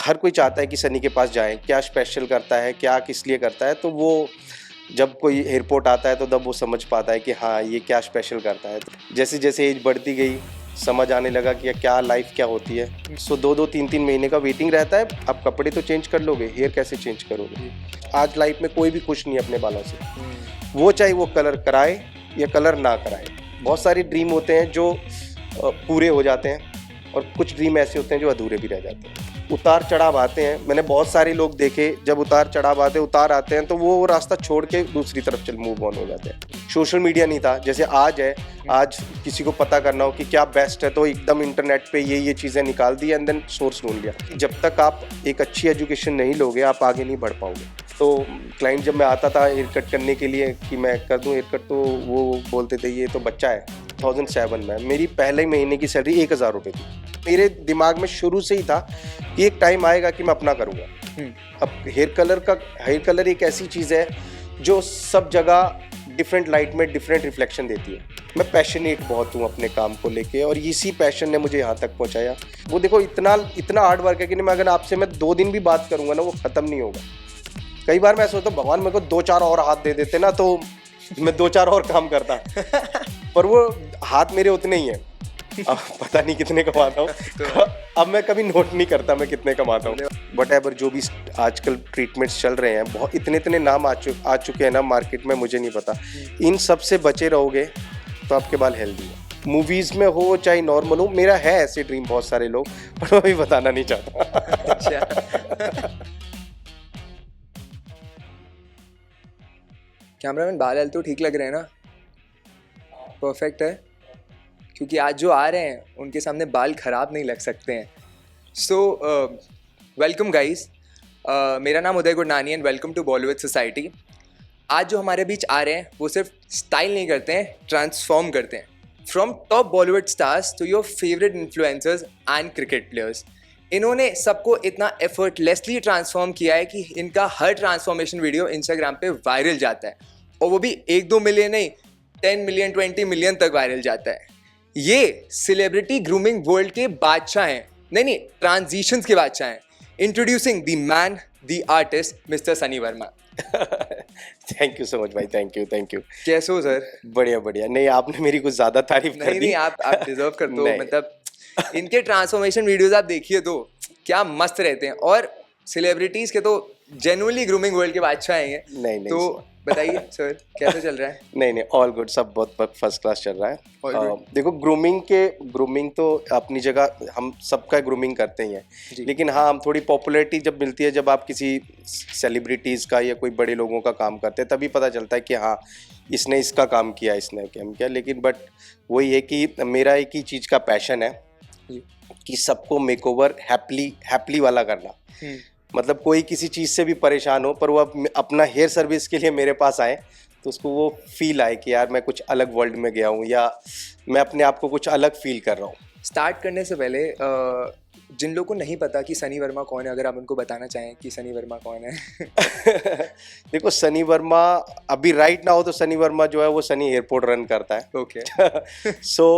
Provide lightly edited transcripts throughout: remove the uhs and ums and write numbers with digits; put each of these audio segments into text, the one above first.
हर कोई चाहता है कि सनी के पास जाएं, क्या स्पेशल करता है, क्या किस लिए करता है। तो वो जब कोई एयरपोर्ट आता है तो तब वो समझ पाता है कि हाँ ये क्या स्पेशल करता है। जैसे जैसे एज बढ़ती गई समझ आने लगा कि क्या लाइफ क्या होती है। सो 2-2 3-3 महीने का वेटिंग रहता है। आप कपड़े तो चेंज कर लोगे, हेयर कैसे चेंज करोगे। आज लाइफ में कोई भी खुश नहीं अपने बालों से, वो चाहे वो कलर कराए या कलर ना कराए। बहुत सारे ड्रीम होते हैं जो पूरे हो जाते हैं और कुछ ड्रीम ऐसे होते हैं जो अधूरे भी रह जाते हैं। उतार चढ़ाव आते हैं, मैंने बहुत सारे लोग देखे, जब उतार चढ़ाव उतार आते हैं तो वो रास्ता छोड़ के दूसरी तरफ चल मूव ऑन हो जाते हैं। सोशल मीडिया नहीं था जैसे आज है। आज किसी को पता करना हो कि क्या बेस्ट है तो एकदम इंटरनेट पे ये चीज़ें निकाल दी एंड देन सोर्स ढूंढ लिया। जब तक आप एक अच्छी एजुकेशन नहीं लोगे आप आगे नहीं बढ़ पाओगे। तो क्लाइंट जब मैं आता था हेयर कट करने के लिए कि मैं कर दूं हेयर कट, तो वो बोलते थे ये तो बच्चा है। 2007 में मेरी पहले महीने की सैलरी 1000 रुपये थी। मेरे दिमाग में शुरू से ही था कि एक टाइम आएगा कि मैं अपना करूँगा। अब हेयर कलर एक ऐसी चीज़ है जो सब जगह डिफरेंट लाइट में डिफरेंट रिफ्लेक्शन देती है। मैं पैशनेट बहुत हूँ अपने काम को लेके और इसी पैशन ने मुझे यहाँ तक पहुँचाया। वो देखो इतना हार्ड वर्क है कि मैं अगर आपसे मैं 2 दिन भी बात करूँगा ना वो ख़त्म नहीं होगा। कई बार मैं सोचता हूँ भगवान मेरे को 2-4 और हाथ दे देते ना तो मैं 2-4 और काम करता पर वो हाथ मेरे उतने ही हैं। अब पता नहीं कितने कमाता हूँ तो अब मैं कभी नोट नहीं करता मैं कितने कमाता हूँ। वट एवर जो भी आजकल ट्रीटमेंट्स चल रहे हैं, बहुत इतने नाम आ चुके हैं ना मार्केट में, मुझे नहीं पता। इन सब से बचे रहोगे तो आपके बाल हेल्दी है। मूवीज़ में हो चाहे नॉर्मल हो, मेरा है ऐसे ड्रीम बहुत सारे लोग, पर मैं भी बताना नहीं चाहता। कैमरामैन बाल तो ठीक लग रहे हैं ना? परफेक्ट है, क्योंकि आज जो आ रहे हैं उनके सामने बाल ख़राब नहीं लग सकते हैं। सो वेलकम गाइस, मेरा नाम Uday Gurnani and welcome to Bollywood society. आज जो हमारे बीच आ रहे हैं वो सिर्फ स्टाइल नहीं करते हैं, ट्रांसफॉर्म करते हैं। From top Bollywood stars to your favourite influencers and cricket players, इन्होंने सबको इतना एफर्टलेसली ट्रांसफॉर्म किया है कि इनका हर ट्रांसफॉर्मेशन वीडियो इंस्टाग्राम पे वायरल जाता है, और वो भी 1-2 मिलियन नहीं, 10 मिलियन 20 मिलियन तक वायरल जाता है। ये सेलिब्रिटी ग्रूमिंग वर्ल्ड के बादशाह हैं, नहीं ट्रांजिशंस के बादशाह हैं। Introducing the man, the artist, mister Sunny Verma. Thank you so much भाई, थैंक यू। कैसे हो सर? बढ़िया। नहीं आपने मेरी कुछ ज्यादा तारीफ कर दी। नहीं आप डिजर्व करते हो। मतलब इनके ट्रांसफॉर्मेशन वीडियोस आप देखिए तो क्या मस्त रहते हैं, और सेलिब्रिटीज के तो जेन्युइनली ग्रूमिंग वर्ल्ड के बादशाह हैं ये। नहीं तो बताइए सर कैसे चल रहा है? नहीं ऑल गुड, सब बहुत फर्स्ट क्लास चल रहा है। देखो ग्रूमिंग तो अपनी जगह हम सबका ग्रूमिंग करते ही हैं, लेकिन हाँ हम थोड़ी पॉपुलैरिटी जब मिलती है, जब आप किसी सेलिब्रिटीज़ का या कोई बड़े लोगों का काम करते हैं तभी पता चलता है कि हाँ इसने इसका काम किया, इसने काम किया। लेकिन बट वही है कि मेरा एक ही चीज़ का पैशन है कि सबको मेकओवर हैप्पली वाला करना। मतलब कोई किसी चीज़ से भी परेशान हो पर वो अपना हेयर सर्विस के लिए मेरे पास आए तो उसको वो फील आए कि यार मैं कुछ अलग वर्ल्ड में गया हूँ या मैं अपने आप को कुछ अलग फील कर रहा हूँ। स्टार्ट करने से पहले जिन लोगों को नहीं पता कि सनी वर्मा कौन है, अगर आप उनको बताना चाहें कि सनी वर्मा कौन है। देखो सनी वर्मा अभी राइट ना हो तो सनी वर्मा जो है वो सनी एयरपोर्ट रन करता है। ओके। सो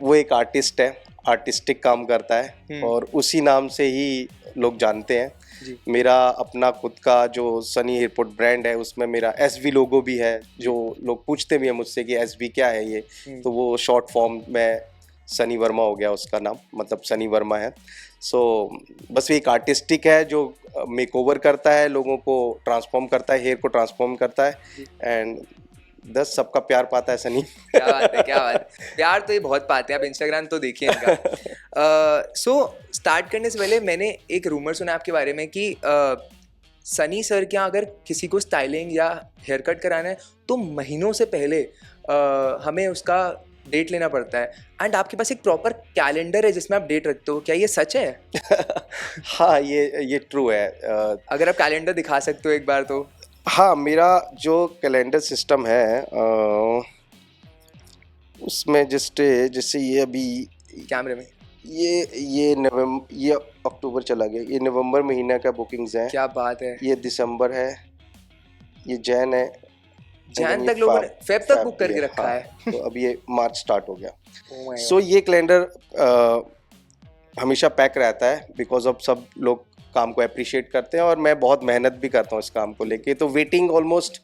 वो एक आर्टिस्ट है, आर्टिस्टिक काम करता है और उसी नाम से ही लोग जानते हैं। मेरा अपना खुद का जो सनी एयरपोर्ट ब्रांड है उसमें मेरा एसवी लोगो भी है, जो लोग पूछते भी हैं मुझसे कि एसवी क्या है ये, तो वो शॉर्ट फॉर्म में सनी वर्मा हो गया उसका नाम, मतलब सनी वर्मा है। सो बस एक आर्टिस्टिक है जो मेकओवर करता है, लोगों को ट्रांसफॉर्म करता है, हेयर को ट्रांसफॉर्म करता है एंड 10 सबका प्यार पाता है सनी। क्या बात है। प्यार तो ये बहुत पाते हैं, आप इंस्टाग्राम तो देखिए इनका। सो स्टार्ट करने से पहले मैंने एक रूमर सुना आपके बारे में कि सनी सर के यहाँ अगर किसी को स्टाइलिंग या हेयर कट कराना है तो महीनों से पहले हमें उसका डेट लेना पड़ता है, एंड आपके पास एक प्रॉपर कैलेंडर है जिसमें आप डेट रखते हो, क्या ये सच है? हाँ ये ट्रू है। अगर आप कैलेंडर दिखा सकते हो एक बार तो। हाँ मेरा जो कैलेंडर सिस्टम है उसमें जैसे ये अभी कैमरे में ये अक्टूबर चला गया, ये नवंबर महीना का बुकिंग्स हैं। क्या बात है। ये दिसंबर है, ये जैन है, जैन तक लोगों ने फेब तक बुक करके रखा है। तो अब ये मार्च स्टार्ट हो गया। सो ये कैलेंडर हमेशा पैक रहता है बिकॉज ऑफ सब लोग काम को अप्रिशिएट करते हैं और मैं बहुत मेहनत भी करता हूँ इस काम को लेके। तो वेटिंग ऑलमोस्ट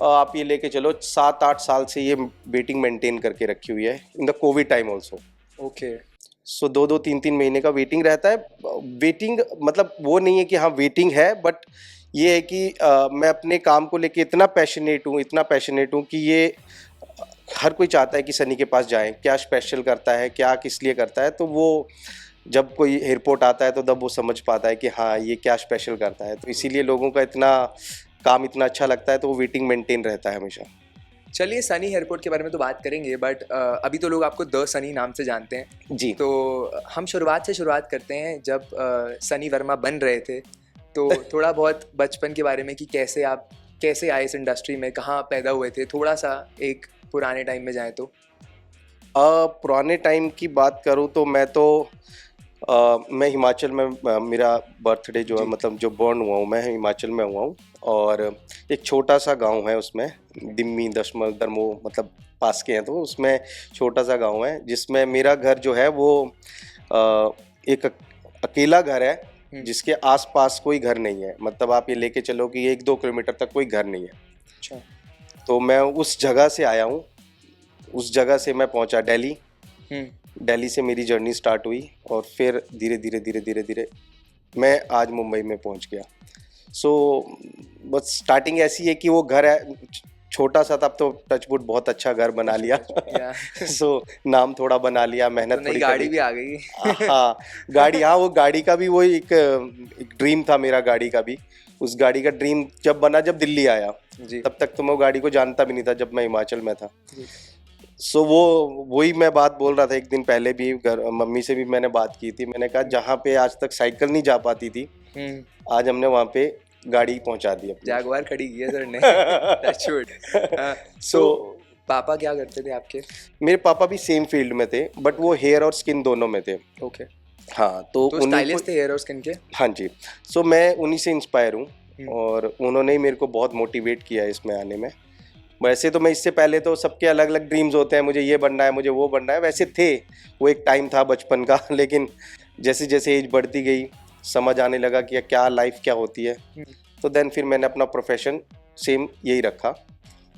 आप ये लेके चलो 7-8 साल से ये वेटिंग मेंटेन करके रखी हुई है in the covid time also. Okay. So 2-3 महीने का वेटिंग रहता है। वेटिंग मतलब वो नहीं है कि हाँ वेटिंग है, बट ये है कि मैं अपने काम को लेके इतना पैशनेट हूँ कि ये हर कोई चाहता है कि सनी के पास जाएं, क्या स्पेशल करता है, क्या किस लिए करता है। तो वो जब कोई एयरपोर्ट आता है तो तब वो समझ पाता है कि हाँ ये क्या स्पेशल करता है। तो इसीलिए लोगों का इतना काम इतना अच्छा लगता है, तो वो वेटिंग मेंटेन रहता है हमेशा। चलिए सनी एयरपोर्ट के बारे में तो बात करेंगे, बट अभी तो लोग आपको द सनी नाम से जानते हैं। जी। तो हम शुरुआत करते हैं जब सनी वर्मा बन रहे थे। तो थोड़ा बहुत बचपन के बारे में कि कैसे आए इस इंडस्ट्री में, कहाँ पैदा हुए थे, थोड़ा सा एक पुराने टाइम में जाएं तो। पुराने टाइम की बात करूँ तो मैं हिमाचल में मेरा बर्थडे जो है, जी। मतलब जो बॉर्न हुआ हूँ मैं हिमाचल में हुआ हूँ। और एक छोटा सा गांव है उसमें, दिम्मी दशमल दरमो, मतलब पास के हैं, तो उसमें छोटा सा गांव है जिसमें मेरा घर जो है वो एक अकेला घर है जिसके आसपास कोई घर नहीं है। मतलब आप ये लेके चलो कि 1-2 किलोमीटर तक कोई घर नहीं है। अच्छा। तो मैं उस जगह से आया हूँ, उस जगह से मैं पहुँचा दिल्ली। दिल्ली से मेरी जर्नी स्टार्ट हुई और फिर धीरे धीरे मैं आज मुंबई में पहुंच गया। सो बस स्टार्टिंग ऐसी है कि वो घर है छोटा सा, तब तो टचवुड बहुत अच्छा घर बना लिया। सो नाम थोड़ा बना लिया, मेहनत तो थोड़ी नई गाड़ी करी। भी आ गई। हाँ गाड़ी, हाँ वो गाड़ी का भी वही एक ड्रीम था मेरा, गाड़ी का भी। उस गाड़ी का ड्रीम जब बना, जब दिल्ली आया, जी। तब तक तो मैं वो गाड़ी को जानता भी नहीं था जब मैं हिमाचल में था। जी। सो वही मैं बात बोल रहा था एक दिन पहले भी, घर मम्मी से भी मैंने बात की थी। मैंने कहा जहाँ पे आज तक साइकिल नहीं जा पाती थी, आज हमने वहाँ पे गाड़ी पहुँचा दी अपनी। जैगवार खड़ी की है सर ने। That's good. सो पापा क्या करते थे आपके? मेरे पापा भी सेम फील्ड में थे, बट वो हेयर और स्किन दोनों में थे। ओके। हाँ तो तो स्टाइलिस्ट थे हेयर और स्किन के? हाँ जी। सो मैं उन्हीं से इंस्पायर हूँ और उन्होंने ही मेरे को बहुत मोटिवेट किया है इसमें आने में। वैसे तो मैं इससे पहले तो सबके अलग अलग ड्रीम्स होते हैं, मुझे ये बनना है, मुझे वो बनना है, वैसे थे, वो एक टाइम था बचपन का। लेकिन जैसे जैसे एज बढ़ती गई, समझ आने लगा कि क्या लाइफ क्या होती है, तो देन फिर मैंने अपना प्रोफेशन सेम यही रखा,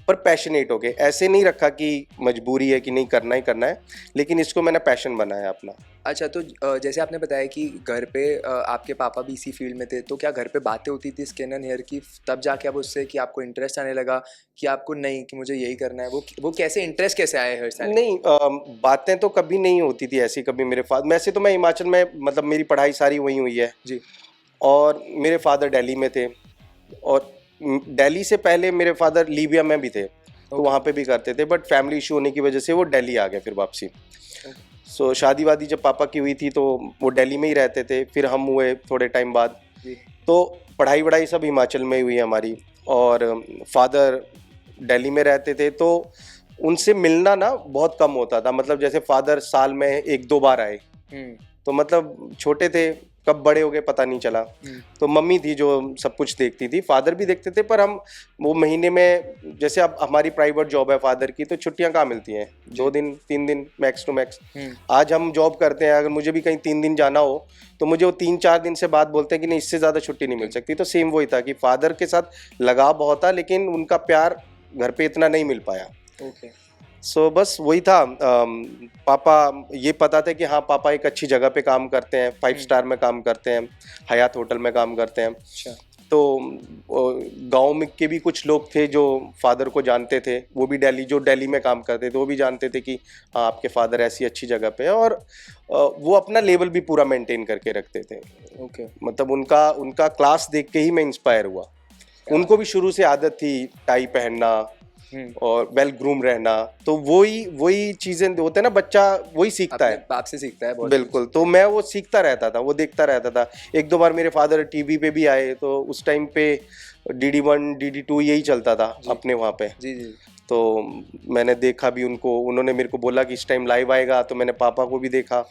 पर पैशनेट हो गए। ऐसे नहीं रखा कि मजबूरी है कि नहीं करना ही करना है, लेकिन इसको मैंने पैशन बनाया अपना। अच्छा, तो जैसे आपने बताया कि घर पे आपके पापा भी इसी फील्ड में थे, तो क्या घर पे बातें होती थी स्किन एंड हेयर की, तब जाके अब उससे कि आपको इंटरेस्ट आने लगा कि आपको नहीं कि मुझे यही करना है? वो कैसे इंटरेस्ट कैसे आया हेयर स्टाइल? नहीं, बातें तो कभी नहीं होती थी ऐसी कभी मेरे फादर। वैसे तो मैं हिमाचल में, मतलब मेरी पढ़ाई सारी वहीं हुई है जी। और मेरे फादर दिल्ली में थे, और दिल्ली से पहले मेरे फादर लीबिया में भी थे, तो वहाँ पे भी करते थे, बट फैमिली इशू होने की वजह से वो दिल्ली आ गए फिर वापसी। सो शादी वादी जब पापा की हुई थी तो वो दिल्ली में ही रहते थे, फिर हम हुए थोड़े टाइम बाद। तो पढ़ाई वढ़ाई सब हिमाचल में ही हुई हमारी, और फादर दिल्ली में रहते थे, तो उनसे मिलना ना बहुत कम होता था। मतलब जैसे फादर साल में 1-2 बार आए, तो मतलब छोटे थे, कब बड़े हो गए पता नहीं चला। तो मम्मी थी जो सब कुछ देखती थी, फादर भी देखते थे, पर हम वो महीने में, जैसे अब हमारी प्राइवेट जॉब है फादर की, तो छुट्टियां कहाँ मिलती हैं, 2 दिन 3 दिन मैक्स टू मैक्स। आज हम जॉब करते हैं, अगर मुझे भी कहीं 3 दिन जाना हो तो मुझे वो 3-4 दिन से बाद बोलते हैं कि नहीं, इससे ज़्यादा छुट्टी नहीं मिल सकती। तो सेम वही था कि फादर के साथ लगाव बहुत था, लेकिन उनका प्यार घर पे इतना नहीं मिल पाया। सो बस वही था। पापा, ये पता था कि हाँ पापा एक अच्छी जगह पे काम करते हैं, 5 स्टार में काम करते हैं, हयात होटल में काम करते हैं। तो गांव में के भी कुछ लोग थे जो फादर को जानते थे, वो भी जो दिल्ली में काम करते थे, वो भी जानते थे कि हाँ आपके फादर ऐसी अच्छी जगह पे है, और वो अपना लेवल भी पूरा मेंटेन करके रखते थे। मतलब उनका क्लास देख के ही मैं इंस्पायर हुआ। उनको भी शुरू से आदत थी टाई पहनना और वेल ग्रूम रहना, तो वही चीजें होते हैं ना, बच्चा वही सीखता है, बाप से सीखता है बहुत। बिल्कुल। तो मैं वो सीखता रहता था, वो देखता रहता था। 1-2 बार मेरे फादर टीवी पे भी आए, तो उस टाइम पे DD1 DD2 यही चलता था अपने वहाँ पे। जी। तो मैंने देखा भी उनको, उन्होंने मेरे को बोला कि इस टाइम लाइव आएगा, तो मैंने पापा को भी देखा।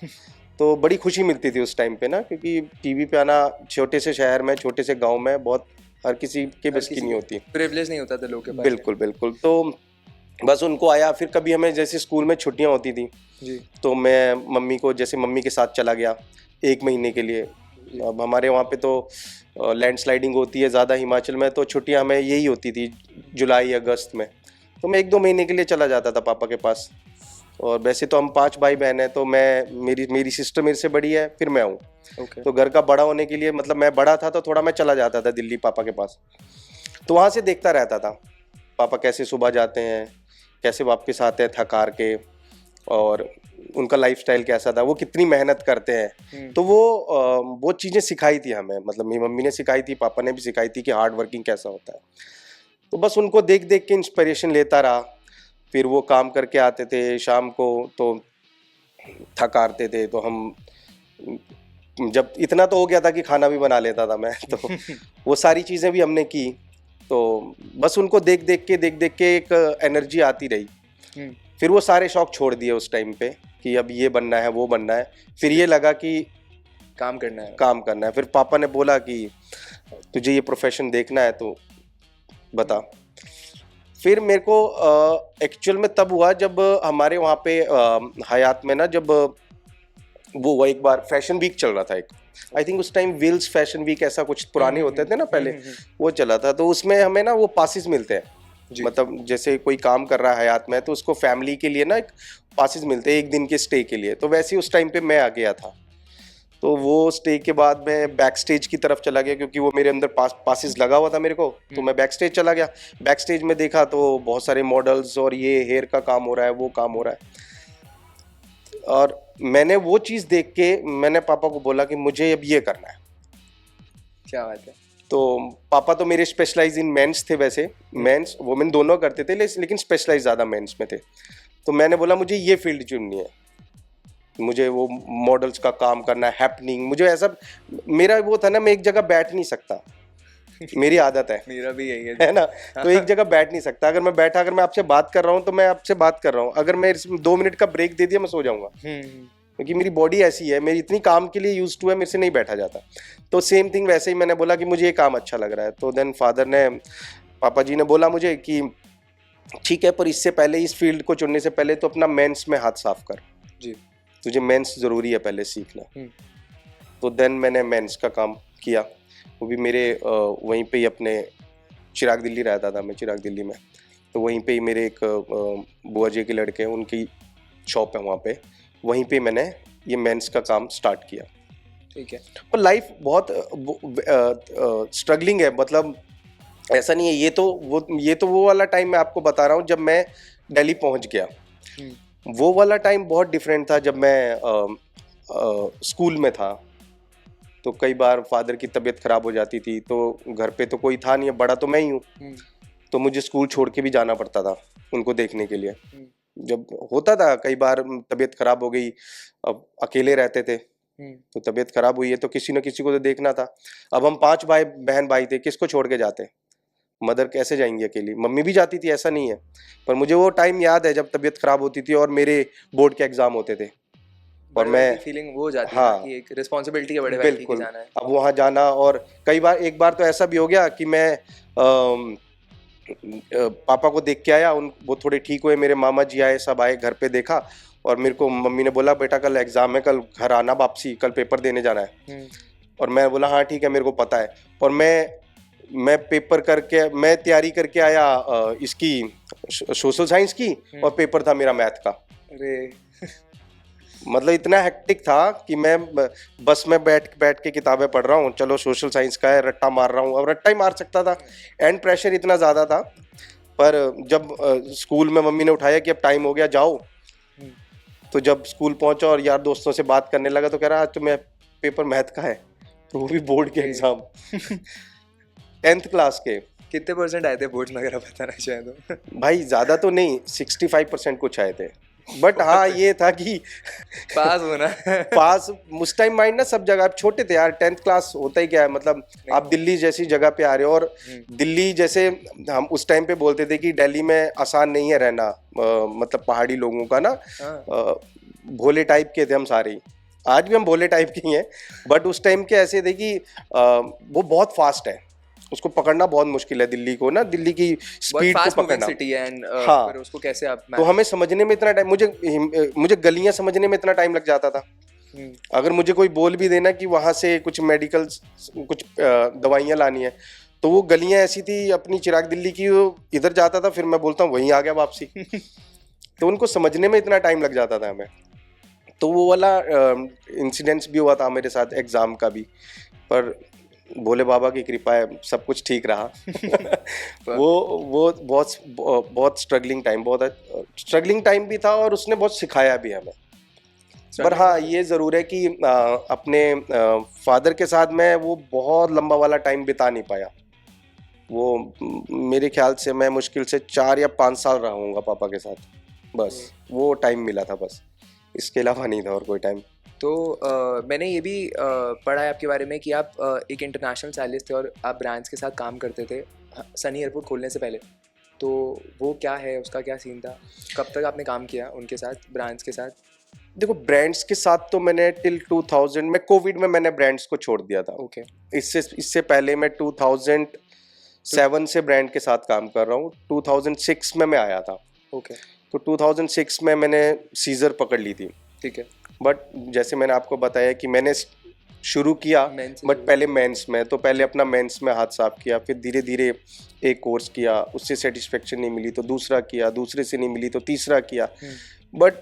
तो बड़ी खुशी मिलती थी उस टाइम पे ना, क्योंकि टीवी पे आना छोटे से शहर में, छोटे से गाँव में बहुत हर किसी के बस की नहीं होती, प्रिविलेज नहीं होता था लोगों के पास। बिल्कुल। तो बस उनको आया। फिर कभी हमें जैसे स्कूल में छुट्टियां होती थी जी तो मैं मम्मी को, जैसे मम्मी के साथ चला गया 1 महीने के लिए। अब हमारे वहाँ पे तो लैंडस्लाइडिंग होती है ज़्यादा हिमाचल में, तो छुट्टियाँ हमें यही होती थी जुलाई अगस्त में। तो मैं 1-2 महीने के लिए चला जाता था पापा के पास। और वैसे तो हम 5 भाई बहन हैं, तो मैं मेरी मेरी सिस्टर मेरे से बड़ी है, फिर मैं हूँ। ओके तो घर का बड़ा होने के लिए, मतलब मैं बड़ा था तो थोड़ा मैं चला जाता था दिल्ली पापा के पास। तो वहाँ से देखता रहता था पापा कैसे सुबह जाते हैं, कैसे वापस आते हैं थक हार के, और उनका लाइफस्टाइल कैसा था, वो कितनी मेहनत करते हैं। तो वो चीज़ें सिखाई थी हमें, मतलब मेरी मम्मी ने सिखाई थी, पापा ने भी सिखाई थी कि हार्ड वर्किंग कैसा होता है। तो बस उनको देख देख के इंस्पिरेशन लेता रहा। फिर वो काम करके आते थे शाम को, तो थक हारते थे, तो हम, जब इतना तो हो गया था कि खाना भी बना लेता था मैं तो वो सारी चीज़ें भी हमने की। तो बस उनको देख देख के एक एनर्जी आती रही। फिर वो सारे शौक छोड़ दिए उस टाइम पे कि अब ये बनना है वो बनना है। फिर ये लगा कि काम करना है। फिर पापा ने बोला कि तुझे ये प्रोफेशन देखना है तो बता। फिर मेरे को एक्चुअल में तब हुआ जब हमारे वहाँ पे हयात में ना, जब वो एक बार फैशन वीक चल रहा था एक, आई थिंक उस टाइम विल्स फैशन वीक ऐसा कुछ पुराने होते थे ना पहले, वो चला था। तो उसमें हमें ना वो पासिस मिलते हैं, मतलब जैसे कोई काम कर रहा है हयात में तो उसको फैमिली के लिए ना एक पासिस मिलते हैं 1 दिन के स्टे के लिए। तो वैसे ही उस टाइम पे मैं आ गया था। तो वो स्टे के बाद मैं बैक स्टेज की तरफ चला गया, क्योंकि वो मेरे अंदर पासिस लगा हुआ था मेरे को। तो मैं बैक स्टेज चला गया। बैक स्टेज में देखा तो बहुत सारे मॉडल्स और ये हेयर का काम हो रहा है, वो काम हो रहा है। और मैंने वो चीज़ देख के मैंने पापा को बोला कि मुझे अब ये करना है। क्या बात है। तो पापा तो मेरे स्पेशलाइज इन मेंस थे, वैसे मेंस वुमेन दोनों करते थे, लेकिन स्पेशलाइज ज़्यादा मेंस में थे। तो मैंने बोला मुझे ये फील्ड चुननी है, मुझे वो मॉडल्स का काम करना है, हैपनिंग। मुझे ऐसा, मेरा वो था ना, मैं एक जगह बैठ नहीं सकता, मेरी आदत है मेरा भी यही है ना। तो एक जगह बैठ नहीं सकता। अगर मैं बैठा, अगर मैं आपसे बात कर रहा हूँ तो मैं आपसे बात कर रहा हूँ, अगर मैं 2 मिनट का ब्रेक दे दिया मैं सो जाऊंगा, क्योंकि मेरी बॉडी ऐसी है, मेरी इतनी काम के लिए यूज टू है, मेरे से नहीं बैठा जाता। तो सेम थिंग वैसे ही मैंने बोला कि मुझे ये काम अच्छा लग रहा है। तो देन पापा जी ने बोला मुझे कि ठीक है, पर इससे पहले, इस फील्ड को चुनने से पहले तो अपना मेंस में हाथ साफ कर जी, तुझे मेंस ज़रूरी है पहले सीखना। तो देन मैंने मेंस का काम किया। वो भी मेरे वहीं पे ही, अपने चिराग दिल्ली रहता था मैं, चिराग दिल्ली में। तो वहीं पे ही मेरे एक बुआ जी के लड़के हैं, उनकी शॉप है वहाँ पे, वहीं पे मैंने ये मेंस का काम स्टार्ट किया। ठीक है। और लाइफ बहुत स्ट्रगलिंग है, मतलब ऐसा नहीं है। ये तो वो वाला टाइम मैं आपको बता रहा हूँ जब मैं दिल्ली पहुँच गया। वो वाला टाइम बहुत डिफरेंट था जब मैं स्कूल में था। तो कई बार फादर की तबीयत खराब हो जाती थी, तो घर पे तो कोई था नहीं, बड़ा तो मैं ही हूँ। तो मुझे स्कूल छोड़ के भी जाना पड़ता था उनको देखने के लिए। जब होता था कई बार तबीयत खराब हो गई, अब अकेले रहते थे, तो तबीयत खराब हुई है तो किसी न किसी को तो देखना था। अब हम 5 बहन भाई थे, किसको छोड़ के जाते, मदर कैसे जाएंगी अकेली। मम्मी भी जाती थी, ऐसा नहीं है, पर मुझे वो टाइम याद है जब तबीयत खराब होती थी और मेरे बोर्ड के एग्जाम होते थे और मैं, फीलिंग वो जाती है हाँ, ना कि एक रिस्पॉन्सिबिलिटी है बड़े भाई की जाना है। अब वहाँ जाना। और कई बार, एक बार तो ऐसा भी हो गया कि मैं पापा को देख के आया, वो थोड़े ठीक हुए, मेरे मामा जी आए, सब आए घर पे, देखा, और मेरे को मम्मी ने बोला बेटा कल एग्जाम है, कल घर आना वापसी, कल पेपर देने जाना है। और मैं बोला हाँ ठीक है, मेरे को पता है। और मैं पेपर करके, मैं तैयारी करके आया इसकी सोशल साइंस की, और पेपर था मेरा मैथ का। अरे मतलब इतना हेक्टिक था कि मैं बस में बैठ के किताबें पढ़ रहा हूँ, चलो सोशल साइंस का है, रट्टा मार रहा हूँ। अब रट्टा ही मार सकता था, एंड प्रेशर इतना ज़्यादा था। पर जब स्कूल में मम्मी ने उठाया कि अब टाइम हो गया जाओ, तो जब स्कूल पहुंचा और यार दोस्तों से बात करने लगा तो कह रहा आज तो मैं पेपर मैथ का है, तो वो भी बोर्ड के एग्जाम 10th क्लास के। कितने परसेंट आए थे बोर्ड्स में अगर आप बताना चाहें तो? भाई ज़्यादा तो नहीं, 65% कुछ आए थे। बट हाँ ये था कि पास होना पास उस टाइम माइंड ना सब जगह, आप छोटे थे यार, 10th क्लास होता ही क्या है, मतलब आप दिल्ली जैसी जगह पे आ रहे हो, और दिल्ली जैसे हम उस टाइम पे बोलते थे कि दिल्ली में आसान नहीं है रहना, मतलब पहाड़ी लोगों का ना, भोले टाइप के थे हम सारे। आज भी हम भोले टाइप के ही हैं, बट उस टाइम के ऐसे थे कि वो बहुत फास्ट है, उसको पकड़ना बहुत मुश्किल है दिल्ली को ना, दिल्ली की बहुत स्पीड फास्ट को मूविंग पकड़ना। सिटी है एंड हाँ। पर उसको कैसे आप तो हमें समझने में इतना टाइम, मुझे गलियां समझने में इतना टाइम लग जाता था। अगर मुझे कोई बोल भी देना कि वहां से कुछ मेडिकल कुछ दवाइयाँ लानी है, तो वो गलियां ऐसी थी अपनी चिराग दिल्ली की, वो इधर जाता था फिर मैं बोलता हूँ वहीं आ गया वापसी। तो उनको समझने में इतना टाइम लग जाता था हमें। तो वो वाला इंसिडेंट्स भी हुआ था मेरे साथ एग्ज़ाम का भी, पर भोले बाबा की कृपा है सब कुछ ठीक रहा। वो बहुत स्ट्रगलिंग टाइम, बहुत स्ट्रगलिंग टाइम भी था और उसने बहुत सिखाया भी हमें। पर हाँ ये ज़रूर है कि अपने फादर के साथ मैं वो बहुत लंबा वाला टाइम बिता नहीं पाया। वो मेरे ख्याल से मैं मुश्किल से 4 या 5 साल रहा हूँगा पापा के साथ, बस वो टाइम मिला था बस, इसके अलावा नहीं था और कोई टाइम। तो मैंने ये भी पढ़ा है आपके बारे में कि आप एक इंटरनेशनल स्टाइलिस्ट थे और आप ब्रांड्स के साथ काम करते थे सनी एयरपोर्ट खोलने से पहले। तो वो क्या है, उसका क्या सीन था, कब तक आपने काम किया उनके साथ, ब्रांड्स के साथ? देखो ब्रांड्स के साथ तो मैंने टिल 2000 में, कोविड में मैंने ब्रांड्स को छोड़ दिया था। ओके। इससे पहले मैं 2007 से ब्रांड के साथ काम कर रहा हूँ। 2006 में मैं आया था। ओके। तो 2006 में मैंने सीजर पकड़ ली थी। ठीक है। बट जैसे मैंने आपको बताया कि मैंने शुरू किया बट पहले मेंस में, तो पहले अपना मेंस में हाथ साफ किया, फिर धीरे धीरे एक कोर्स किया, उससे सेटिस्फेक्शन नहीं मिली तो दूसरा किया, दूसरे से नहीं मिली तो तीसरा किया। बट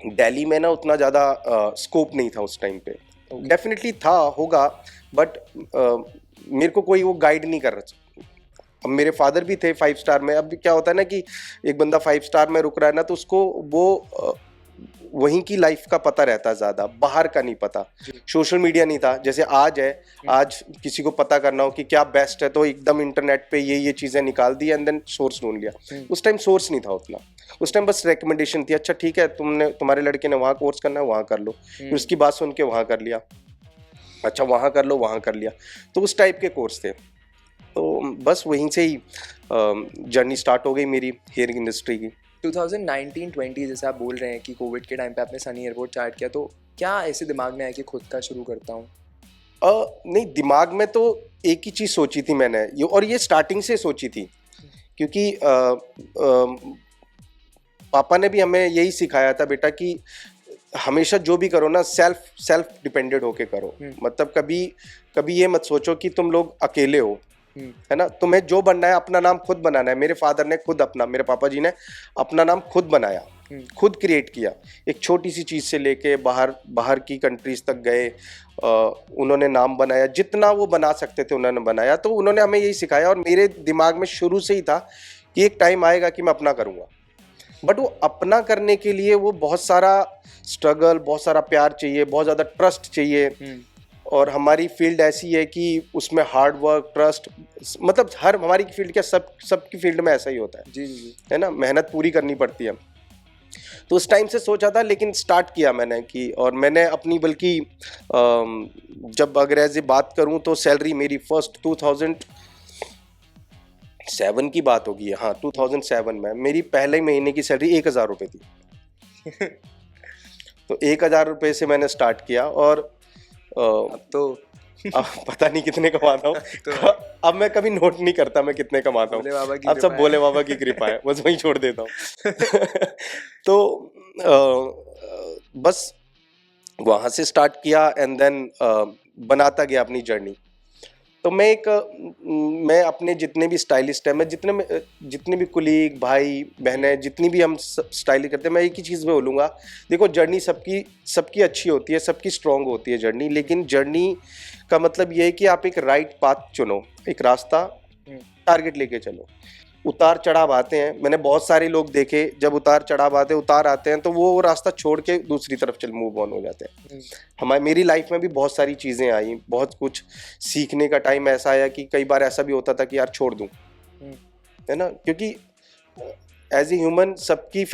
दिल्ली में ना उतना ज़्यादा स्कोप नहीं था उस टाइम पे। डेफिनेटली था, होगा, बट मेरे को कोई वो गाइड नहीं कर रहा। अब मेरे फादर भी थे 5 स्टार में। अब क्या होता है ना कि एक बंदा 5 स्टार में रुक रहा है ना, तो उसको वो वहीं की लाइफ का पता रहता है ज़्यादा, बाहर का नहीं पता। सोशल मीडिया नहीं था जैसे आज है। आज किसी को पता करना हो कि क्या बेस्ट है तो एकदम इंटरनेट पे ये चीज़ें निकाल दी एंड देन सोर्स ढूंढ लिया। उस टाइम सोर्स नहीं था उतना, उस टाइम बस रिकमेंडेशन थी। अच्छा ठीक है, तुम्हारे लड़के ने वहाँ कोर्स करना है वहाँ कर लो, फिर उसकी बात सुन के वहाँ कर लिया, अच्छा वहाँ कर लो वहाँ कर लिया। तो उस टाइप के कोर्स थे। तो बस वहीं से ही जर्नी स्टार्ट हो गई मेरी हेयर इंडस्ट्री की। 2019-20 जैसे आप बोल रहे हैं कि कोविड के टाइम पे आपने सनी एयरपोर्ट स्टार्ट किया, तो क्या ऐसे दिमाग में आया कि खुद का शुरू करता हूँ? नहीं, दिमाग में तो एक ही चीज़ सोची थी मैंने, और ये स्टार्टिंग से सोची थी, क्योंकि पापा ने भी हमें यही सिखाया था बेटा कि हमेशा जो भी करो ना सेल्फ डिपेंडेंट होके करो। मतलब कभी ये मत सोचो कि तुम लोग अकेले हो, है ना। तुम्हें जो बनना है अपना नाम खुद बनाना है। मेरे फादर ने खुद मेरे पापा जी ने अपना नाम खुद बनाया, खुद क्रिएट किया। एक छोटी सी चीज़ से लेके बाहर की कंट्रीज तक गए, उन्होंने नाम बनाया, जितना वो बना सकते थे उन्होंने बनाया। तो उन्होंने हमें यही सिखाया और मेरे दिमाग में शुरू से ही था कि एक टाइम आएगा कि मैं अपना करूँगा। बट वो अपना करने के लिए वो बहुत सारा स्ट्रगल, बहुत सारा प्यार चाहिए, बहुत ज़्यादा ट्रस्ट चाहिए। और हमारी फील्ड ऐसी है कि उसमें हार्ड वर्क, ट्रस्ट, मतलब हर हमारी फील्ड क्या सबकी फील्ड में ऐसा ही होता है। जी, है ना, मेहनत पूरी करनी पड़ती है। तो उस टाइम से सोचा था, लेकिन स्टार्ट किया मैंने कि, और मैंने अपनी बल्कि जब अगर एज ए बात करूं तो सैलरी मेरी फर्स्ट 2007 की बात होगी। हाँ 2007 में मेरी पहले महीने की सैलरी 1000 रुपये थी। तो 1000 रुपये से मैंने स्टार्ट किया और अब पता नहीं कितने कमाता हूँ। तो अब मैं कभी नोट नहीं करता मैं कितने कमाता हूँ, अब सब भोले बाबा की कृपा है, बस वहीं छोड़ देता हूँ। तो बस वहाँ से स्टार्ट किया एंड देन बनाता गया अपनी जर्नी। तो मैं अपने जितने भी स्टाइलिस्ट हैं, मैं जितने भी कुलीग भाई बहनें जितनी भी हम स्टाइलिंग करते हैं, मैं एक ही चीज़ में बोलूँगा, देखो जर्नी सबकी अच्छी होती है, सबकी स्ट्रॉन्ग होती है जर्नी। लेकिन जर्नी का मतलब ये है कि आप एक राइट पाथ चुनो, एक रास्ता टारगेट लेके चलो। उतार चढ़ाव आते हैं, मैंने बहुत सारे लोग देखे, जब उतार आते हैं तो वो रास्ता छोड़ के दूसरी तरफ मूव ऑन हो जाते हैं। मेरी लाइफ में भी बहुत सारी चीज़ें आई, बहुत कुछ सीखने का टाइम ऐसा आया कि कई बार ऐसा भी होता था कि यार छोड़ दूं, है ना, क्योंकि एज ए ह्यूमन सबकी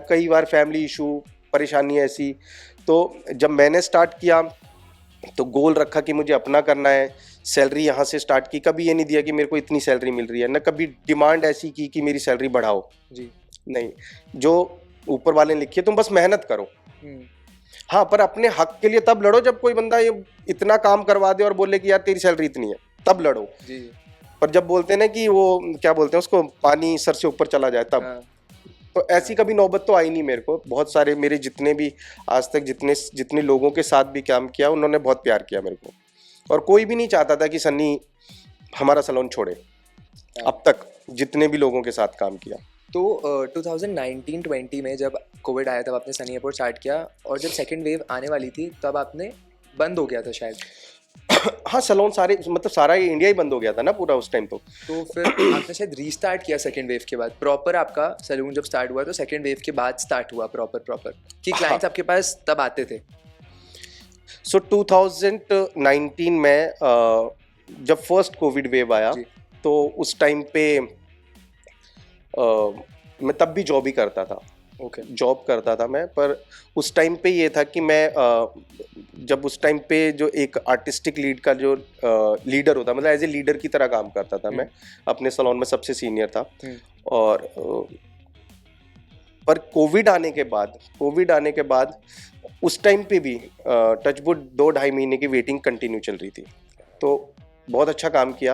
कई बार फैमिली इशू, परेशानी ऐसी। तो जब मैंने स्टार्ट किया तो गोल रखा कि मुझे अपना करना है, सैलरी यहाँ से स्टार्ट की। कभी ये नहीं दिया कि मेरे को इतनी सैलरी मिल रही है, ना कभी डिमांड ऐसी की कि मेरी सैलरी बढ़ाओ जी, नहीं। जो ऊपर वाले ने लिखी है तुम बस मेहनत करो। हाँ, पर अपने हक के लिए तब लड़ो जब कोई बंदा ये इतना काम करवा दे और बोले कि यार तेरी सैलरी इतनी है। तब लड़ो। जी। पर जब बोलते हैं ना कि वो क्या बोलते हैं उसको, पानी सर से ऊपर चला जाए, तब। हाँ। तो ऐसी कभी नौबत तो आई नहीं मेरे को। बहुत सारे मेरे जितने भी आज तक जितने जितने लोगों के साथ भी काम किया, उन्होंने बहुत प्यार किया मेरे को, और कोई भी नहीं चाहता था कि सन्नी हमारा सैलून छोड़े, अब तक जितने भी लोगों के साथ काम किया। तो 2019-20 में जब कोविड आया तब आपने सनी एयरपोर्ट स्टार्ट किया, और जब सेकेंड वेव आने वाली थी तब आपने बंद हो गया था शायद। हाँ, सैलून सारे मतलब सारा ही इंडिया ही बंद हो गया था ना पूरा उस टाइम। तो फिर आपने शायद रीस्टार्ट किया सेकेंड वेव के बाद। प्रॉपर आपका सैलून जब स्टार्ट हुआ तो सेकेंड वेव के बाद स्टार्ट हुआ प्रॉपर कि क्लाइंट्स आपके पास तब आते थे। सो 2019 में जब फर्स्ट कोविड वेव आया, तो उस टाइम पे मैं तब भी जॉब ही करता था। जॉब करता था मैं, पर उस टाइम पे ये था कि मैं जब उस टाइम पे जो एक आर्टिस्टिक लीड का जो लीडर होता, मतलब एज ए लीडर की तरह काम करता था मैं, अपने सैलून में सबसे सीनियर था। और पर कोविड आने के बाद उस टाइम पे भी टचवुड 2-2.5 महीने की वेटिंग कंटिन्यू चल रही थी। तो बहुत अच्छा काम किया,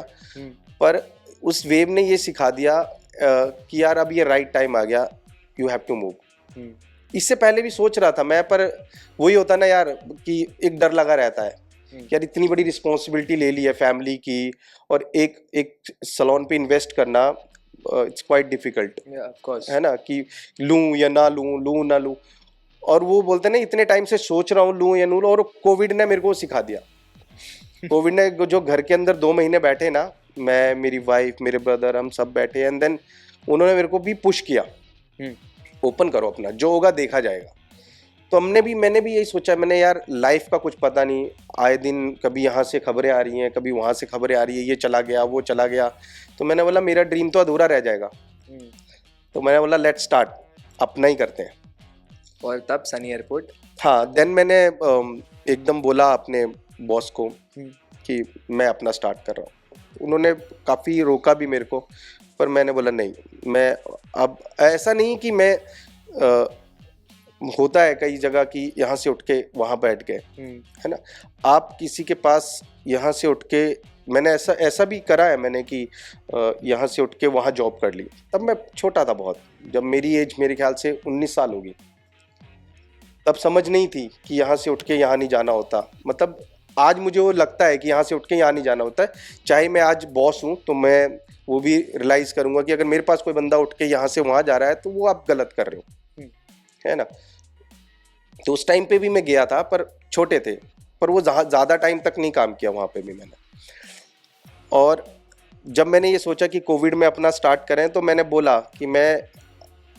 पर उस वेव ने ये सिखा दिया कि यार अब ये राइट टाइम आ गया, यू हैव टू मूव। इससे पहले भी सोच रहा था मैं, पर वही होता ना यार कि एक डर लगा रहता है यार, इतनी बड़ी रिस्पॉन्सिबिलिटी ले ली है फैमिली की, और एक सैलून पे इन्वेस्ट करना इट्स क्वाइट डिफिकल्ट, है ना, कि लूं या ना लूं। और वो बोलते हैं ना, इतने टाइम से सोच रहा हूँ लूं या नूं, और कोविड ने मेरे को सिखा दिया। कोविड ने जो घर के अंदर 2 महीने बैठे ना, मैं, मेरी वाइफ, मेरे ब्रदर, हम सब बैठे, एंड देन उन्होंने मेरे को भी पुश किया, ओपन करो अपना, जो होगा देखा जाएगा। तो मैंने भी यही सोचा, मैंने यार लाइफ का कुछ पता नहीं, आए दिन कभी यहाँ से खबरें आ रही हैं, कभी वहाँ से खबरें आ रही है, ये चला गया वो चला गया, तो मैंने बोला मेरा ड्रीम तो अधूरा रह जाएगा। तो मैंने बोला लेट्स स्टार्ट, अपना ही करते हैं। और तब सनी एयरपोर्ट, हाँ, देन मैंने एकदम बोला अपने बॉस को कि मैं अपना स्टार्ट कर रहा हूँ। उन्होंने काफ़ी रोका भी मेरे को, पर मैंने बोला नहीं, मैं अब ऐसा नहीं कि मैं होता है कई जगह कि यहाँ से उठ के वहाँ बैठ गए, है ना, आप किसी के पास यहाँ से उठ के, मैंने ऐसा भी करा है मैंने कि यहाँ से उठ के वहाँ जॉब कर ली। तब मैं छोटा था बहुत, जब मेरी एज मेरे ख्याल से 19 साल होगी, तब समझ नहीं थी कि यहाँ से उठ के यहाँ नहीं जाना होता। मतलब आज मुझे वो लगता है कि यहाँ से उठ के यहाँ नहीं जाना होता है। चाहे मैं आज बॉस हूँ तो मैं वो भी रियलाइज़ करूँगा कि अगर मेरे पास कोई बंदा उठ के यहाँ से वहाँ जा रहा है तो वो आप गलत कर रहे हो, है ना। तो उस टाइम पे भी मैं गया था, पर छोटे थे, पर वो ज़्यादा टाइम तक नहीं काम किया वहाँ पे भी मैंने। और जब मैंने ये सोचा कि कोविड में अपना स्टार्ट करें, तो मैंने बोला कि मैं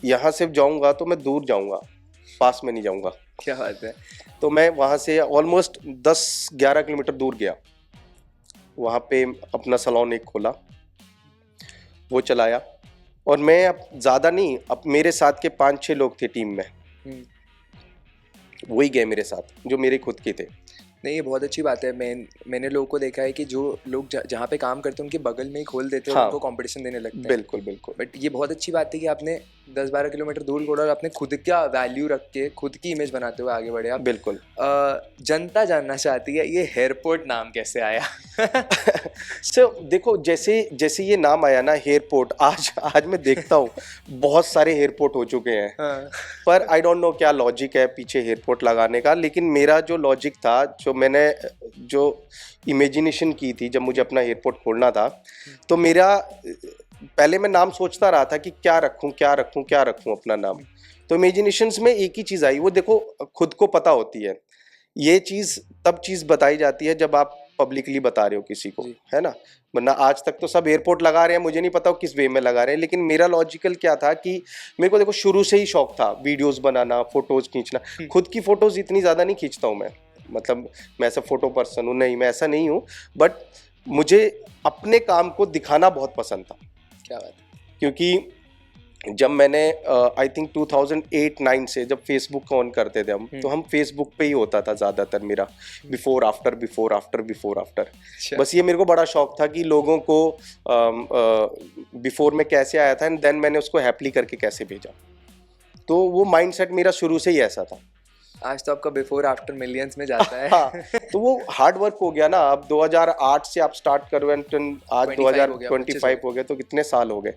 यहाँ से जाऊँगा तो मैं दूर जाऊँगा, पास में नहीं जाऊँगा। क्या बात है। तो मैं वहाँ से ऑलमोस्ट 10-11 किलोमीटर दूर गया, वहाँ पे अपना सैलून एक खोला, वो चलाया। और मैं अब ज़्यादा नहीं, अब मेरे साथ के 5-6 लोग थे टीम में, वही गए मेरे साथ जो मेरे खुद के थे। नहीं, ये बहुत अच्छी बात है। मैंने लोगों को देखा है कि जो लोग जहाँ पे काम करते हैं उनके बगल में ही खोल देते हैं, हाँ, उनको कंपटीशन देने लगते हैं। बिल्कुल बिल्कुल। बट ये बहुत अच्छी बात है कि आपने 10-12 किलोमीटर दूर छोड़ा और अपने खुद का वैल्यू रख के खुद की इमेज बनाते हुए आगे बढ़े आप। बिल्कुल। जनता जानना चाहती है ये एयरपोर्ट नाम कैसे आया? सो देखो, जैसे ये नाम आया ना एयरपोर्ट, आज मैं देखता हूँ बहुत सारे एयरपोर्ट हो चुके हैं, हाँ। पर आई डोंट नो क्या लॉजिक है पीछे एयरपोर्ट लगाने का। लेकिन मेरा जो लॉजिक था, जो इमेजिनेशन की थी जब मुझे अपना एयरपोर्ट खोलना था, तो मेरा पहले मैं नाम सोचता रहा था कि क्या रखूं अपना नाम। तो इमेजिनेशंस में एक ही चीज़ आई, वो देखो खुद को पता होती है, ये चीज़ बताई जाती है जब आप पब्लिकली बता रहे हो किसी को, है ना। वरना आज तक तो सब एयरपोर्ट लगा रहे हैं, मुझे नहीं पता वो किस वे में लगा रहे हैं। लेकिन मेरा लॉजिकल क्या था कि मेरे को देखो शुरू से ही शौक था वीडियोस बनाना, फोटोज खींचना। खुद की फोटोज इतनी ज़्यादा नहीं खींचता हूँ मैं, मतलब मैं ऐसा फोटो पर्सन हूँ नहीं, मैं ऐसा नहीं हूँ। बट मुझे अपने काम को दिखाना बहुत पसंद था। क्या बात। क्योंकि जब मैंने आई थिंक 2008-9 से जब फेसबुक ऑन करते थे हम, तो हम फेसबुक पे ही होता था ज़्यादातर मेरा, बिफोर आफ्टर। बस ये मेरे को बड़ा शौक था कि लोगों को बिफोर में कैसे आया था एंड देन मैंने उसको हैप्पली करके कैसे भेजा। तो वो माइंडसेट मेरा शुरू से ही ऐसा था। आज तो आपका बिफोर आफ्टर मिलियंस में जाता है। हाँ, तो वो हार्ड वर्क हो गया ना। अब 2008 से आप स्टार्ट करो एंड आज 25 हो गया, 2025 हो गया, तो कितने साल हो गए।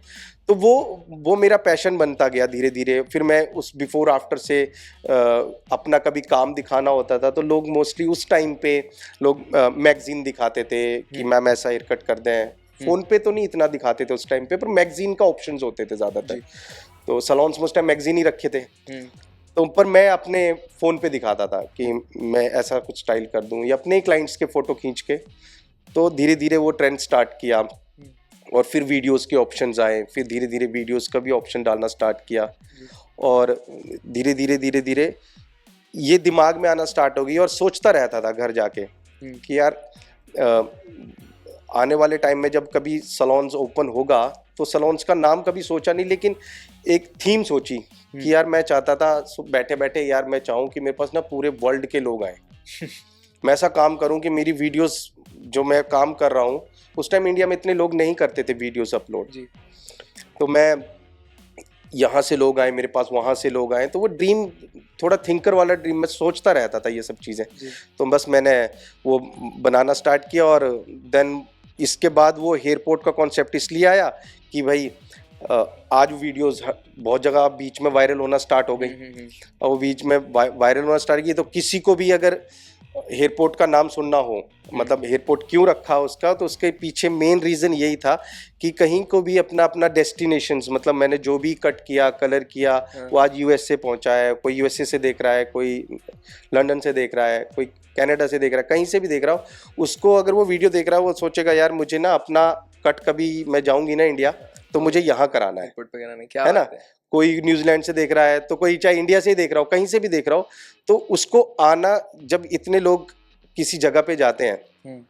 तो वो मेरा पैशन बनता गया धीरे धीरे। फिर मैं उस बिफोर आफ्टर से अपना कभी काम दिखाना होता था तो लोग मोस्टली उस टाइम पे लोग मैगजीन दिखाते थे कि मैम ऐसा हेयर कट कर दें। फोन पे तो नहीं इतना दिखाते थे उस टाइम पे, पर मैगजीन का ऑप्शंस होते थे ज़्यादातर। तो सलोन्स में उस टाइम मैगजीन ही रखे थे। तो पर मैं अपने फ़ोन पे दिखाता था कि मैं ऐसा कुछ स्टाइल कर दूं, या अपने ही क्लाइंट्स के फ़ोटो खींच के। तो धीरे धीरे वो ट्रेंड स्टार्ट किया और फिर वीडियोस के ऑप्शंस आए। फिर धीरे धीरे वीडियोस का भी ऑप्शन डालना स्टार्ट किया और धीरे धीरे ये दिमाग में आना स्टार्ट हो गई। और सोचता रहता था घर जाके कि यार आने वाले टाइम में जब कभी सलोन्स ओपन होगा तो सलोन्स का नाम कभी सोचा नहीं, लेकिन एक थीम सोची कि यार मैं चाहता था बैठे बैठे यार मैं चाहूँ कि मेरे पास ना पूरे वर्ल्ड के लोग आए। मैं ऐसा काम करूँ कि मेरी वीडियोस जो मैं काम कर रहा हूँ, उस टाइम इंडिया में इतने लोग नहीं करते थे वीडियोस अपलोड। तो मैं यहाँ से लोग आए मेरे पास, वहाँ से लोग आए। तो वो ड्रीम थोड़ा थिंकर वाला ड्रीम, मैं सोचता रहता था ये सब चीज़ें। तो बस मैंने वो बनाना स्टार्ट किया। और देन इसके बाद वो एयरपोर्ट का कॉन्सेप्ट इसलिए आया कि भाई आज वीडियोस बहुत जगह बीच में वायरल होना स्टार्ट हो गई। और वो बीच में वायरल होना स्टार्ट की तो किसी को भी अगर एयरपोर्ट का नाम सुनना हो, मतलब एयरपोर्ट क्यों रखा उसका, तो उसके पीछे मेन रीज़न यही था कि कहीं को भी अपना अपना डेस्टिनेशंस, मतलब मैंने जो भी कट किया कलर किया वो आज यूएसए पहुंचा है। कोई यूएसए से देख रहा है, कोई लंदन से देख रहा है, कोई कनाडा से देख रहा है, कहीं से भी देख रहा हो, उसको अगर वो वीडियो देख रहा है वो सोचेगा यार मुझे ना अपना कट कभी मैं जाऊँगी ना इंडिया तो मुझे यहाँ कराना है, क्या है ना। कोई न्यूजीलैंड से देख रहा है तो कोई चाहे इंडिया से ही देख रहा हो, कहीं से भी देख रहा हो, तो उसको आना, जब इतने लोग किसी जगह पे जाते हैं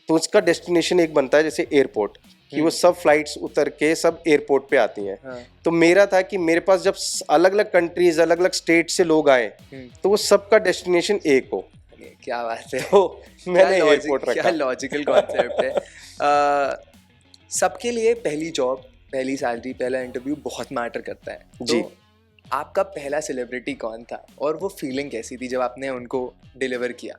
तो उसका डेस्टिनेशन एक बनता है जैसे एयरपोर्ट, कि वो सब फ्लाइट्स उतर के सब एयरपोर्ट पे आती हैं। तो मेरा था कि मेरे पास जब अलग अलग कंट्रीज अलग अलग स्टेट से लोग आए तो वो सबका डेस्टिनेशन एक हो। क्या बात है। तो मैंने एयरपोर्ट रखा। क्या लॉजिकल कॉन्सेप्ट है। सबके लिए पहली जॉब, पहली सैलरी, पहला इंटरव्यू बहुत मैटर करता है। जी। तो आपका पहला सेलिब्रिटी कौन था और वो फीलिंग कैसी थी जब आपने उनको डिलीवर किया?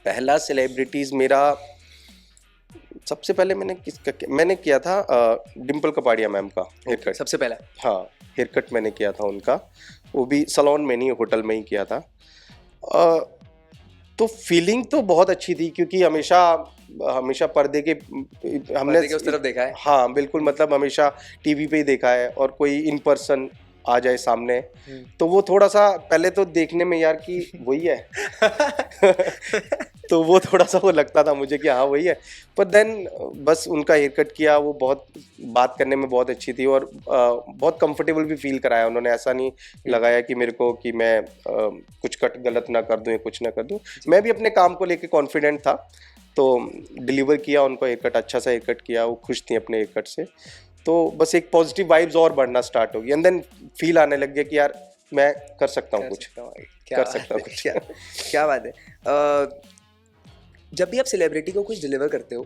पहला सेलिब्रिटीज़ मेरा सबसे पहले मैंने किया था डिम्पल कपाड़िया मैम का हेयर कट। सबसे पहला? हाँ, हेयर कट मैंने किया था उनका, वो भी सलोन में नहीं, होटल में ही किया था। तो फीलिंग तो बहुत अच्छी थी क्योंकि हमेशा पर्दे के हमने उस तरफ देखा है। हाँ बिल्कुल, मतलब हमेशा टीवी पे ही देखा है, और कोई इन पर्सन आ जाए सामने तो वो थोड़ा सा पहले तो देखने में यार कि वही है तो वो थोड़ा सा वो लगता था मुझे कि हाँ वही है। पर देन बस उनका हेयर कट किया, वो बहुत बात करने में बहुत अच्छी थी और बहुत कंफर्टेबल भी फील कराया उन्होंने। ऐसा नहीं लगाया कि मेरे को कि मैं कुछ कट गलत ना कर दूं या कुछ ना कर दूं। मैं भी अपने काम को लेके कॉन्फिडेंट था, तो डिलीवर किया उनको हेयर कट, अच्छा सा हेयर कट किया, वो खुश थी अपने हेयर कट से। तो बस एक पॉजिटिव वाइब्स और बढ़ना स्टार्ट हो गई एंड देन फील आने लग गया कि यार मैं कर सकता हूँ कुछ, कर सकता हूँ कुछ। क्या बात है। जब भी आप सेलिब्रिटी को कुछ डिलीवर करते हो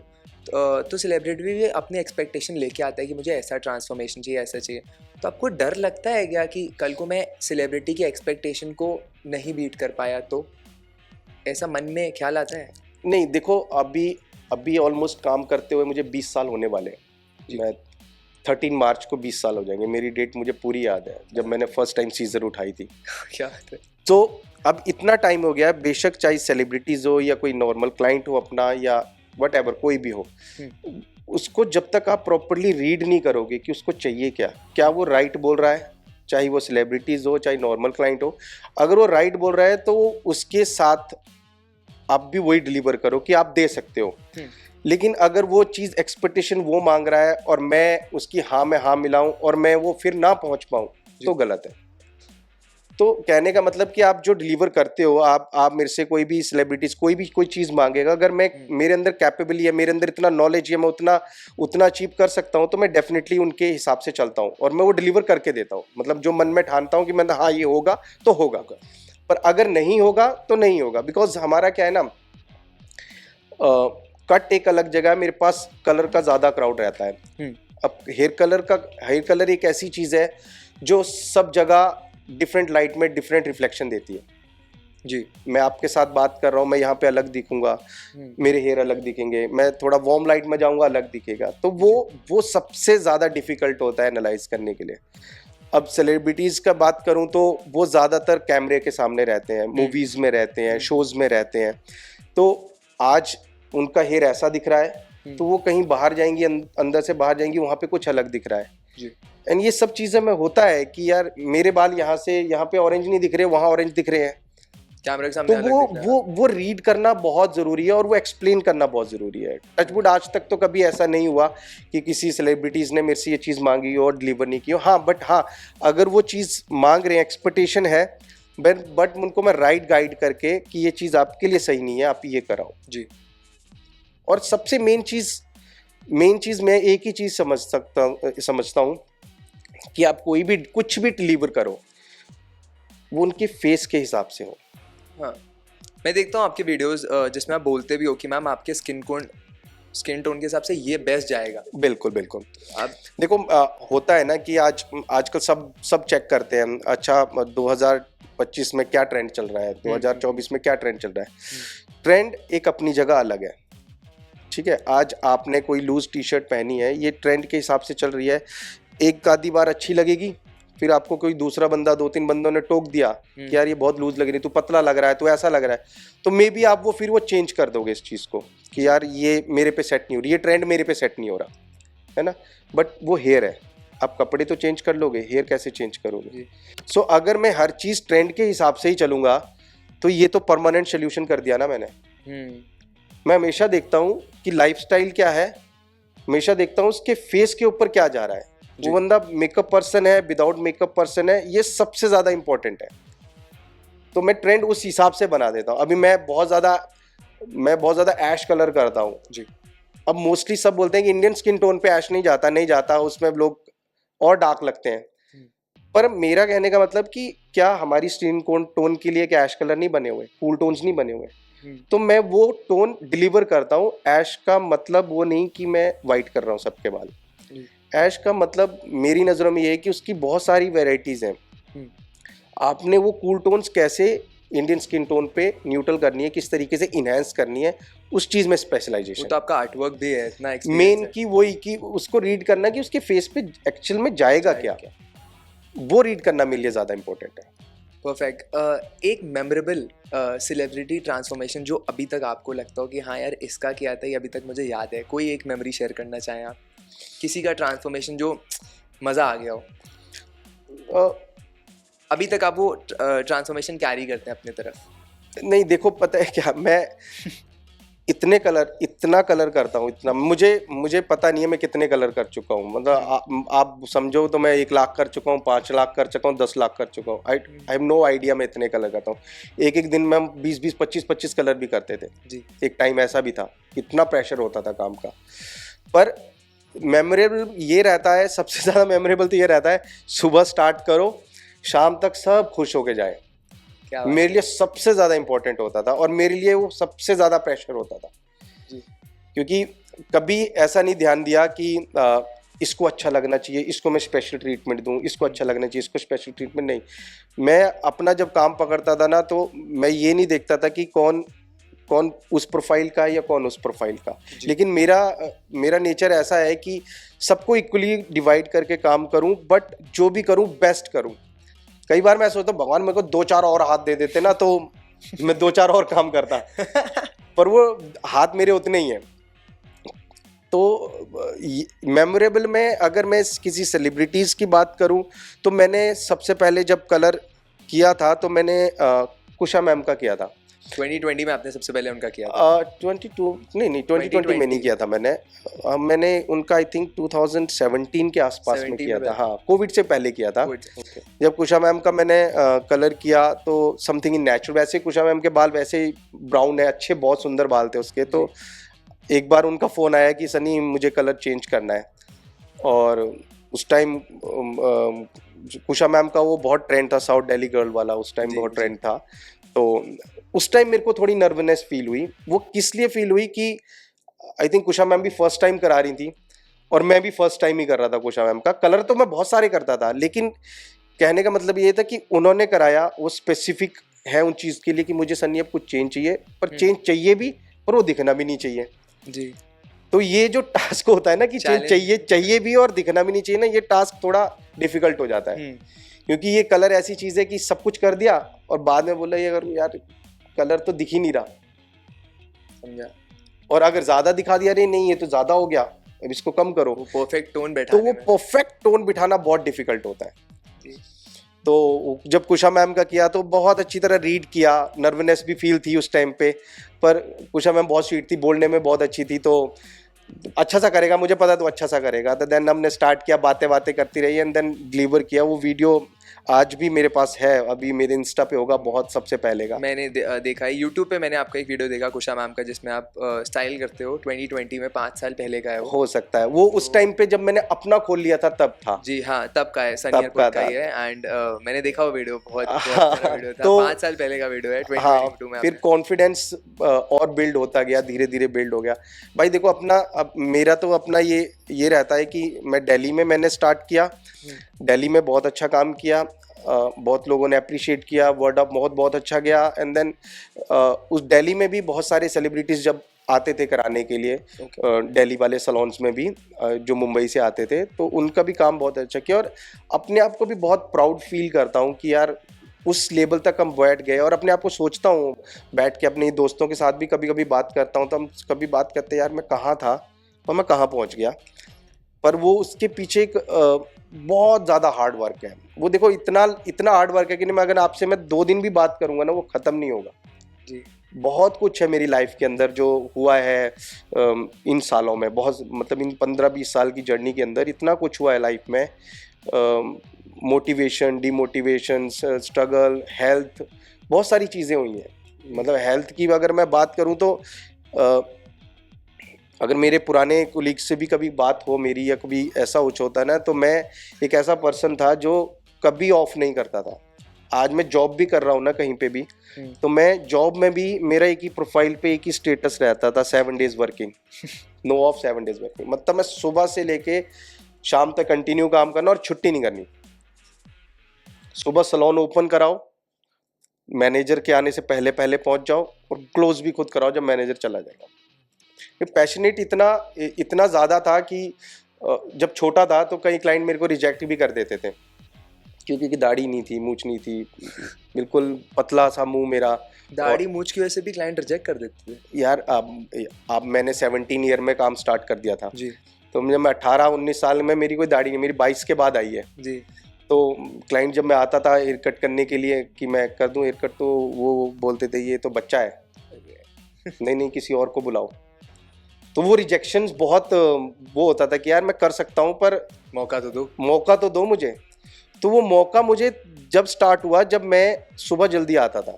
तो सेलिब्रिटी भी अपने एक्सपेक्टेशन लेके आता है कि मुझे ऐसा ट्रांसफॉर्मेशन चाहिए, ऐसा चाहिए। तो आपको डर लगता है क्या कि कल को मैं सेलिब्रिटी की एक्सपेक्टेशन को नहीं बीट कर पाया, तो ऐसा मन में ख्याल आता है? नहीं, देखो अभी ऑलमोस्ट काम करते हुए मुझे 20 साल होने वाले हैं। मैं 13 मार्च को 20 साल हो जाएंगे। मेरी डेट मुझे पूरी याद है जब मैंने फर्स्ट टाइम सीजर उठाई थी। क्या बात है। तो अब इतना टाइम हो गया है, बेशक चाहे सेलिब्रिटीज़ हो या कोई नॉर्मल क्लाइंट हो अपना या व्हाटएवर कोई भी हो, उसको जब तक आप प्रॉपरली रीड नहीं करोगे कि उसको चाहिए क्या वो राइट बोल रहा है, चाहे वो सेलिब्रिटीज़ हो चाहे नॉर्मल क्लाइंट हो, अगर वो राइट बोल रहा है तो उसके साथ आप भी वही डिलीवर करो कि आप दे सकते हो। लेकिन अगर वो चीज़ एक्सपेक्टेशन वो मांग रहा है और मैं उसकी हाँ में हाँ मिलाऊं और मैं वो फिर ना पहुंच पाऊं तो गलत है। तो कहने का मतलब कि आप जो डिलीवर करते हो, आप मेरे से कोई भी सेलिब्रिटीज कोई चीज़ मांगेगा, अगर मैं मेरे अंदर कैपेबल है, मेरे अंदर इतना नॉलेज है, मैं उतना अचीव कर सकता हूं, तो मैं डेफिनेटली उनके हिसाब से चलता हूं और मैं वो डिलीवर करके देता हूं। मतलब जो मन में ठानता हूं कि मैं हाँ ये होगा तो होगा, पर अगर नहीं होगा तो नहीं होगा। बिकॉज हमारा क्या है ना, कट एक अलग जगह है, मेरे पास कलर का ज़्यादा क्राउड रहता है। अब हेयर कलर एक ऐसी चीज़ है जो सब जगह डिफरेंट लाइट में डिफरेंट रिफ्लेक्शन देती है। जी। मैं आपके साथ बात कर रहा हूँ, मैं यहाँ पे अलग दिखूंगा, मेरे हेयर अलग दिखेंगे, मैं थोड़ा वार्म लाइट में जाऊंगा अलग दिखेगा। तो वो सबसे ज़्यादा डिफिकल्ट होता है एनालाइज करने के लिए। अब सेलिब्रिटीज़ का बात करूँ तो वो ज़्यादातर कैमरे के सामने रहते हैं, मूवीज़ में रहते हैं, शोज़ में रहते हैं। तो आज उनका हेयर ऐसा दिख रहा है, तो वो कहीं बाहर जाएंगी, अंदर से बाहर जाएंगी, वहाँ पे कुछ अलग दिख रहा है जी। एंड ये सब चीज़ें में होता है कि यार मेरे बाल यहाँ से यहाँ पे ऑरेंज नहीं दिख रहे, वहाँ ऑरेंज दिख रहे हैं। कैमरे के सामने तो अलग दिख रहा है। वो रीड करना बहुत ज़रूरी है और वो एक्सप्लेन करना बहुत ज़रूरी है। टचवुड आज तक तो कभी ऐसा नहीं हुआ कि किसी सेलिब्रिटीज़ ने मेरे से ये चीज़ मांगी हो और डिलीवर नहीं की हो। हाँ, बट हाँ, अगर वो चीज़ मांग रहे हैं, एक्सपेक्टेशन है, बट उनको मैं राइट गाइड करके कि ये चीज़ आपके लिए सही नहीं है, आप ये कराओ जी। और सबसे मेन चीज़ मैं एक ही चीज़ समझता हूँ कि आप कोई भी कुछ भी डिलीवर करो, वो उनके फेस के हिसाब से हो। हाँ, मैं देखता हूँ आपके वीडियोस जिसमें आप बोलते भी हो कि मैम आपके स्किन टोन के हिसाब से ये बेस्ट जाएगा। बिल्कुल बिल्कुल। आप देखो होता है ना कि आजकल सब चेक करते हैं, अच्छा 2025 में क्या ट्रेंड चल रहा है, 2024 में क्या ट्रेंड चल रहा है। ट्रेंड एक अपनी जगह अलग है, ठीक है। आज आपने कोई लूज टी शर्ट पहनी है, ये ट्रेंड के हिसाब से चल रही है, एक आधी बार अच्छी लगेगी, फिर आपको कोई दूसरा बंदा, 2-3 बंदों ने टोक दिया कि यार ये बहुत लूज लग रही है, तू पतला लग रहा है, तू ऐसा लग रहा है, तो मे बी आप फिर वो चेंज कर दोगे इस चीज़ को कि यार ये मेरे पे सेट नहीं हो रही, ये ट्रेंड मेरे पे सेट नहीं हो रहा है ना। बट वो हेयर है, आप कपड़े तो चेंज कर लोगे, हेयर कैसे चेंज करोगे। सो अगर मैं हर चीज़ ट्रेंड के हिसाब से ही चलूँगा तो ये तो परमानेंट सोल्यूशन कर दिया ना मैंने। मैं हमेशा देखता हूँ कि लाइफस्टाइल क्या है, हमेशा देखता हूँ उसके फेस के ऊपर क्या जा रहा है, वो बंदा मेकअप पर्सन है, विदाउट मेकअप पर्सन है, ये सबसे ज़्यादा इंपॉर्टेंट है। तो मैं ट्रेंड उस हिसाब से बना देता हूँ। अभी मैं बहुत ज़्यादा ऐश कलर करता हूँ जी। अब मोस्टली सब बोलते हैं कि इंडियन स्किन टोन पे ऐश नहीं जाता, उसमें लोग और डार्क लगते हैं। पर मेरा कहने का मतलब कि क्या हमारी स्किन टोन के लिए क्या ऐश कलर नहीं बने हुए, कूल टोन्स नहीं बने हुए, तो मैं वो टोन डिलीवर करता हूँ। ऐश का मतलब वो नहीं कि मैं वाइट कर रहा हूँ सबके बाल, ऐश का मतलब मेरी नज़रों में ये है कि उसकी बहुत सारी वेराइटीज़ हैं। आपने वो कूल टोन्स कैसे इंडियन स्किन टोन पे न्यूट्रल करनी है, किस तरीके से इन्हेंस करनी है, उस चीज़ में स्पेशलाइजेशन। वो तो आपका आर्टवर्क भी है, इतना मेन की वही कि उसको रीड करना कि उसके फेस पे एक्चुअल में जाएगा क्या, वो रीड करना मेरे लिए ज़्यादा इंपॉर्टेंट है। परफेक्ट। एक मेमोरेबल सेलिब्रिटी ट्रांसफॉर्मेशन जो अभी तक आपको लगता हो कि हाँ यार इसका क्या था, ये अभी तक मुझे याद है, कोई एक मेमोरी शेयर करना चाहें आप, किसी का ट्रांसफॉर्मेशन जो मज़ा आ गया हो, अभी तक आप वो ट्रांसफॉर्मेशन कैरी करते हैं अपने तरफ? नहीं, देखो पता है क्या, मैं इतना कलर करता हूँ, इतना मुझे पता नहीं है मैं कितने कलर कर चुका हूँ। मतलब आप समझो तो मैं 1 लाख कर चुका हूँ, 5 लाख कर चुका हूँ, 10 लाख कर चुका हूँ। आई हैव नो आइडिया मैं इतने कलर करता हूँ। एक दिन में हम 20-20, 25-25 कलर भी करते थे जी। एक टाइम ऐसा भी था, इतना प्रेशर होता था काम का। पर मेमोरेबल ये रहता है, सबसे ज़्यादा मेमोरेबल तो ये रहता है, सुबह स्टार्ट करो, शाम तक सब खुश होके जाए। मेरे लिए सबसे ज़्यादा इंपॉर्टेंट होता था और मेरे लिए वो सबसे ज़्यादा प्रेशर होता था जी। क्योंकि कभी ऐसा नहीं ध्यान दिया कि इसको अच्छा लगना चाहिए, इसको मैं स्पेशल ट्रीटमेंट दूं, इसको अच्छा लगना चाहिए, इसको स्पेशल ट्रीटमेंट नहीं। मैं अपना जब काम पकड़ता था ना, तो मैं ये नहीं देखता था कि कौन उस प्रोफाइल का या कौन उस प्रोफाइल का, लेकिन मेरा नेचर ऐसा है कि सबको इक्वली डिवाइड करके काम करूं, बट जो भी करूं बेस्ट करूं। कई बार मैं सोचता हूँ भगवान मेरे को 2-4 और हाथ दे देते ना, तो मैं 2-4 और काम करता पर वो हाथ मेरे उतने ही हैं। तो मेमोरेबल में अगर मैं किसी सेलिब्रिटीज़ की बात करूं, तो मैंने सबसे पहले जब कलर किया था तो मैंने कुशा मैम का किया था। 2020 में आपने सबसे पहले उनका किया था? 2020 में नहीं किया था मैंने उनका आई थिंक 2017 के आसपास में किया था। हाँ, कोविड से पहले किया था। जब कुशा मैम का मैंने कलर किया तो समथिंग इन नेचुरल, वैसे कुशा मैम के बाल वैसे ही ब्राउन है, अच्छे बहुत सुंदर बाल थे उसके। तो एक बार उनका फ़ोन आया कि सनी मुझे कलर चेंज करना है, और उस टाइम कुशा मैम का वो बहुत ट्रेंड था, साउथ दिल्ली गर्ल वाला, उस टाइम बहुत ट्रेंड था। तो उस टाइम मेरे को थोड़ी नर्वसनेस फील हुई। वो किस लिए फील हुई कि आई थिंक कुशा मैम भी फर्स्ट टाइम करा रही थी और मैं भी फर्स्ट टाइम ही कर रहा था कुशा मैम का। कलर तो मैं बहुत सारे करता था, लेकिन कहने का मतलब ये था कि उन्होंने कराया, वो स्पेसिफिक है उन चीज़ के लिए कि मुझे सन्नी अब कुछ चेंज चाहिए, पर चेंज चाहिए भी, पर वो दिखना भी नहीं चाहिए जी। तो ये जो टास्क होता है ना कि चेंज चाहिए भी और दिखना भी नहीं चाहिए ना, ये टास्क थोड़ा डिफिकल्ट हो जाता है क्योंकि ये कलर ऐसी चीज़ है कि सब कुछ कर दिया और बाद में बोला ये अगर यार कलर तो दिख ही नहीं रहा, समझा। और अगर ज़्यादा दिखा दिया, अरे नहीं ये तो ज़्यादा हो गया, अब इसको कम करो, वो परफेक्ट टोन बैठा, तो वो परफेक्ट टोन बिठाना बहुत डिफिकल्ट होता है। तो जब कुशा मैम का किया तो बहुत अच्छी तरह रीड किया, नर्वसनेस भी फील थी उस टाइम पे, पर कुशा मैम बहुत स्वीट थी, बोलने में बहुत अच्छी थी, तो अच्छा सा करेगा, मुझे पता तो अच्छा सा करेगा। तो देन हमने स्टार्ट किया, बातें बातें करती रही एंड देन डिलीवर किया। वो वीडियो आज भी मेरे पास है, अभी मेरे इंस्टा पे होगा, बहुत सबसे पहले का मैंने देखा है यूट्यूब पे। मैंने आपका एक वीडियो देखा कुशा मैम का जिसमें आप स्टाइल करते हो, 2020 में, 5 साल पहले का है वो। हो सकता है वो उस टाइम पे जब मैंने अपना खोल लिया था तब था। जी हाँ, तब का है, सनी एयरपोर्ट का ही है। एंड मैंने देखा वो वीडियो, बहुत अच्छा वीडियो था। तो 5 साल पहले का वीडियो है, 2022 में। फिर कॉन्फिडेंस और बिल्ड होता गया, धीरे धीरे बिल्ड हो गया। भाई देखो अपना, अब मेरा तो अपना ये रहता है कि मैं दिल्ली में मैंने स्टार्ट किया, दिल्ली में बहुत अच्छा काम किया, बहुत लोगों ने अप्रिशिएट किया, वर्ड ऑफ माउथ बहुत अच्छा गया एंड देन उस दिल्ली में भी बहुत सारे सेलिब्रिटीज़ जब आते थे कराने के लिए, दिल्ली वाले सलोन्स में भी जो मुंबई से आते थे, तो उनका भी काम बहुत अच्छा किया और अपने आप को भी बहुत प्राउड फील करता हूँ कि यार उस लेवल तक हम बैठ गए। और अपने आप को सोचता हूँ बैठ के, अपने दोस्तों के साथ भी कभी कभी बात करता हूँ, तो हम कभी बात करते हैं यार मैं कहाँ था और मैं कहाँ पहुँच गया, पर वो उसके पीछे एक बहुत ज़्यादा हार्ड वर्क है। वो देखो इतना हार्ड वर्क है कि मैं अगर आपसे मैं 2 दिन भी बात करूँगा ना, वो ख़त्म नहीं होगा जी। बहुत कुछ है मेरी लाइफ के अंदर जो हुआ है इन सालों में, बहुत मतलब इन 15-20 साल की जर्नी के अंदर इतना कुछ हुआ है लाइफ में, मोटिवेशन, डिमोटिवेशन, स्ट्रगल, हेल्थ, बहुत सारी चीज़ें हुई हैं। मतलब हेल्थ की अगर मैं बात करूं तो अगर मेरे पुराने कोलीग से भी कभी बात हो मेरी या कभी ऐसा कुछ होता है ना, तो मैं एक ऐसा पर्सन था जो कभी ऑफ नहीं करता था। आज मैं जॉब भी कर रहा हूँ ना कहीं पे भी, तो मैं जॉब में भी मेरा एक ही प्रोफाइल पे एक ही स्टेटस रहता था, 7 days working, no off, 7 days working. मतलब मैं सुबह से लेके शाम तक कंटिन्यू काम करना और छुट्टी नहीं करनी। सुबह सलोन ओपन कराओ, मैनेजर के आने से पहले पहले पहुंच जाओ और क्लोज भी खुद कराओ जब मैनेजर चला जाएगा। पैशनेट इतना ज़्यादा था कि जब छोटा था तो कई क्लाइंट मेरे को रिजेक्ट भी कर देते थे क्योंकि दाढ़ी नहीं थी, मूछ नहीं थी, बिल्कुल पतला सा मुंह मेरा। दाढ़ी मूछ की वजह से भी क्लाइंट रिजेक्ट कर देते थे यार। अब मैंने 17 ईयर में काम स्टार्ट कर दिया था जी। तो जब मैं 18-19 साल में मेरी कोई दाढ़ी नहीं, मेरी 22 के बाद आई है जी। तो क्लाइंट जब मैं आता था हेयर कट करने के लिए कि मैं कर दूं हेयर कट, तो वो बोलते थे ये तो बच्चा है, नहीं किसी और को बुलाओ। तो वो रिजेक्शंस बहुत वो होता था कि यार मैं कर सकता हूँ पर मौका तो दो मुझे। तो वो मौका मुझे जब स्टार्ट हुआ जब मैं सुबह जल्दी आता था,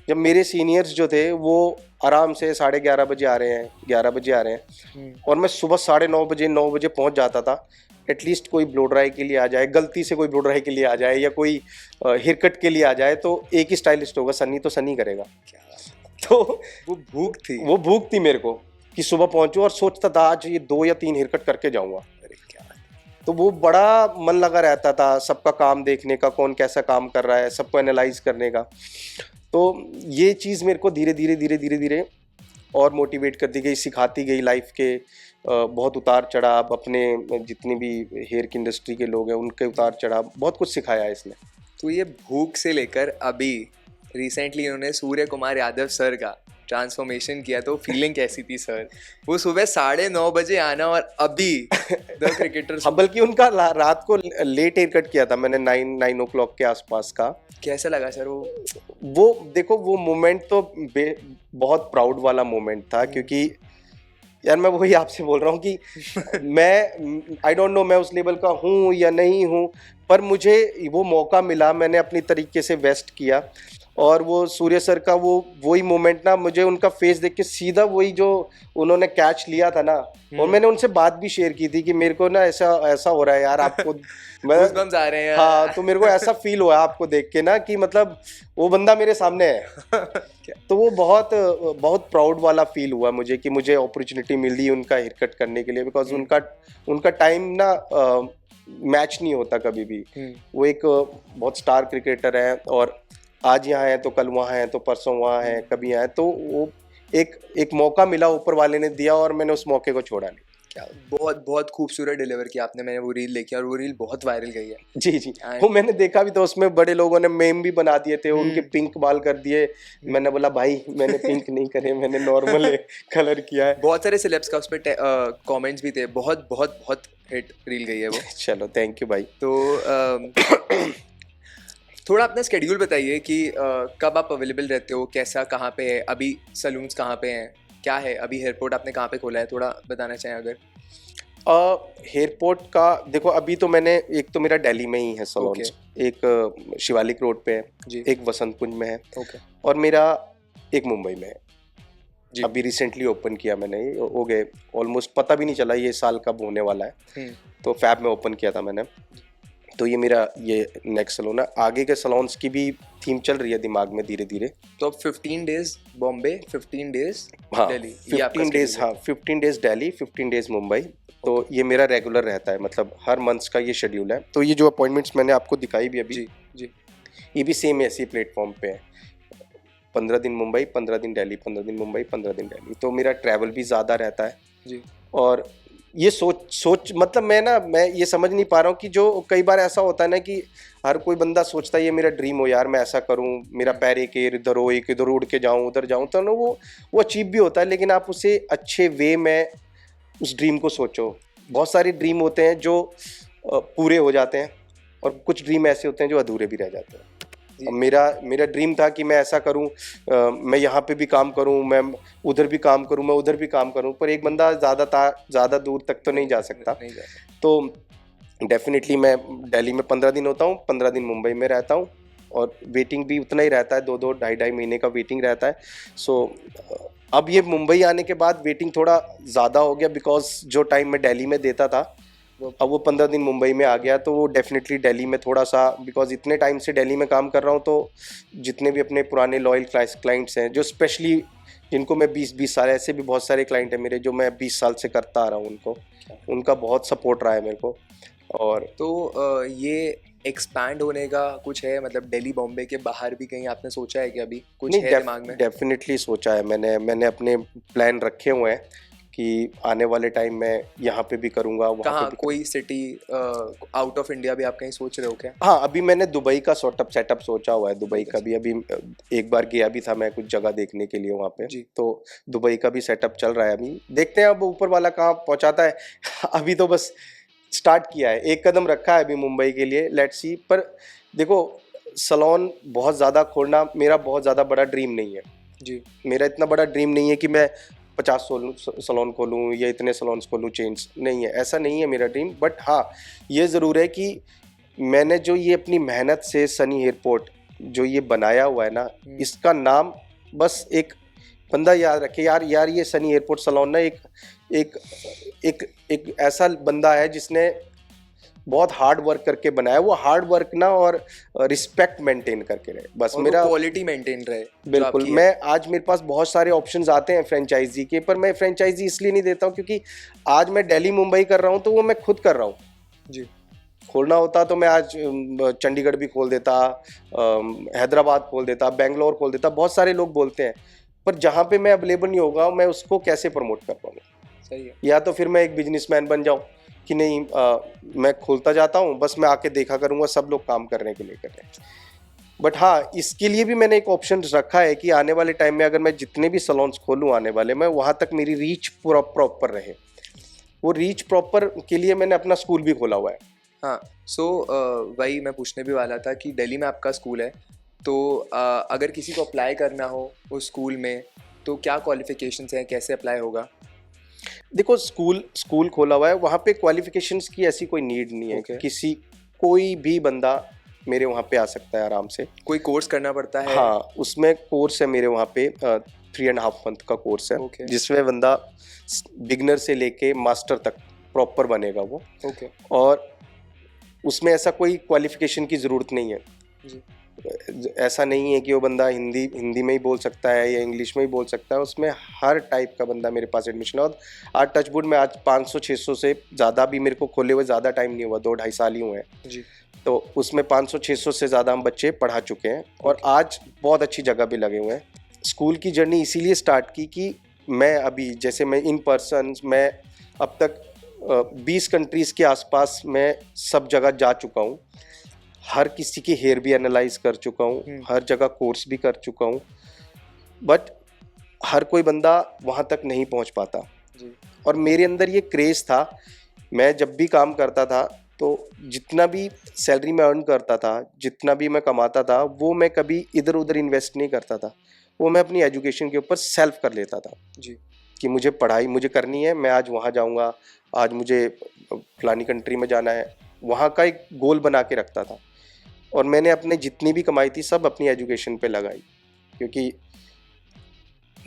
जब मेरे सीनियर्स जो थे वो आराम से 11:30 बजे आ रहे हैं, 11 बजे आ रहे हैं और मैं सुबह 9:30 बजे पहुंच जाता था। एटलीस्ट कोई ब्लो ड्राई के लिए आ जाए, गलती से कोई ब्लो ड्राई के लिए आ जाए या कोई हेयर कट के लिए आ जाए, तो एक ही स्टाइलिस्ट होगा, सनी तो सनी करेगा। तो वो भूख थी मेरे को कि सुबह पहुंचूं और सोचता था आज ये 2 या 3 हेयर कट करके जाऊंगा। तो वो बड़ा मन लगा रहता था सबका काम देखने का, कौन कैसा काम कर रहा है, सबको एनालाइज करने का। तो ये चीज़ मेरे को धीरे धीरे और मोटिवेट करती गई, सिखाती गई लाइफ के बहुत उतार चढ़ाव, अपने जितनी भी हेयर की इंडस्ट्री के लोग हैं उनके उतार चढ़ाव, बहुत कुछ सिखाया है इसने। तो ये भूख से लेकर अभी रिसेंटली इन्होंने सूर्य कुमार यादव सर का ट्रांसफॉर्मेशन किया, तो फीलिंग कैसी थी सर? वो सुबह 9:30 बजे आना और अभी द क्रिकेटर। हाँ, बल्कि उनका रात को लेट हेयर कट किया था मैंने, 9 o'clock के आसपास का। कैसा लगा सर वो देखो वो मोमेंट तो बहुत प्राउड वाला मोमेंट था, क्योंकि यार मैं वही आपसे बोल रहा हूँ कि मैं आई डोंट नो मैं उस लेवल का हूँ या नहीं हूँ, पर मुझे वो मौका मिला, मैंने अपनी तरीके से वेस्ट किया। और वो सूर्य सर का वही मोमेंट ना, मुझे उनका फेस देख के सीधा वही जो उन्होंने कैच लिया था ना, और मैंने उनसे बात भी शेयर की थी कि मेरे को ना ऐसा हो रहा है यार, आपको गूज़बम्स आ रहे हैं। हाँ, तो मेरे को ऐसा फील हुआ आपको देख के ना कि मतलब वो बंदा मेरे सामने है। तो वो बहुत प्राउड वाला फील हुआ मुझे कि मुझे अपॉर्चुनिटी मिली उनका हेयर कट करने के लिए, बिकॉज उनका टाइम ना मैच नहीं होता कभी भी। हम्म, वो एक बहुत स्टार क्रिकेटर है और आज यहाँ है तो कल वहाँ है तो परसों वहाँ है, कभी यहाँ है, तो वो एक मौका मिला ऊपर वाले ने दिया और मैंने उस मौके को छोड़ा नहीं। क्या बहुत बहुत खूबसूरत डिलीवर किया आपने, मैंने वो रील देखी और वो रील बहुत वायरल गई है। जी जी, And- वो मैंने देखा भी, तो उसमें बड़े लोगों ने मेम भी बना दिए थे, उनके पिंक बाल कर दिए। मैंने बोला भाई मैंने पिंक नहीं करे, मैंने नॉर्मल कलर किया है। बहुत सारे सेलेब्स का उस पर कमेंट्स भी थे, बहुत बहुत बहुत हिट रील गई है वो। चलो थैंक यू भाई। तो थोड़ा अपना स्केड्यूल बताइए कि कब आप अवेलेबल रहते हो, कैसा, कहाँ पे है अभी, सलून्स कहाँ पे हैं, क्या है अभी, एयरपोर्ट आपने कहाँ पे खोला है, थोड़ा बताना चाहें अगर। एयरपोर्ट का देखो, अभी तो मैंने, एक तो मेरा दिल्ली में ही है सलोन, Okay. एक शिवालिक रोड पे है, जी। एक वसंत कुंज में है, ओके और मेरा एक मुंबई में है। जी। अभी रिसेंटली ओपन किया मैंने, ये हो गए ऑलमोस्ट, पता भी नहीं चला ये साल कब होने वाला है। तो फैब में ओपन किया था मैंने। तो ये मेरा ये नेक्स्ट सलोन है। आगे के सलोन्स की भी थीम चल रही है दिमाग में धीरे धीरे। तो अब 15 डेज बॉम्बे, 15 डेज हाँ, दिल्ली, ये आपका 15 डेज, schedule है। हाँ 15 डेज दिल्ली, 15 डेज मुंबई। तो ये मेरा रेगुलर रहता है, मतलब हर मंथ्स का ये शेड्यूल है। तो ये जो अपॉइंटमेंट्स मैंने आपको दिखाई भी अभी, जी जी। ये भी सेम ऐसी प्लेटफॉर्म पे है। 15 दिन मुंबई, 15 दिन दिल्ली, 15 दिन मुंबई, 15 दिन दिल्ली। तो मेरा ट्रैवल भी ज़्यादा रहता है जी। और ये सोच मतलब मैं ये समझ नहीं पा रहा हूँ कि जो कई बार ऐसा होता है ना कि हर कोई बंदा सोचता है ये मेरा ड्रीम हो यार, मैं ऐसा करूँ, मेरा पैर एक इधर हो, एक इधर उड़ के जाऊँ, उधर जाऊँ, तो ना वो अचीव भी होता है, लेकिन आप उसे अच्छे वे में उस ड्रीम को सोचो। बहुत सारे ड्रीम होते हैं जो पूरे हो जाते हैं और कुछ ड्रीम ऐसे होते हैं जो अधूरे भी रह जाते हैं। अब मेरा ड्रीम था कि मैं ऐसा करूं, मैं यहाँ पे भी काम करूं, मैं उधर भी काम करूं, मैं उधर भी काम करूं, पर एक बंदा ज़्यादा दूर तक तो नहीं जा सकता। नहीं जा सकता। तो डेफिनेटली मैं दिल्ली में 15 दिन होता हूँ, 15 दिन मुंबई में रहता हूँ, और वेटिंग भी उतना ही रहता है, 2-2 ढाई महीने का वेटिंग रहता है। सो अब ये मुंबई आने के बाद वेटिंग थोड़ा ज़्यादा हो गया, बिकॉज जो टाइम मैं दिल्ली में देता था अब वो 15 दिन मुंबई में आ गया। तो वो डेफिनेटली दिल्ली में थोड़ा सा, बिकॉज इतने टाइम से दिल्ली में काम कर रहा हूँ, तो जितने भी अपने पुराने लॉयल क्लाइंट्स हैं, जो स्पेशली जिनको मैं 20 साल, ऐसे भी बहुत सारे क्लाइंट हैं मेरे जो मैं 20 साल से करता आ रहा हूँ, उनका बहुत सपोर्ट रहा है मेरे को। और तो ये एक्सपैंड होने का कुछ है, मतलब दिल्ली बॉम्बे के बाहर भी कहीं आपने सोचा है कि अभी कुछ नहीं, है दिमाग में? डेफिनेटली सोचा है मैंने अपने प्लान रखे हुए हैं कि आने वाले टाइम में यहाँ पे भी करूँगा, वहाँ पे कहाँ, भी कोई सिटी आउट ऑफ इंडिया भी आप कहीं सोच रहे हो क्या? हाँ, अभी मैंने दुबई का सेटअप सोचा हुआ है। दुबई का अच्छा। भी अभी एक बार गया भी था मैं कुछ जगह देखने के लिए वहाँ पे, जी। तो दुबई का भी सेटअप चल रहा है। अभी देखते हैं अब ऊपर वाला कहाँ पहुँचाता है। अभी तो बस स्टार्ट किया है, एक कदम रखा है अभी मुंबई के लिए, लेट्स सी। पर देखो, सलोन बहुत ज़्यादा खोलना मेरा बहुत ज़्यादा बड़ा ड्रीम नहीं है। जी। मेरा इतना बड़ा ड्रीम नहीं है कि मैं 50 सलोन खोलूँ या इतने सलोन्स खोलूँ, चेन्स नहीं है, ऐसा नहीं है मेरा ड्रीम। बट हाँ, ये ज़रूर है कि मैंने जो ये अपनी मेहनत से सनी एयरपोर्ट जो ये बनाया हुआ है ना, इसका नाम बस एक बंदा याद रखे, यार ये सनी एयरपोर्ट सलोन ना एक ऐसा बंदा है जिसने बहुत हार्ड वर्क करके बनाया। वो हार्ड वर्क ना और रिस्पेक्ट मेंटेन करके रहे, बस और मेरा क्वालिटी मेंटेन रहे जो बिल्कुल। आपकी है। मैं आज मेरे पास बहुत सारे ऑप्शंस आते हैं फ्रेंचाइजी के, पर मैं फ्रेंचाइजी इसलिए नहीं देता हूँ क्योंकि आज मैं दिल्ली मुंबई कर रहा हूँ तो वो मैं खुद कर रहा हूँ। जी। खोलना होता तो मैं आज चंडीगढ़ भी खोल देता, हैदराबाद खोल देता, बेंगलोर खोल देता। बहुत सारे लोग बोलते हैं, पर जहाँ पे मैं अवेलेबल नहीं होगा मैं उसको कैसे प्रमोट कर पाऊँगा? सही है। या तो फिर मैं एक बिजनेसमैन बन जाऊँ कि नहीं, मैं खोलता जाता हूँ, बस मैं आके देखा करूँगा सब लोग काम करने के लिए कर रहे हैं। बट हाँ, इसके लिए भी मैंने एक ऑप्शन रखा है कि आने वाले टाइम में अगर मैं जितने भी सलोन्स खोलूँ आने वाले में, वहाँ तक मेरी रीच पूरा प्रॉपर रहे। वो रीच प्रॉपर के लिए मैंने अपना स्कूल भी खोला हुआ है। हाँ, सो वही मैं पूछने भी वाला था कि दिल्ली में आपका स्कूल है, तो अगर किसी को अप्लाई करना हो उस स्कूल में, तो क्या क्वालिफिकेशंस हैं, कैसे अप्लाई होगा? देखो, स्कूल खोला हुआ है, वहाँ पे क्वालिफिकेशंस की ऐसी कोई नीड नहीं है। Okay. कोई भी बंदा मेरे वहाँ पे आ सकता है आराम से। कोई कोर्स करना पड़ता है? हाँ, उसमें कोर्स है मेरे वहाँ पे, 3.5 मंथ का कोर्स है। Okay. जिसमें बंदा बिगनर से लेके मास्टर तक प्रॉपर बनेगा वो। ओके। और उसमें ऐसा कोई क्वालिफिकेशन की ज़रूरत नहीं है। जी। ऐसा नहीं है कि वो बंदा हिंदी हिंदी में ही बोल सकता है या इंग्लिश में ही बोल सकता है, उसमें हर टाइप का बंदा मेरे पास एडमिशन है। और आज टचवुड में आज 500-600 से ज़्यादा भी मेरे को खोले हुए ज़्यादा टाइम नहीं हुआ, 2-2.5 साल ही हुए हैं जी। तो उसमें 500-600 से ज़्यादा हम बच्चे पढ़ा चुके हैं और आज बहुत अच्छी जगह भी लगे हुए हैं। स्कूल की जर्नी इसीलिए स्टार्ट की कि मैं अभी जैसे मैं इन पर्सन मैं अब तक 20 कंट्रीज़ के आसपास मैं सब जगह जा चुका हूँ, हर किसी के हेयर भी एनालाइज कर चुका हूँ, हर जगह कोर्स भी कर चुका हूँ, बट हर कोई बंदा वहाँ तक नहीं पहुँच पाता जी। और मेरे अंदर ये क्रेज़ था। मैं जब भी काम करता था तो जितना भी सैलरी मैं अर्न करता था, जितना भी मैं कमाता था, वो मैं कभी इधर उधर इन्वेस्ट नहीं करता था, वो मैं अपनी एजुकेशन के ऊपर सेल्फ कर लेता था जी। कि मुझे पढ़ाई मुझे करनी है, मैं आज वहाँ जाऊँगा, आज मुझे फलानी कंट्री में जाना है, वहाँ का एक गोल बना के रखता था। और मैंने अपने जितनी भी कमाई थी सब अपनी एजुकेशन पे लगाई, क्योंकि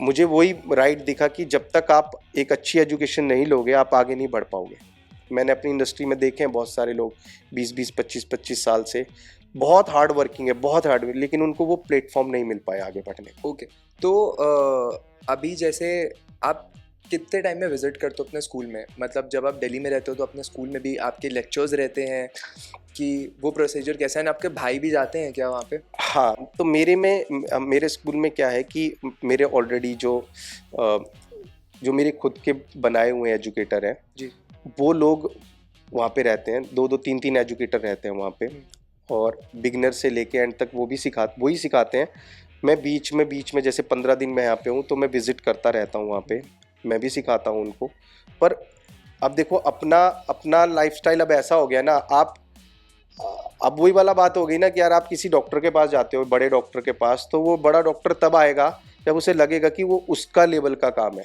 मुझे वही राइट दिखा कि जब तक आप एक अच्छी एजुकेशन नहीं लोगे आप आगे नहीं बढ़ पाओगे। मैंने अपनी इंडस्ट्री में देखे हैं बहुत सारे लोग 20-20, 25-25 साल से बहुत हार्ड वर्किंग है, बहुत हार्ड, लेकिन उनको वो प्लेटफॉर्म नहीं मिल पाया आगे बढ़ने का। ओके, तो अभी जैसे आप कितने टाइम में विजिट करते हो अपने स्कूल में? मतलब जब आप दिल्ली में रहते हो तो अपने स्कूल में भी आपके लेक्चर्स रहते हैं कि वो प्रोसीजर कैसा है? आपके भाई भी जाते हैं क्या वहाँ पे? हाँ, तो मेरे स्कूल में क्या है कि मेरे ऑलरेडी जो मेरे खुद के बनाए हुए एजुकेटर हैं जी। वो लोग वहाँ पे रहते हैं, 2-2 3-3 एजुकेटर रहते हैं वहाँ पे और बिगनर से लेके एंड तक वही सिखाते हैं। मैं बीच में जैसे 15 दिन मैं यहाँ पे हूँ तो मैं विज़िट करता रहता हूँ वहाँ पे, मैं भी सिखाता हूँ उनको। पर अब देखो अपना लाइफ़स्टाइल अब ऐसा हो गया ना, अब वही वाला बात हो गई ना कि यार आप किसी डॉक्टर के पास जाते हो, बड़े डॉक्टर के पास, तो वो बड़ा डॉक्टर तब आएगा जब उसे लगेगा कि वो उसका लेवल का काम है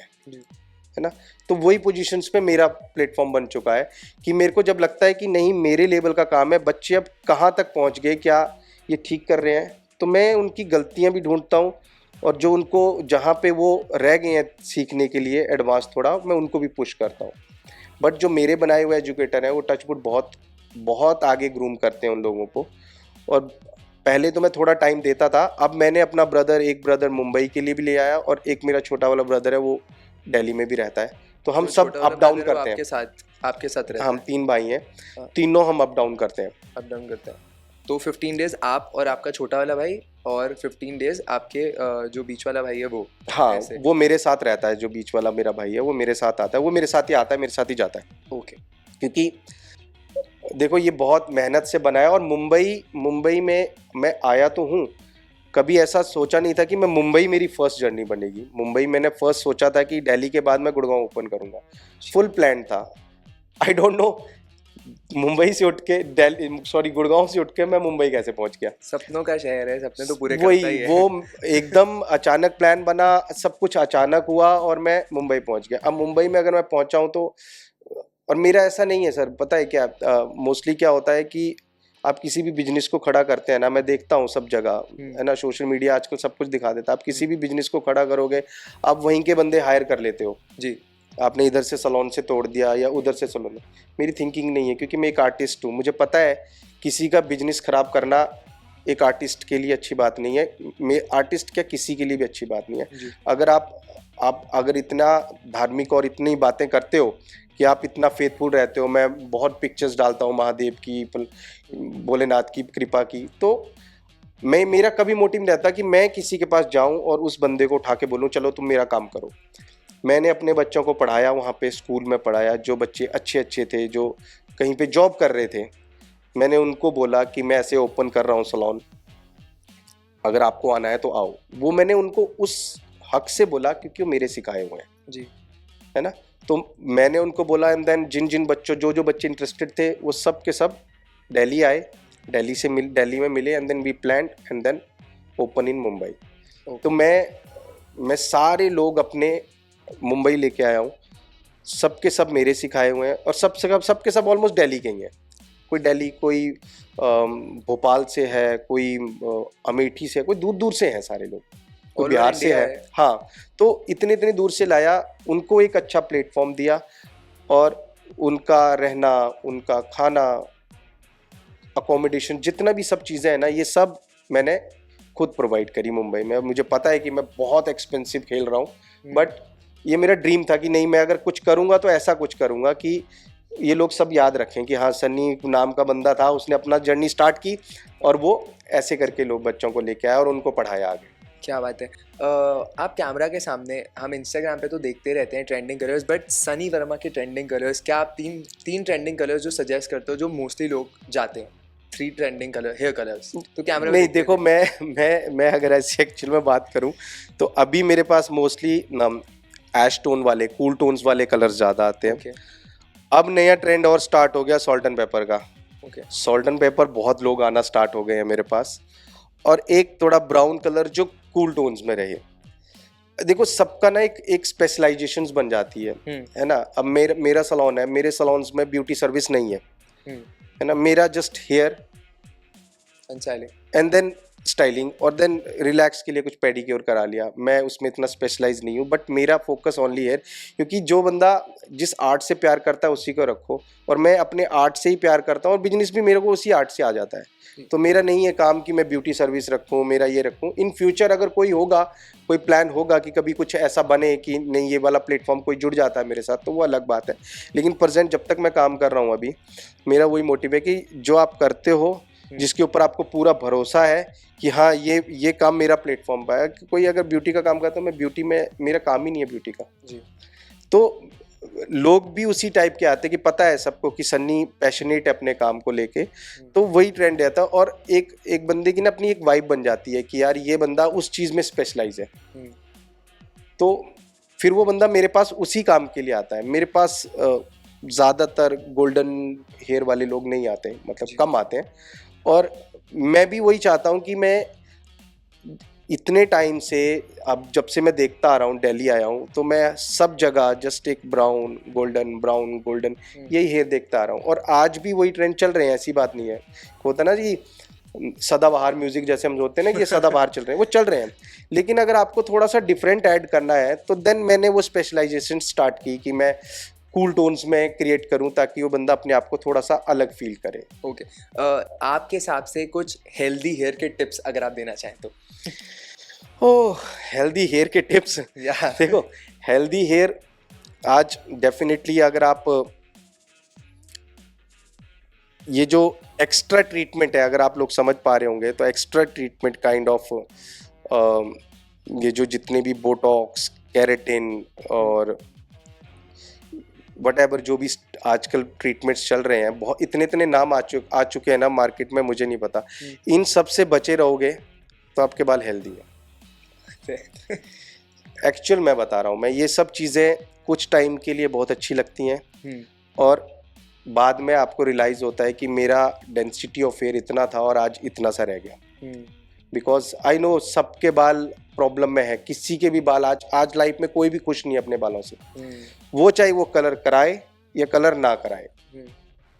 ना। तो वही पोजीशंस पे मेरा प्लेटफॉर्म बन चुका है कि मेरे को जब लगता है कि नहीं मेरे लेवल का काम है, बच्चे अब कहाँ तक पहुँच गए, क्या ये ठीक कर रहे हैं, तो मैं उनकी गलतियाँ भी ढूंढता हूँ और जो उनको जहाँ पे वो रह गए हैं सीखने के लिए एडवांस थोड़ा, मैं उनको भी पुश करता हूँ। बट जो मेरे बनाए हुए एजुकेटर हैं वो टचवुड बहुत बहुत आगे ग्रूम करते हैं उन लोगों को। और पहले तो मैं थोड़ा टाइम देता था, अब मैंने अपना एक ब्रदर मुंबई के लिए भी ले आया और एक मेरा छोटा वाला ब्रदर है वो दिल्ली में भी रहता है, तो हम सब अप डाउन करते हैं। आपके साथ रहता हम है? 3 भाई हैं, हाँ। तीनों हम अप डाउन करते हैं। अप डाउन करते हैं। तो 15 डेज आप और आपका छोटा वाला भाई और 15 डेज आपके जो बीच वाला भाई है वो? हाँ, ऐसे? वो मेरे साथ रहता है, जो बीच वाला मेरा भाई है वो मेरे साथ आता है, वो मेरे साथ ही आता है, मेरे साथ ही जाता है। ओके। क्योंकि देखो ये बहुत मेहनत से बना है और मुंबई में मैं आया तो हूँ, कभी ऐसा सोचा नहीं था कि मैं मुंबई मेरी फर्स्ट जर्नी बनेगी। मुंबई मैंने फर्स्ट सोचा था कि दिल्ली के बाद मैं गुड़गांव ओपन करूँगा, फुल प्लान था। आई डोंट नो मुंबई से उठ के गुड़गांव से उठ के मैं मुंबई कैसे पहुंच गया। सपनों का शहर है, सपने तो पूरे करता ही है। वो एकदम अचानक प्लान बना, सब कुछ अचानक हुआ और मैं मुंबई पहुंच गया। अब मुंबई में अगर मैं पहुंचा हूं तो, और मेरा ऐसा नहीं है सर, पता है क्या मोस्टली क्या होता है कि आप किसी भी बिजनेस को खड़ा करते हैं ना, मैं देखता हूँ सब जगह है ना, सोशल मीडिया आजकल सब कुछ दिखा देता है। आप किसी भी बिजनेस को खड़ा करोगे आप वहीं के बंदे हायर कर लेते हो जी। आपने इधर से सलोन से तोड़ दिया या उधर से सलोन। मेरी थिंकिंग नहीं है, क्योंकि मैं एक आर्टिस्ट हूँ, मुझे पता है किसी का बिजनेस खराब करना एक आर्टिस्ट के लिए अच्छी बात नहीं है। मैं आर्टिस्ट क्या किसी के लिए भी अच्छी बात नहीं है। अगर आप अगर इतना धार्मिक और इतनी बातें करते हो कि आप इतना फेथफुल रहते हो, मैं बहुत पिक्चर्स डालता हूँ महादेव की, भोलेनाथ की कृपा की, तो मेरा कभी मोटिव नहीं रहता कि मैं किसी के पास जाऊं और उस बंदे को उठा के बोलूं चलो तुम मेरा काम करो। मैंने अपने बच्चों को पढ़ाया, वहाँ पे स्कूल में पढ़ाया, जो बच्चे अच्छे थे जो कहीं पे जॉब कर रहे थे, मैंने उनको बोला कि मैं ऐसे ओपन कर रहा हूँ सलोन, अगर आपको आना है तो आओ। वो मैंने उनको उस हक से बोला क्योंकि वो मेरे सिखाए हुए हैं जी, है ना। तो मैंने उनको बोला एंड देन जिन बच्चों जो बच्चे इंटरेस्टेड थे वो सब के सब दिल्ली आए, दिल्ली में मिले and then we planned and then open in Mumbai. तो मैं सारे लोग अपने मुंबई लेके आया हूँ, सबके सब मेरे सिखाए हुए हैं और सबके सब ऑलमोस्ट दिल्ली के ही हैं। कोई दिल्ली, कोई भोपाल से है, कोई अमेठी से है, कोई दूर दूर से हैं सारे लोग, कोई बिहार से है। हाँ, तो इतने दूर से लाया, उनको एक अच्छा प्लेटफॉर्म दिया और उनका रहना, उनका खाना, अकोमोडेशन, जितना भी सब चीज़ें हैं ना, ये सब मैंने खुद प्रोवाइड करी मुंबई में। मुझे पता है कि मैं बहुत एक्सपेंसिव खेल रहा हूँ, बट ये मेरा ड्रीम था कि नहीं, मैं अगर कुछ करूँगा तो ऐसा कुछ करूँगा कि ये लोग सब याद रखें कि हाँ, सन्नी नाम का बंदा था, उसने अपना जर्नी स्टार्ट की और वो ऐसे करके लोग बच्चों को लेके आया और उनको पढ़ाया आगे। क्या बात है। आप कैमरा के सामने, हम इंस्टाग्राम पे तो देखते रहते हैं trending colours, but Sunny Verma के ट्रेंडिंग कलर्स, क्या आप तीन ट्रेंडिंग कलर्स जो सजेस्ट करते हो जो मोस्टली लोग जाते हैं, 3 ट्रेंडिंग कलर हेयर कलर्स, तो कैमरा में नहीं देखो, मैं अगर ऐसे एक्चुअल में बात करूं तो अभी मेरे पास मोस्टली ऐश टोन वाले, कूल टोन्स वाले कलर्स ज़्यादा आते हैं। ओके अब नया ट्रेंड और स्टार्ट हो गया सॉल्ट एंड पेपर का। ओके सॉल्ट एंड पेपर बहुत लोग आना स्टार्ट हो गए हैं मेरे पास, और एक थोड़ा ब्राउन कलर जो कूल टोन्स में रहे। देखो सबका ना एक स्पेशलाइजेशंस बन जाती है ना। अब मेरा सलॉन है, मेरे सलॉन्स में ब्यूटी सर्विस नहीं है ना। मेरा just hair and then styling और देन रिलैक्स के लिए कुछ पेडिक्योर करा लिया। मैं उसमें इतना स्पेशलाइज नहीं हूँ, बट मेरा फोकस ओनली हेयर, क्योंकि जो बंदा जिस आर्ट से प्यार करता है उसी को रखो, और मैं अपने आर्ट से ही प्यार करता हूँ और बिजनेस भी मेरे को उसी आर्ट से आ जाता है। तो मेरा नहीं है काम कि मैं ब्यूटी सर्विस रखूँ, मेरा ये रखूँ। इन फ्यूचर अगर कोई होगा, कोई प्लान होगा कि कभी कुछ ऐसा बने कि नहीं ये वाला प्लेटफॉर्म कोई जुड़ जाता है मेरे साथ, तो वो अलग बात है। लेकिन प्रेजेंट जब तक मैं काम कर रहा हूँ अभी, मेरा वही मोटिव है कि जो आप करते हो, जिसके ऊपर आपको पूरा भरोसा है कि हाँ ये काम मेरा प्लेटफॉर्म पर है। कोई अगर ब्यूटी का काम करता है, मैं ब्यूटी में, मेरा काम ही नहीं है ब्यूटी का जी। तो लोग भी उसी टाइप के आते हैं कि पता है सबको कि सन्नी पैशनेट है अपने काम को लेके, तो वही ट्रेंड रहता है। और एक बंदे की ना अपनी एक वाइब बन जाती है कि यार ये बंदा उस चीज़ में स्पेशलाइज है, तो फिर वो बंदा मेरे पास उसी काम के लिए आता है। मेरे पास ज़्यादातर गोल्डन हेयर वाले लोग नहीं आते हैं, मतलब कम आते हैं। और मैं भी वही चाहता हूँ कि मैं इतने टाइम से, अब जब से मैं देखता आ रहा हूँ, दिल्ली आया हूँ, तो मैं सब जगह जस्ट एक ब्राउन गोल्डन यही हेयर देखता आ रहा हूँ। और आज भी वही ट्रेंड चल रहे हैं, ऐसी बात नहीं है। होता ना जी सदाबहार म्यूजिक, जैसे हम होते हैं ना कि ये सदाबहार चल रहे हैं, वो चल रहे हैं। लेकिन अगर आपको थोड़ा सा डिफरेंट ऐड करना है, तो देन मैंने वो स्पेशलाइजेशन स्टार्ट की कि मैं कूल टोन्स में क्रिएट करूं, ताकि वो बंदा अपने आप को थोड़ा सा अलग फील करे। ओके आपके हिसाब से कुछ हेल्दी हेयर के टिप्स अगर आप देना चाहें तो? ओह, हेल्दी हेयर के टिप्स देखो, हेल्दी हेयर आज डेफिनेटली अगर आप ये जो एक्स्ट्रा ट्रीटमेंट है, अगर आप लोग समझ पा रहे होंगे, तो एक्स्ट्रा ट्रीटमेंट काइंड ऑफ ये जो जितने भी बोटॉक्स, केराटिन और वट जो भी आजकल ट्रीटमेंट्स चल रहे हैं, बहुत इतने नाम आ चुके हैं ना मार्केट में, मुझे नहीं पता। इन सब से बचे रहोगे तो आपके बाल हेल्दी है। एक्चुअल मैं बता रहा हूँ, मैं ये सब चीज़ें कुछ टाइम के लिए बहुत अच्छी लगती हैं, और बाद में आपको रियलाइज़ होता है कि मेरा डेंसिटी ऑफ हेयर इतना था और आज इतना सा रह गया। बिकॉज आई नो सबके बाल प्रॉब्लम में है, किसी के भी बाल आज लाइफ में कोई भी खुश नहीं है अपने बालों से। वो चाहे वो कलर कराए या कलर ना कराए।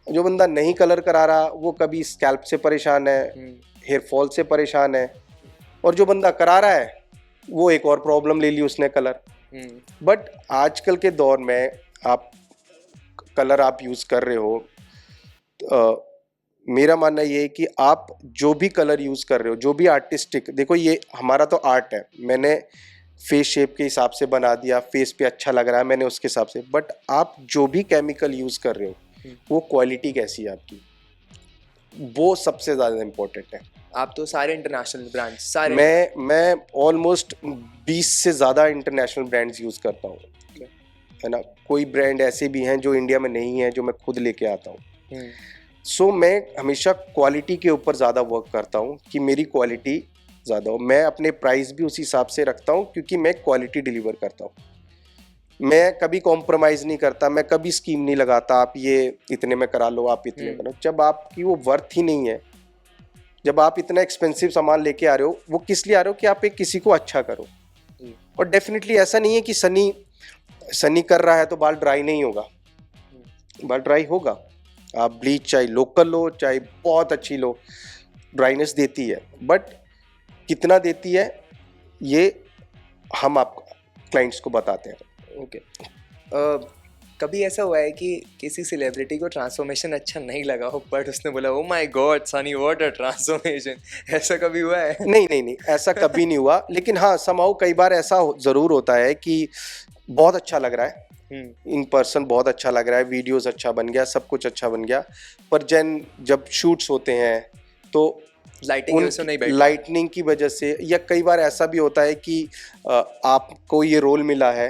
जो बंदा नहीं कलर करा रहा, वो कभी स्कैल्प से परेशान है, हेयर फॉल से परेशान है, और जो बंदा करा रहा है वो एक और प्रॉब्लम ले ली उसने, कलर। बट आजकल के दौर में आप कलर आप यूज़ कर रहे हो, मेरा मानना ये है कि आप जो भी कलर यूज़ कर रहे हो, जो भी आर्टिस्टिक, देखो ये हमारा तो आर्ट है, मैंने फेस शेप के हिसाब से बना दिया, फेस पे अच्छा लग रहा है मैंने उसके हिसाब से। बट आप जो भी केमिकल यूज़ कर रहे हो, वो क्वालिटी कैसी है आपकी, वो सबसे ज़्यादा इम्पोर्टेंट है। आप तो सारे इंटरनेशनल ब्रांड्स, सारे मैं ऑलमोस्ट 20 से ज़्यादा इंटरनेशनल ब्रांड्स यूज़ करता हूँ, है ना। कोई ब्रांड ऐसे भी हैं जो इंडिया में नहीं है, जो मैं खुद लेके आता हूँ। सो मैं हमेशा क्वालिटी के ऊपर ज़्यादा वर्क करता हूँ कि मेरी क्वालिटी ज़्यादा हो। मैं अपने प्राइस भी उसी हिसाब से रखता हूँ, क्योंकि मैं क्वालिटी डिलीवर करता हूँ। मैं कभी कॉम्प्रोमाइज़ नहीं करता, मैं कभी स्कीम नहीं लगाता आप ये इतने में करा लो, आप इतने करो। जब आपकी वो वर्थ ही नहीं है, जब आप इतना एक्सपेंसिव सामान लेके आ रहे हो, वो किस लिए आ रहे हो कि आप एक किसी को अच्छा करो। और डेफिनेटली ऐसा नहीं है कि सनी कर रहा है तो बाल ड्राई नहीं होगा, बाल ड्राई होगा। आप ब्लीच चाहे लोकल लो, चाहे बहुत अच्छी लो, ड्राइनेस देती है। बट कितना देती है ये हम आप क्लाइंट्स को बताते हैं। ओके कभी ऐसा हुआ है कि किसी सेलिब्रिटी को ट्रांसफॉर्मेशन अच्छा नहीं लगा हो बट उसने बोला oh my God Sunny what a transformation, ऐसा कभी हुआ है? नहीं नहीं नहीं, ऐसा कभी नहीं हुआ, लेकिन हाँ समहाउ कई बार ऐसा ज़रूर होता है कि बहुत अच्छा लग रहा है, इन पर्सन बहुत अच्छा लग रहा है, वीडियोस अच्छा बन गया, सब कुछ अच्छा बन गया, पर जब शूट्स होते हैं तो लाइटिंग की वजह से नहीं बैठ लाइटनिंग की वजह से, या कई बार ऐसा भी होता है कि आपको ये रोल मिला है,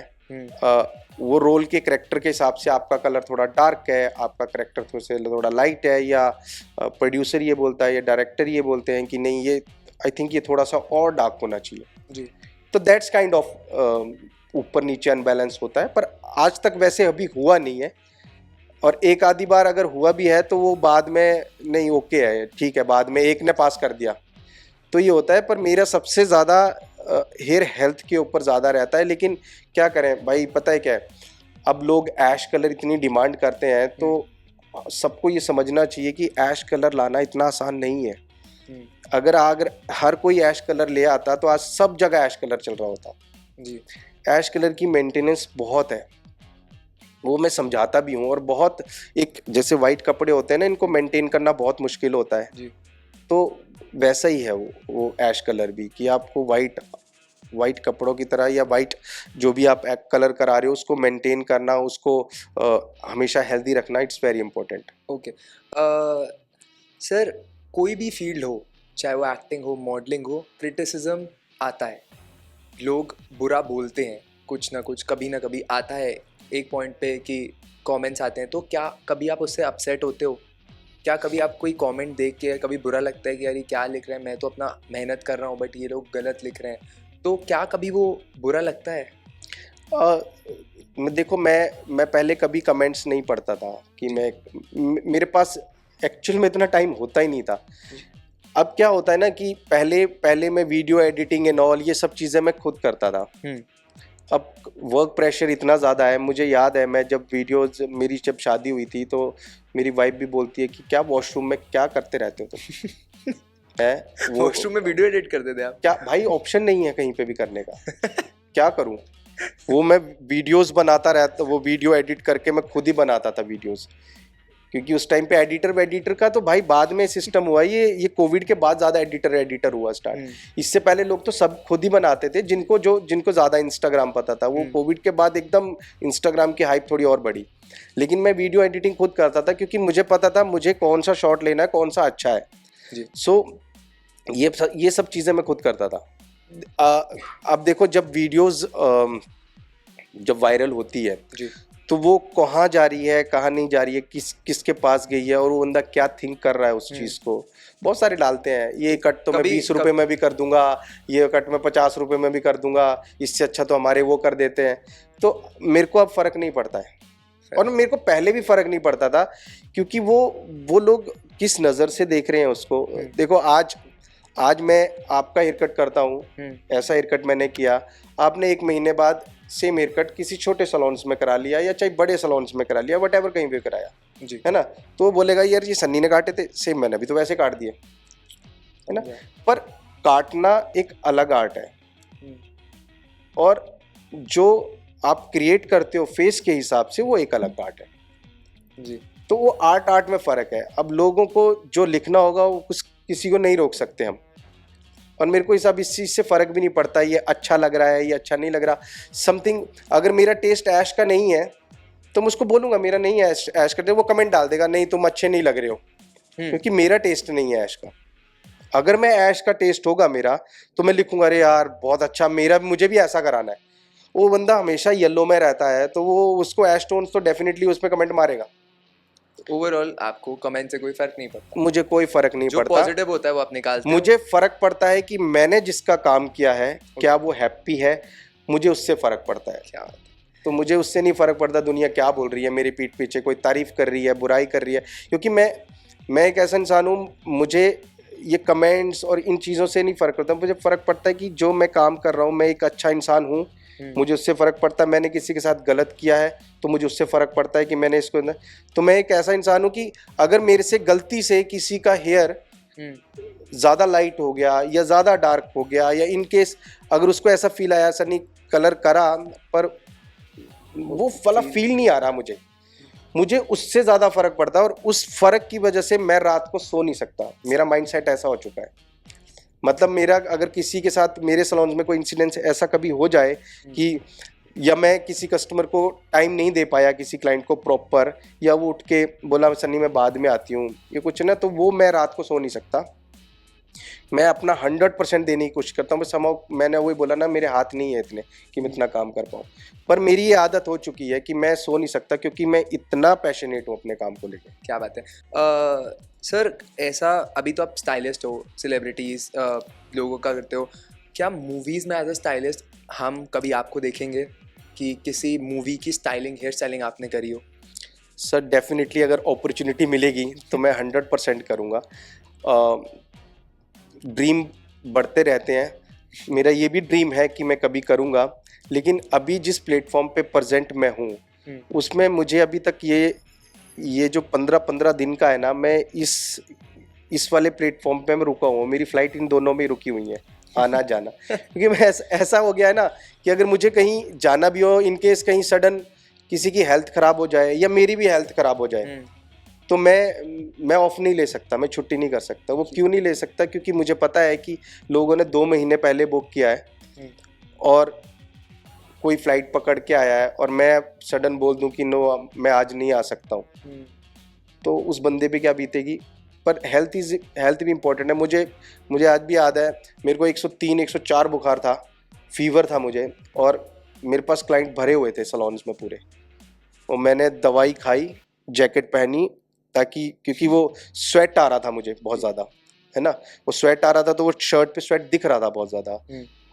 वो रोल के करेक्टर के हिसाब से आपका कलर थोड़ा डार्क है, आपका करेक्टर थोड़ा लाइट है, या प्रोड्यूसर ये बोलता है या डायरेक्टर ये बोलते हैं कि नहीं ये आई थिंक ये थोड़ा सा और डार्क होना चाहिए जी। तो दैट्स काइंड ऑफ ऊपर नीचे अनबैलेंस होता है, पर आज तक वैसे अभी हुआ नहीं है, और एक आधी बार अगर हुआ भी है तो वो बाद में नहीं ओके है ठीक है, बाद में एक ने पास कर दिया तो ये होता है, पर मेरा सबसे ज़्यादा हेयर हेल्थ के ऊपर ज़्यादा रहता है, लेकिन क्या करें भाई, पता है क्या है, अब लोग ऐश कलर इतनी डिमांड करते हैं तो सबको ये समझना चाहिए कि ऐश कलर लाना इतना आसान नहीं है। अगर हर कोई ऐश कलर ले आता तो आज सब जगह ऐश कलर चल रहा होता जी। ऐश कलर की मेंटेनेंस बहुत है, वो मैं समझाता भी हूँ, और बहुत एक जैसे वाइट कपड़े होते हैं ना, इनको मेंटेन करना बहुत मुश्किल होता है जी। तो वैसा ही है वो ऐश कलर भी, कि आपको वाइट कपड़ों की तरह या वाइट जो भी आप कलर करा रहे हो उसको मेंटेन करना, उसको हमेशा हेल्दी रखना, it's very important. Okay sir, कोई भी फील्ड हो, चाहे वो एक्टिंग हो, मॉडलिंग हो, क्रिटिसिज्म आता है, लोग बुरा बोलते हैं, कुछ ना कुछ कभी ना कभी आता है एक पॉइंट पे कि कमेंट्स आते हैं, तो क्या कभी आप उससे अपसेट होते हो? क्या कभी आप कोई कमेंट देख के कभी बुरा लगता है कि यार ये क्या लिख रहे हैं, मैं तो अपना मेहनत कर रहा हूँ बट ये लोग गलत लिख रहे हैं, तो क्या कभी वो बुरा लगता है? देखो मैं पहले कभी कमेंट्स नहीं पढ़ता था कि मेरे पास एक्चुअल में इतना टाइम होता ही नहीं था। अब क्या होता है ना कि पहले मैं वीडियो एडिटिंग एंड ऑल ये सब चीज़ें मैं खुद करता था। अब वर्क प्रेशर इतना ज़्यादा है, मुझे याद है मैं जब मेरी जब शादी हुई थी तो मेरी वाइफ भी बोलती है कि क्या वॉशरूम में क्या करते रहते हो तुम है वॉशरूम में वीडियो एडिट करते थे आप? क्या भाई, ऑप्शन नहीं है कहीं पे भी करने का क्या करूं, वो मैं वीडियोस बनाता रहता, वो वीडियो एडिट करके मैं खुद ही बनाता था वीडियोस, क्योंकि उस टाइम पे एडिटर का तो भाई बाद में सिस्टम हुआ, ये कोविड के बाद ज़्यादा एडिटर हुआ स्टार्ट। इससे पहले लोग तो सब खुद ही बनाते थे, जिनको ज़्यादा इंस्टाग्राम पता था, वो कोविड के बाद एकदम इंस्टाग्राम की हाइप थोड़ी और बढ़ी, लेकिन मैं वीडियो एडिटिंग खुद करता था क्योंकि मुझे पता था मुझे कौन सा शॉट लेना है, कौन सा अच्छा है। सो ये सब चीज़ें मैं खुद करता था। अब देखो जब वीडियोस जब वायरल होती है तो वो कहाँ जा रही है, कहाँ नहीं जा रही है, किसके पास गई है, और वो बंदा क्या थिंक कर रहा है उस चीज़ को, बहुत सारे डालते हैं, ये कट तो मैं 20 रुपये में भी कर दूंगा, ये कट मैं 50 रुपये में भी कर दूंगा, इससे अच्छा तो हमारे वो कर देते हैं। तो मेरे को अब फ़र्क नहीं पड़ता है, और मेरे को पहले भी फ़र्क नहीं पड़ता था, क्योंकि वो लोग किस नज़र से देख रहे हैं उसको। देखो आज मैं आपका हेयर कट करता हूँ, ऐसा हेयर कट मैंने किया, आपने 1 महीने बाद सेम हेयर कट किसी छोटे सलोन्स में करा लिया या चाहे बड़े सलोन्स में करा लिया, वट एवर कहीं भी कराया जी, है ना, तो वो बोलेगा यार ये सन्नी ने काटे थे, सेम मैंने भी तो वैसे काट दिए, है ना। पर काटना एक अलग आर्ट है, और जो आप क्रिएट करते हो फेस के हिसाब से वो एक अलग आर्ट है जी। तो वो आर्ट में फ़र्क है। अब लोगों को जो लिखना होगा वो किसी को नहीं रोक सकते हम, और मेरे को इस चीज़ से फ़र्क भी नहीं पड़ता ये अच्छा लग रहा है ये अच्छा नहीं लग रहा। समथिंग अगर मेरा टेस्ट ऐश का नहीं है तो मैं उसको बोलूँगा मेरा नहीं है ऐश का, वो कमेंट डाल देगा नहीं तुम अच्छे नहीं लग रहे हो, क्योंकि मेरा टेस्ट नहीं है ऐश का। अगर मैं ऐश का टेस्ट होगा मेरा तो मैं लिखूँगा अरे यार बहुत अच्छा, मुझे भी ऐसा कराना है। वो बंदा हमेशा येलो में रहता है तो वो उसको ऐश टोन्स तो डेफिनेटली उस पर कमेंट मारेगा। ओवरऑल आपको कमेंट से कोई फर्क नहीं पड़ता? मुझे कोई फर्क नहीं पड़ता, जो पॉजिटिव होता है वो आप निकालते हो। मुझे फर्क पड़ता है कि मैंने जिसका काम किया है क्या वो हैप्पी है, मुझे उससे फर्क पड़ता है। क्या तो मुझे उससे नहीं फर्क पड़ता दुनिया क्या बोल रही है मेरी पीठ पीछे, कोई तारीफ कर रही है बुराई कर रही है, क्योंकि मैं एक ऐसा इंसान हूँ, मुझे ये कमेंट्स और इन चीज़ों से नहीं फ़र्क पड़ता। मुझे फ़र्क पड़ता है कि जो मैं काम कर रहा हूँ मैं एक अच्छा इंसान हूँ, मुझे उससे फ़र्क पड़ता है। मैंने किसी के साथ गलत किया है तो मुझे उससे फ़र्क पड़ता है कि मैंने इसको, तो मैं एक ऐसा इंसान हूँ कि अगर मेरे से गलती से किसी का हेयर ज़्यादा लाइट हो गया या ज़्यादा डार्क हो गया, या इन केस अगर उसको ऐसा फील आया सर नहीं कलर करा पर वो वाला फील नहीं आ रहा मुझे उससे ज़्यादा फर्क पड़ता है, और उस फर्क की वजह से मैं रात को सो नहीं सकता। मेरा माइंड सेट ऐसा हो चुका है। मतलब मेरा अगर किसी के साथ मेरे सैलून में कोई इंसिडेंस ऐसा कभी हो जाए कि या मैं किसी कस्टमर को टाइम नहीं दे पाया, किसी क्लाइंट को प्रॉपर, या वो उठ के बोला सन्नी मैं बाद में आती हूँ, ये कुछ ना, तो वो मैं रात को सो नहीं सकता। मैं अपना 100% देने की कोशिश करता हूँ। बस मैंने वही बोला ना, मेरे हाथ नहीं है इतने कि मैं इतना काम कर पाऊँ, पर मेरी ये आदत हो चुकी है कि मैं सो नहीं सकता, क्योंकि मैं इतना पैशनेट हूँ अपने काम को लेकर। क्या बात है। सर ऐसा, अभी तो आप स्टाइलिस्ट हो, सेलिब्रिटीज़ लोगों का करते हो, क्या मूवीज़ में एज अ स्टाइलिस्ट हम कभी आपको देखेंगे कि किसी मूवी की स्टाइलिंग, हेयर स्टाइलिंग आपने करी हो? सर डेफिनेटली अगर अपॉर्चुनिटी मिलेगी तो मैं 100% करूँगा। ड्रीम बढ़ते रहते हैं, मेरा ये भी ड्रीम है कि मैं कभी करूँगा, लेकिन अभी जिस प्लेटफॉर्म पे प्रेजेंट मैं हूँ उसमें मुझे अभी तक ये जो 15 दिन का है ना, मैं इस वाले प्लेटफॉर्म पे मैं रुका हूँ। मेरी फ्लाइट इन दोनों में रुकी हुई है, आना जाना। क्योंकि मैं ऐसा हो गया है ना कि अगर मुझे कहीं जाना भी हो, इन केस कहीं सडन किसी की हेल्थ ख़राब हो जाए या मेरी भी हेल्थ ख़राब हो जाए, तो मैं ऑफ नहीं ले सकता, मैं छुट्टी नहीं कर सकता। वो क्यों नहीं ले सकता? क्योंकि मुझे पता है कि लोगों ने 2 महीने पहले बुक किया है और कोई फ़्लाइट पकड़ के आया है, और मैं सडन बोल दूं कि नो मैं आज नहीं आ सकता हूँ, तो उस बंदे पे क्या बीतेगी। पर हेल्थ भी इम्पोर्टेंट है। मुझे आज भी याद है, मेरे को 103 104 बुखार था, फीवर था मुझे, और मेरे पास क्लाइंट भरे हुए थे सैलून्स में पूरे, और मैंने दवाई खाई, जैकेट पहनी, ताकि क्योंकि वो स्वेट आ रहा था मुझे बहुत ज़्यादा, है ना, वो स्वेट आ रहा था, तो वो शर्ट पे स्वेट दिख रहा था बहुत ज़्यादा।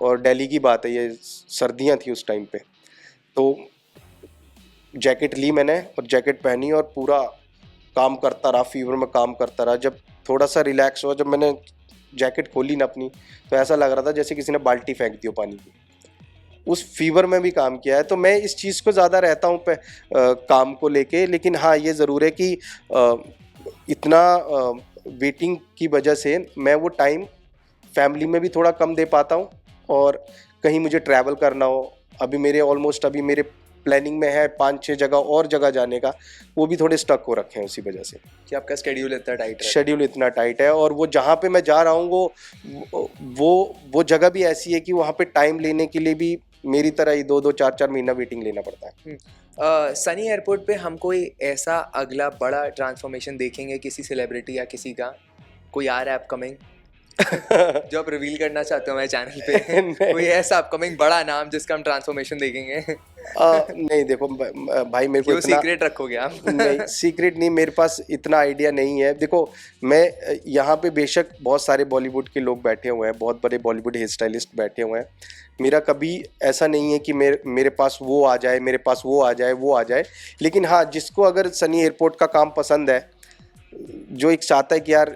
और दिल्ली की बात है, ये सर्दियाँ थी उस टाइम पे, तो जैकेट ली मैंने और जैकेट पहनी और पूरा काम करता रहा, फीवर में काम करता रहा। जब थोड़ा सा रिलैक्स हुआ, जब मैंने जैकेट खोली ना अपनी, तो ऐसा लग रहा था जैसे किसी ने बाल्टी फेंक दी हो पानी की। उस फीवर में भी काम किया है, तो मैं इस चीज़ को ज़्यादा रहता हूँ काम को लेके। लेकिन हाँ, ये ज़रूर है कि इतना वेटिंग की वजह से मैं वो टाइम फैमिली में भी थोड़ा कम दे पाता हूँ, और कहीं मुझे ट्रैवल करना हो, अभी मेरे प्लानिंग में है 5-6 और जगह जाने का, वो भी थोड़े स्टक हो रखे हैं उसी वजह से कि आपका शेड्यूल इतना टाइट है। शेड्यूल इतना टाइट है, और वो जहाँ पे मैं जा रहा हूँ वो जगह भी ऐसी है कि वहाँ पे टाइम लेने के लिए भी मेरी तरह ही 2-2 4-4 महीना वेटिंग लेना पड़ता है। सनी एयरपोर्ट पे हम कोई ऐसा अगला बड़ा ट्रांसफॉर्मेशन देखेंगे किसी सेलिब्रिटी या किसी का? कोई आ रहा है अपकमिंग जो आप रिवील करना चाहते हो मेरे चैनल पे? कोई ऐसा अपकमिंग बड़ा नाम जिसका हम ट्रांसफॉर्मेशन देखेंगे? नहीं देखो भाई, मेरे को इतना सीक्रेट रखोगे आप? नहीं, सीक्रेट नहीं, मेरे पास इतना आइडिया नहीं है। देखो, मैं यहाँ पे बेशक बहुत सारे बॉलीवुड के लोग बैठे हुए हैं, बहुत बड़े बॉलीवुड हेयर स्टाइलिस्ट बैठे हुए हैं। मेरा कभी ऐसा नहीं है कि मेरे पास वो आ जाए, मेरे पास वो आ जाए। लेकिन हाँ, जिसको अगर सनी एयरपोर्ट का काम पसंद है, जो एक चाहता है कि यार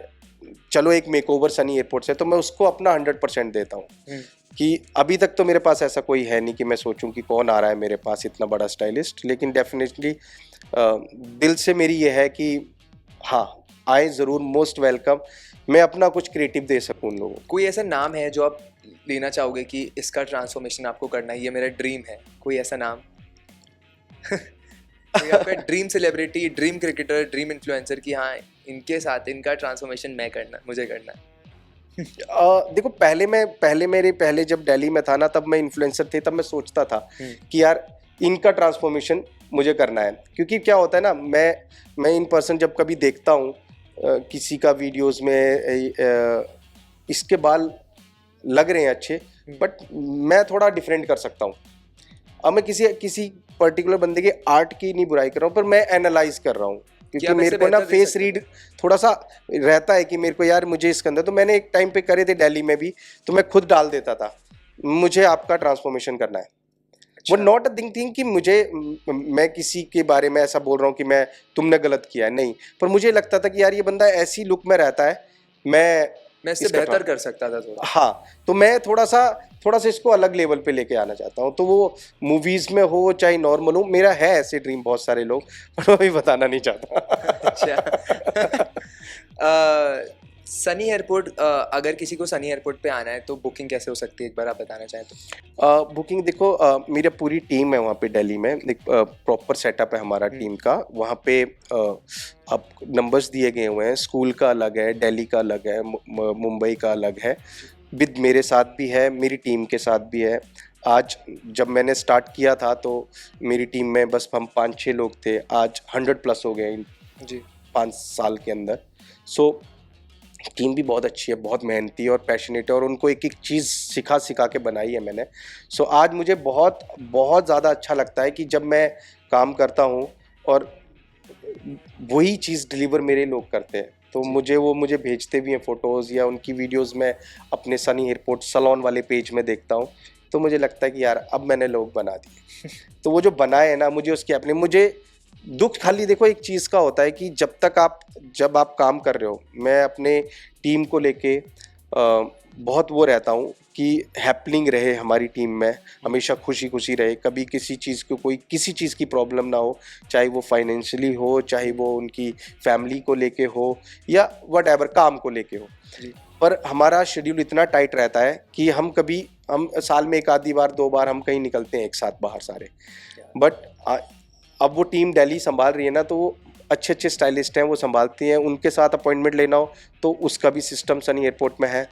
चलो एक मेकओवर सनी एयरपोर्ट से, तो मैं उसको अपना 100% देता हूँ। कि अभी तक तो मेरे पास ऐसा कोई है नहीं कि मैं सोचूं कि कौन आ रहा है मेरे पास इतना बड़ा स्टाइलिस्ट, लेकिन डेफिनेटली दिल से मेरी ये है कि हाँ, आए ज़रूर, मोस्ट वेलकम। मैं अपना कुछ क्रिएटिव दे सकूँ उन लोगों को। कोई ऐसा नाम है जो आप लेना चाहोगे कि इसका ट्रांसफॉर्मेशन आपको करना है, ये मेरा ड्रीम है? कोई ऐसा नाम? कोई आपका dream celebrity, dream cricketer, dream influencer कि हाँ, इनके साथ इनका ट्रांसफॉर्मेशन मुझे करना है? देखो, पहले जब दिल्ली में था ना, तब मैं इन्फ्लुएंसर थे, तब मैं सोचता था कि यार इनका ट्रांसफॉर्मेशन मुझे करना है। क्योंकि क्या होता है ना, मैं इन पर्सन जब कभी देखता हूँ किसी का वीडियोस में, इसके बाल लग रहे हैं अच्छे, बट मैं थोड़ा डिफरेंट कर सकता हूँ। अब मैं किसी पर्टिकुलर बंदे के आर्ट की नहीं बुराई कर रहा हूँ, पर मैं एनालाइज कर रहा हूँ, क्योंकि मेरे को ना फेस रीड थोड़ा सा रहता है कि मेरे को यार मुझे इसके अंदर, तो मैंने एक टाइम पे करे थे दिल्ली में भी, तो मैं खुद डाल देता था मुझे आपका ट्रांसफॉर्मेशन करना है। वो नॉट अ थिंग कि मैं किसी के बारे में ऐसा बोल रहा हूँ कि तुमने गलत किया है, नहीं, पर मुझे लगता था कि यार ये बंदा ऐसी लुक में रहता है, मैं इससे बेहतर कर सकता था थोड़ा। हाँ, तो मैं थोड़ा सा इसको अलग लेवल पे लेके आना चाहता हूँ। तो वो मूवीज में हो चाहे नॉर्मल हो, मेरा है ऐसे ड्रीम बहुत सारे लोग, पर मैं भी बताना नहीं चाहता। अच्छा। सनी एयरपोर्ट, अगर किसी को सनी एयरपोर्ट पे आना है तो बुकिंग कैसे हो सकती है, एक बार आप बताना चाहें तो? बुकिंग देखो, मेरा पूरी टीम है वहाँ पे दिल्ली में, एक प्रॉपर सेटअप है हमारा टीम का वहाँ पे। अब नंबर्स दिए गए हुए हैं, स्कूल का अलग है, दिल्ली का अलग है, मुंबई का अलग है, विद मेरे साथ भी है, मेरी टीम के साथ भी है। आज जब मैंने स्टार्ट किया था तो मेरी टीम में बस हम 5-6 लोग थे, आज 100+ हो गए इन जी 5 साल के अंदर। सो टीम भी बहुत अच्छी है, बहुत मेहनती है और पैशनेट है, और उनको एक एक चीज़ सिखा सिखा के बनाई है मैंने। सो आज मुझे बहुत बहुत ज़्यादा अच्छा लगता है कि जब मैं काम करता हूँ और वही चीज़ डिलीवर मेरे लोग करते हैं, तो मुझे भेजते भी हैं फ़ोटोज़ या उनकी वीडियोज़ मैं अपने सनी एयरपोर्ट सलोन वाले पेज में देखता हूँ, तो मुझे लगता है कि यार अब मैंने लोग बना दिए। तो वो जो बनाए हैं ना, मुझे उसकी अपने मुझे दुख खाली देखो एक चीज़ का होता है कि जब आप काम कर रहे हो, मैं अपने टीम को लेके बहुत वो रहता हूँ कि हैपनिंग रहे हमारी टीम में, हमेशा खुशी खुशी रहे, कभी किसी चीज़ को कोई किसी चीज़ की प्रॉब्लम ना हो, चाहे वो फाइनेंशियली हो, चाहे वो उनकी फैमिली को लेके हो या वट काम को लेके हो। जी पर हमारा शेड्यूल इतना टाइट रहता है कि हम साल में एक आधी बार 2 बार हम कहीं निकलते हैं एक साथ बाहर सारे। बट अब वो टीम दिल्ली संभाल रही है ना, तो वो अच्छे अच्छे स्टाइलिस्ट हैं, वो संभालती हैं, उनके साथ अपॉइंटमेंट लेना हो तो उसका भी सिस्टम सनी एयरपोर्ट में है,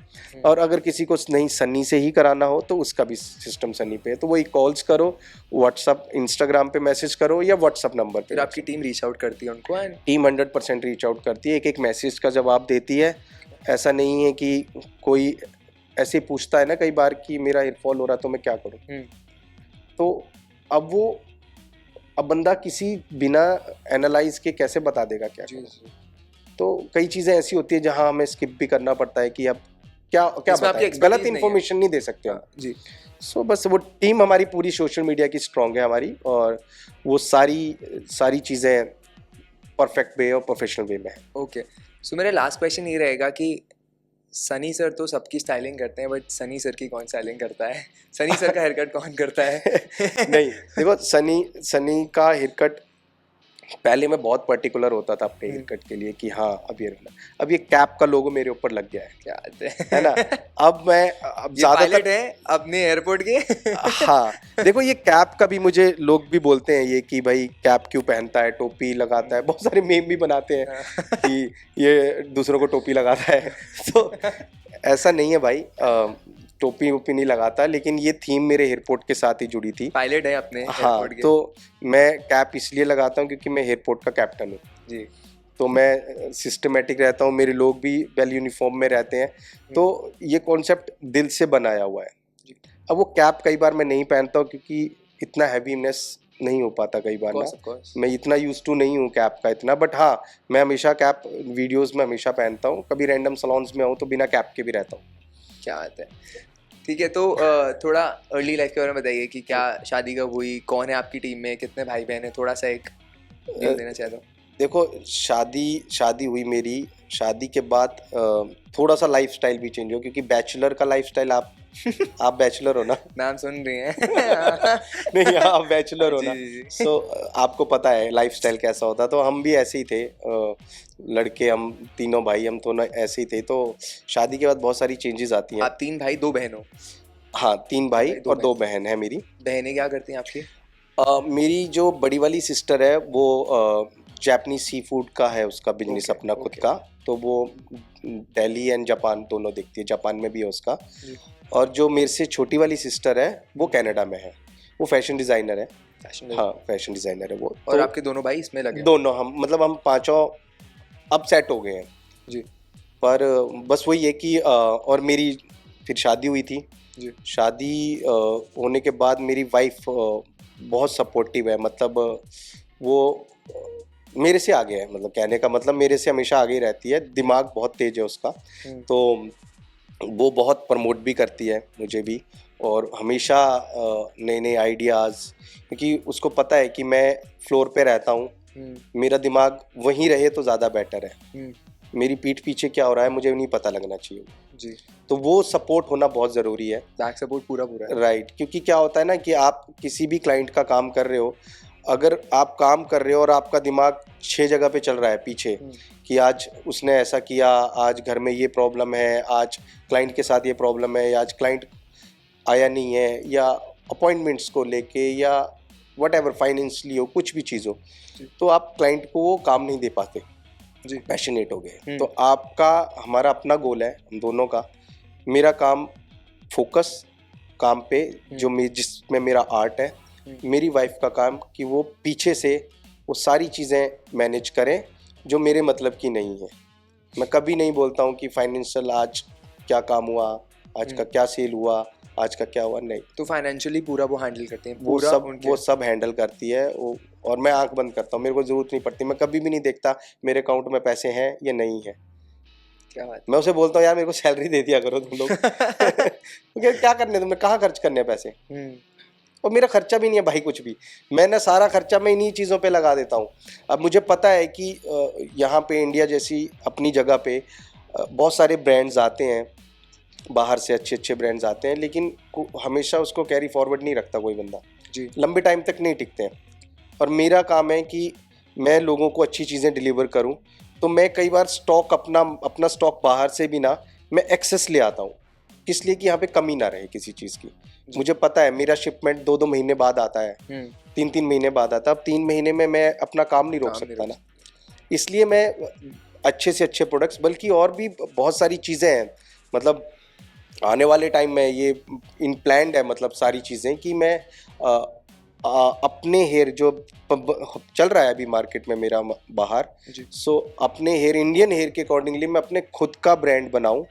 और अगर किसी को नहीं सनी से ही कराना हो तो उसका भी सिस्टम सनी पे है। तो वही कॉल्स करो, व्हाट्सअप इंस्टाग्राम पे मैसेज करो या व्हाट्सअप नंबर पे। फिर आपकी टीम रीच आउट करती है उनको एंड टीम 100% रीच आउट करती है, एक एक मैसेज का जवाब देती है। ऐसा नहीं है कि कोई ऐसे पूछता है ना कई बार कि मेरा एयरफॉल हो रहा तो मैं क्या करूँ, तो अब बंदा किसी बिना एनालाइज के कैसे बता देगा क्या जी करूं? जी तो कई चीज़ें ऐसी होती है जहां हमें स्किप भी करना पड़ता है कि अब क्या क्या इसमें आपकी बताएं, expertise गलत नहीं है। इन्फॉर्मेशन नहीं दे सकते हम। हाँ, जी सो बस वो टीम हमारी पूरी सोशल मीडिया की स्ट्रांग है हमारी, और वो सारी चीज़ें परफेक्ट वे और प्रोफेशनल वे में है। ओके। सो मेरा लास्ट क्वेश्चन ये रहेगा कि सनी सर तो सबकी स्टाइलिंग करते हैं, बट सनी सर की कौन स्टाइलिंग करता है? सनी सर का हेयर कट कौन करता है? नहीं देखो, सनी का हेयर कट पहले मैं बहुत पर्टिकुलर होता था अपने हेयर कट के लिए कि हाँ अब ये कैप का लोगो मेरे ऊपर लग गया है, क्या बात है ना। अब ये ज्यादातर पायलट है अपने एयरपोर्ट के। हाँ देखो, ये कैप का भी मुझे लोग भी बोलते हैं ये कि भाई कैप क्यों पहनता है, टोपी लगाता है, बहुत सारे मेम भी बनाते हैं कि ये दूसरों को टोपी लगाता है। तो ऐसा नहीं है भाई, टोपी वोपी नहीं लगाता, लेकिन ये थीम मेरे एयरपोर्ट के साथ ही जुड़ी थी। पायलट है अपने हाँ, एयरपोर्ट के। तो मैं कैप इसलिए लगाता हूँ क्योंकि मैं एयरपोर्ट का कैप्टन हूँ, जी तो मैं सिस्टमेटिक रहता हूँ, मेरे लोग भी वेल यूनिफॉर्म में रहते हैं, तो ये कॉन्सेप्ट दिल से बनाया हुआ है। अब वो कैप कई बार मैं नहीं पहनता हूँ क्योंकि इतना हैवीनेस नहीं हो पाता कई बार ना, of course. मैं इतना यूज टू नहीं हूँ कैप का इतना, बट हाँ मैं हमेशा कैप वीडियोस में हमेशा पहनता हूँ, कभी रैंडम सलॉन्स में हूँ तो बिना कैप के भी रहता हूँ। क्या बात है। ठीक है, तो थोड़ा अर्ली लाइफ के बारे में बताइए कि क्या शादी कब हुई, कौन है आपकी टीम में, कितने भाई बहन है, थोड़ा सा एक व्यू देना चाहता हूँ। देखो, शादी हुई मेरी, शादी के बाद थोड़ा सा लाइफस्टाइल भी चेंज हो, क्योंकि बैचलर का लाइफस्टाइल आप बैचलर हो ना। नाम सुन रही हैं? नहीं, आप बैचलर हो ना, जी, जी, जी। सो आपको पता है लाइफस्टाइल कैसा होता है। तो हम भी ऐसे ही थे, लड़के, हम तीनों भाई, हम तो ना ऐसे ही थे। तो शादी के बाद बहुत सारी चेंजेस आती हैं। आप 3 भाई 2 बहन हो? हाँ, 3 भाई दो और 2 बहन है मेरी। बहनें क्या करती हैं आपकी? मेरी जो बड़ी वाली सिस्टर है वो जापानीज सी फूड का है, उसका बिजनेस Okay, अपना खुद okay. का, तो वो दिल्ली एंड जापान दोनों देखती है, जापान में भी है उसका। जी। और जो मेरे से छोटी वाली सिस्टर है वो कनाडा में है, वो फैशन डिज़ाइनर है। फैशन हाँ, फैशन डिज़ाइनर है वो। और तो आपके दोनों भाई इसमें लगे? दोनों हम पांचों अब सेट हो गए हैं जी पर बस वही है कि और मेरी फिर शादी हुई थी। जी शादी होने के बाद मेरी वाइफ बहुत सपोर्टिव है, मतलब वो मेरे से आगे है, मतलब कहने का मतलब मेरे से हमेशा आगे ही रहती है, दिमाग बहुत तेज है उसका। तो वो बहुत प्रमोट भी करती है मुझे भी, और हमेशा नए नए आइडियाज़, क्योंकि उसको पता है कि मैं फ्लोर पे रहता हूँ, मेरा दिमाग वहीं रहे तो ज़्यादा बेटर है। मेरी पीठ पीछे क्या हो रहा है मुझे नहीं पता लगना चाहिए जी। तो वो सपोर्ट होना बहुत ज़रूरी है। बैक सपोर्ट पूरा है। राइट, क्योंकि क्या होता है ना कि आप किसी भी क्लाइंट का काम कर रहे हो, अगर आप काम कर रहे हो और आपका दिमाग 6 जगह पे चल रहा है पीछे कि आज उसने ऐसा किया, आज घर में ये प्रॉब्लम है, आज क्लाइंट के साथ ये प्रॉब्लम है, या आज क्लाइंट आया नहीं है, या अपॉइंटमेंट्स को लेके, या वट एवर फाइनेंशियली हो, कुछ भी चीज़ हो, तो आप क्लाइंट को वो काम नहीं दे पाते जी। पैशनेट हो गए। तो आपका हमारा अपना गोल है हम दोनों का, मेरा काम फोकस काम पे जो जिसमें मेरा आर्ट है, मेरी वाइफ का काम कि वो पीछे से वो सारी चीज़ें मैनेज करें जो मेरे मतलब की नहीं है। मैं कभी नहीं बोलता हूँ कि फाइनेंशियल आज क्या काम हुआ, आज का क्या सेल हुआ, आज का क्या हुआ, नहीं। तो फाइनेंशियली पूरा वो हैंडल करते हैं, वो पूरा सब उनके वो सब हैंडल करती है वो, और मैं आंख बंद करता हूँ, मेरे को ज़रूरत नहीं पड़ती, मैं कभी भी नहीं देखता मेरे अकाउंट में पैसे हैं या नहीं है। क्या बात मैं उसे बोलता हूँ यार मेरे को सैलरी दे दिया करो तुम लोग। क्या करने, तुम्हें कहाँ खर्च करने हैं पैसे, और मेरा खर्चा भी नहीं है भाई कुछ भी, मैं ना सारा खर्चा मैं इन्हीं चीज़ों पे लगा देता हूँ। अब मुझे पता है कि यहाँ पे इंडिया जैसी अपनी जगह पे बहुत सारे ब्रांड्स आते हैं, बाहर से अच्छे अच्छे ब्रांड्स आते हैं, लेकिन हमेशा उसको कैरी फॉरवर्ड नहीं रखता कोई बंदा जी। लंबे टाइम तक नहीं टिकते हैं। और मेरा काम है कि मैं लोगों को अच्छी चीज़ें डिलीवर करूं, तो मैं कई बार स्टॉक अपना स्टॉक बाहर से भी ना मैं एक्सेस ले आता हूं, किस लिए कि यहाँ पे कमी ना रहे किसी चीज़ की। मुझे पता है मेरा शिपमेंट 2-2 महीने बाद आता है, 3-3 महीने बाद आता है, अब 3 महीने में मैं अपना काम नहीं रोक सकता ना, इसलिए मैं अच्छे से अच्छे प्रोडक्ट्स, बल्कि और भी बहुत सारी चीज़ें हैं, मतलब आने वाले टाइम में ये इन प्लान्ड है, मतलब सारी चीज़ें कि मैं अपने हेयर जो चल रहा है अभी मार्केट में मेरा बाहर, सो अपने हेयर, इंडियन हेयर के अकॉर्डिंगली मैं अपने खुद का ब्रांड बनाऊं,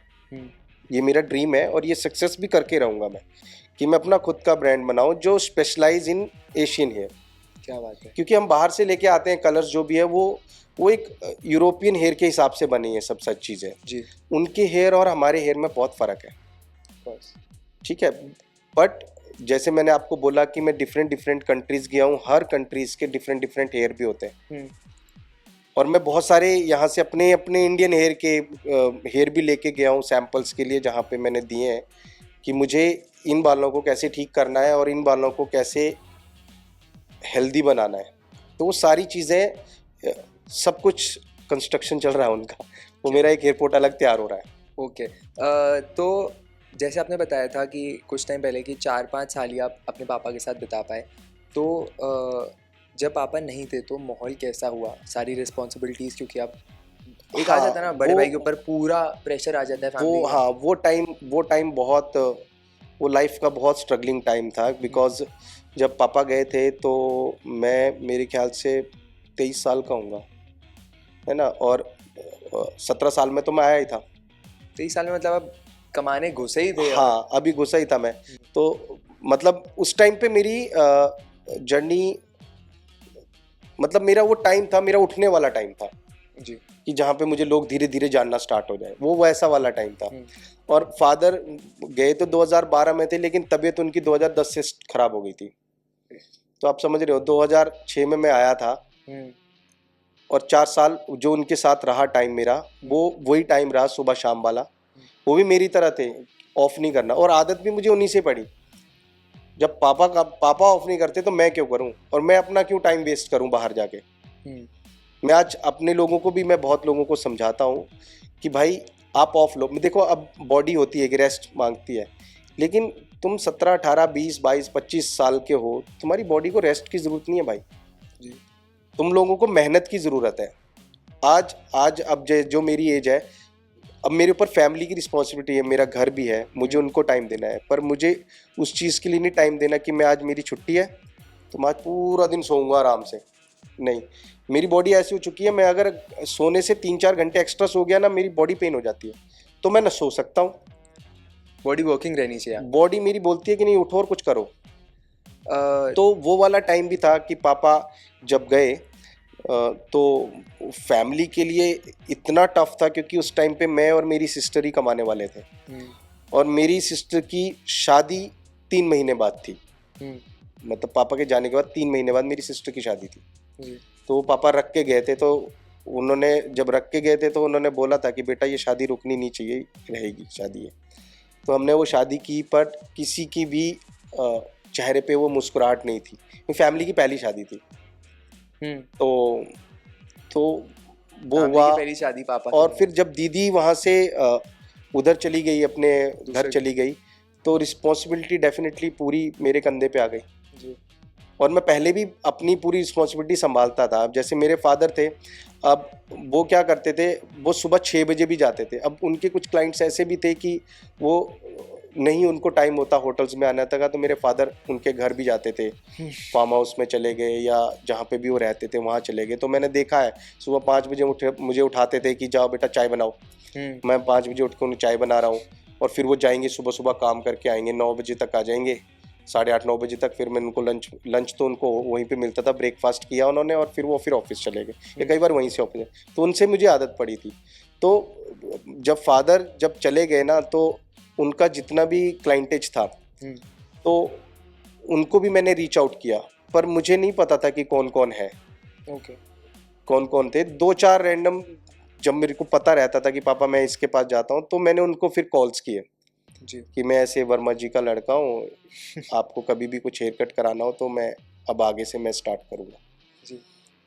ये मेरा ड्रीम है और ये सक्सेस भी करके रहूँगा मैं, कि मैं अपना खुद का ब्रांड बनाऊं जो स्पेशलाइज इन एशियन हेयर। क्या बात है। क्योंकि हम बाहर से लेके आते हैं कलर्स जो भी है वो एक यूरोपियन हेयर के हिसाब से बनी है सब चीज़ें जी। उनके हेयर और हमारे हेयर में बहुत फ़र्क है, ठीक है। बट जैसे मैंने आपको बोला कि मैं डिफरेंट कंट्रीज़ गया हूँ, हर कंट्रीज़ के डिफरेंट हेयर भी होते हैं, और मैं बहुत सारे यहाँ से अपने इंडियन हेयर के हेयर भी लेके गया हूँ सैम्पल्स के लिए, जहाँ पे मैंने दिए हैं कि मुझे इन बालों को कैसे ठीक करना है और इन बालों को कैसे हेल्दी बनाना है। तो वो सारी चीज़ें, सब कुछ कंस्ट्रक्शन चल रहा है उनका, वो मेरा एक एयरपोर्ट अलग तैयार हो रहा है। ओके। तो जैसे आपने बताया था कि कुछ टाइम पहले कि 4-5 साल ही आप अपने पापा के साथ बिता पाए, तो जब पापा नहीं थे तो माहौल कैसा हुआ, सारी रिस्पॉन्सिबिलिटीज़, क्योंकि आप एक आ जाता है ना बड़े भाई के ऊपर पूरा प्रेशर आ जाता है फैमिली का। हाँ वो टाइम बहुत, वो लाइफ का बहुत स्ट्रगलिंग टाइम था, बिकॉज जब पापा गए थे तो मैं मेरे ख्याल से 23 साल का हूँगा, है ना, और 17 साल में तो मैं आया ही था। 23 साल में मतलब अब कमाने घुसे ही थे? हाँ, अभी घुसा ही था मैं। तो मतलब उस टाइम पे मेरी जर्नी, मतलब मेरा वो टाइम था, मेरा उठने वाला टाइम था जी, कि जहाँ पे मुझे लोग धीरे धीरे जानना स्टार्ट हो जाए, वो वैसा वाला टाइम था। और फादर गए तो 2012 में थे, लेकिन तबीयत उनकी 2010 से खराब हो गई थी। तो आप समझ रहे हो, 2006 में मैं आया था, और 4 साल जो उनके साथ रहा टाइम मेरा, वो वही टाइम रहा सुबह शाम वाला। वो भी मेरी तरह थे, ऑफ नहीं करना, और आदत भी मुझे उन्हीं से पड़ी। जब पापा ऑफ नहीं करते तो मैं क्यों करूं, और मैं अपना क्यों टाइम वेस्ट करूं बाहर जाके। मैं आज अपने लोगों को भी, मैं बहुत लोगों को समझाता हूं कि भाई आप ऑफ लो। देखो अब बॉडी होती है कि रेस्ट मांगती है, लेकिन तुम 17, 18, 20, 22, 25 साल के हो, तुम्हारी बॉडी को रेस्ट की ज़रूरत नहीं है भाई जी। तुम लोगों को मेहनत की ज़रूरत है। आज अब जो मेरी एज है, अब मेरे ऊपर फैमिली की रिस्पॉन्सिबिलिटी है, मेरा घर भी है, मुझे उनको टाइम देना है, पर मुझे उस चीज़ के लिए नहीं टाइम देना कि मैं आज मेरी छुट्टी है तो मैं आज पूरा दिन सोऊंगा आराम से। नहीं, मेरी बॉडी ऐसी हो चुकी है, मैं अगर सोने से 3-4 घंटे एक्स्ट्रा सो गया ना, मेरी बॉडी पेन हो जाती है, तो मैं ना सो सकता हूँ। बॉडी वर्किंग रहनी चाहिए। बॉडी मेरी बोलती है कि नहीं उठो और कुछ करो। तो वो वाला टाइम भी था कि पापा जब गए तो फैमिली के लिए इतना टफ था, क्योंकि उस टाइम पे मैं और मेरी सिस्टर ही कमाने वाले थे, और मेरी सिस्टर की शादी 3 महीने बाद थी। मतलब पापा के जाने के बाद 3 महीने बाद मेरी सिस्टर की शादी थी। तो पापा रख के गए थे, तो उन्होंने जब रख के गए थे तो उन्होंने बोला था कि बेटा ये शादी रुकनी नहीं चाहिए, रहेगी शादी है। तो हमने वो शादी की, पर किसी की भी चेहरे पे वो मुस्कुराहट नहीं थी। फैमिली की पहली शादी थी, तो वो फैमिली हुआ। की पहली शादी पापा की और है। फिर जब दीदी वहाँ से उधर चली गई, अपने घर दूसरे- चली गई, तो रिस्पॉन्सिबिलिटी डेफिनेटली पूरी मेरे कंधे पे आ गई। जी और मैं पहले भी अपनी पूरी रिस्पॉन्सिबिलिटी संभालता था। अब जैसे मेरे फादर थे, अब वो क्या करते थे, वो सुबह 6 बजे भी जाते थे। अब उनके कुछ क्लाइंट्स ऐसे भी थे कि वो नहीं, उनको टाइम होता होटल्स में आने तक का, तो मेरे फादर उनके घर भी जाते थे, फार्म हाउस में चले गए या जहाँ पे भी वो रहते थे वहाँ चले गए। तो मैंने देखा है, सुबह 5 बजे मुझे उठाते थे कि जाओ बेटा चाय बनाओ। मैं 5 बजे उठ के उन्हें चाय बना रहा हूँ, और फिर वो जाएंगे सुबह सुबह काम करके आएंगे, 9 बजे तक आ जाएंगे, 8:30-9 बजे तक। फिर मैं उनको लंच तो उनको वहीं पे मिलता था, ब्रेकफास्ट किया उन्होंने, और फिर वो फिर ऑफिस चले गए, या कई बार वहीं से ऑफिस। तो उनसे मुझे आदत पड़ी थी। तो जब फादर जब चले गए ना, तो उनका जितना भी क्लाइंटेज था, तो उनको भी मैंने रीच आउट किया, पर मुझे नहीं पता था कि कौन कौन है, ओके कौन कौन थे। 2-4 रैंडम, जब मेरे को पता रहता था कि पापा मैं इसके पास जाता हूँ, तो मैंने उनको फिर कॉल्स किए जी कि मैं ऐसे वर्मा जी का लड़का हूँ, आपको कभी भी कुछ हेयर कट कराना हो तो मैं अब आगे से मैं स्टार्ट करूँगा। जी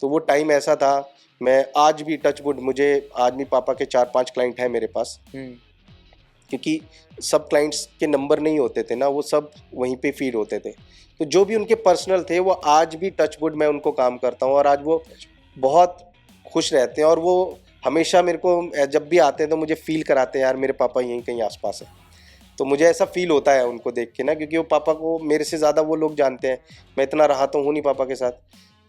तो वो टाइम ऐसा था। मैं आज भी टच वुड, मुझे आज भी पापा के 4-5 क्लाइंट हैं मेरे पास, क्योंकि सब क्लाइंट्स के नंबर नहीं होते थे ना, वो सब वहीं पे फीड होते थे। तो जो भी उनके पर्सनल थे, वो आज भी टच वुड मैं उनको काम करता हूँ, और आज वो बहुत खुश रहते हैं। और वो हमेशा मेरे को जब भी आते हैं तो मुझे फील कराते हैं, यार मेरे पापा यहीं कहीं आसपास है। तो मुझे ऐसा फील होता है उनको देख के ना, क्योंकि वो पापा को मेरे से ज़्यादा वो लोग जानते हैं। मैं इतना रहा तो हूँ नहीं पापा के साथ,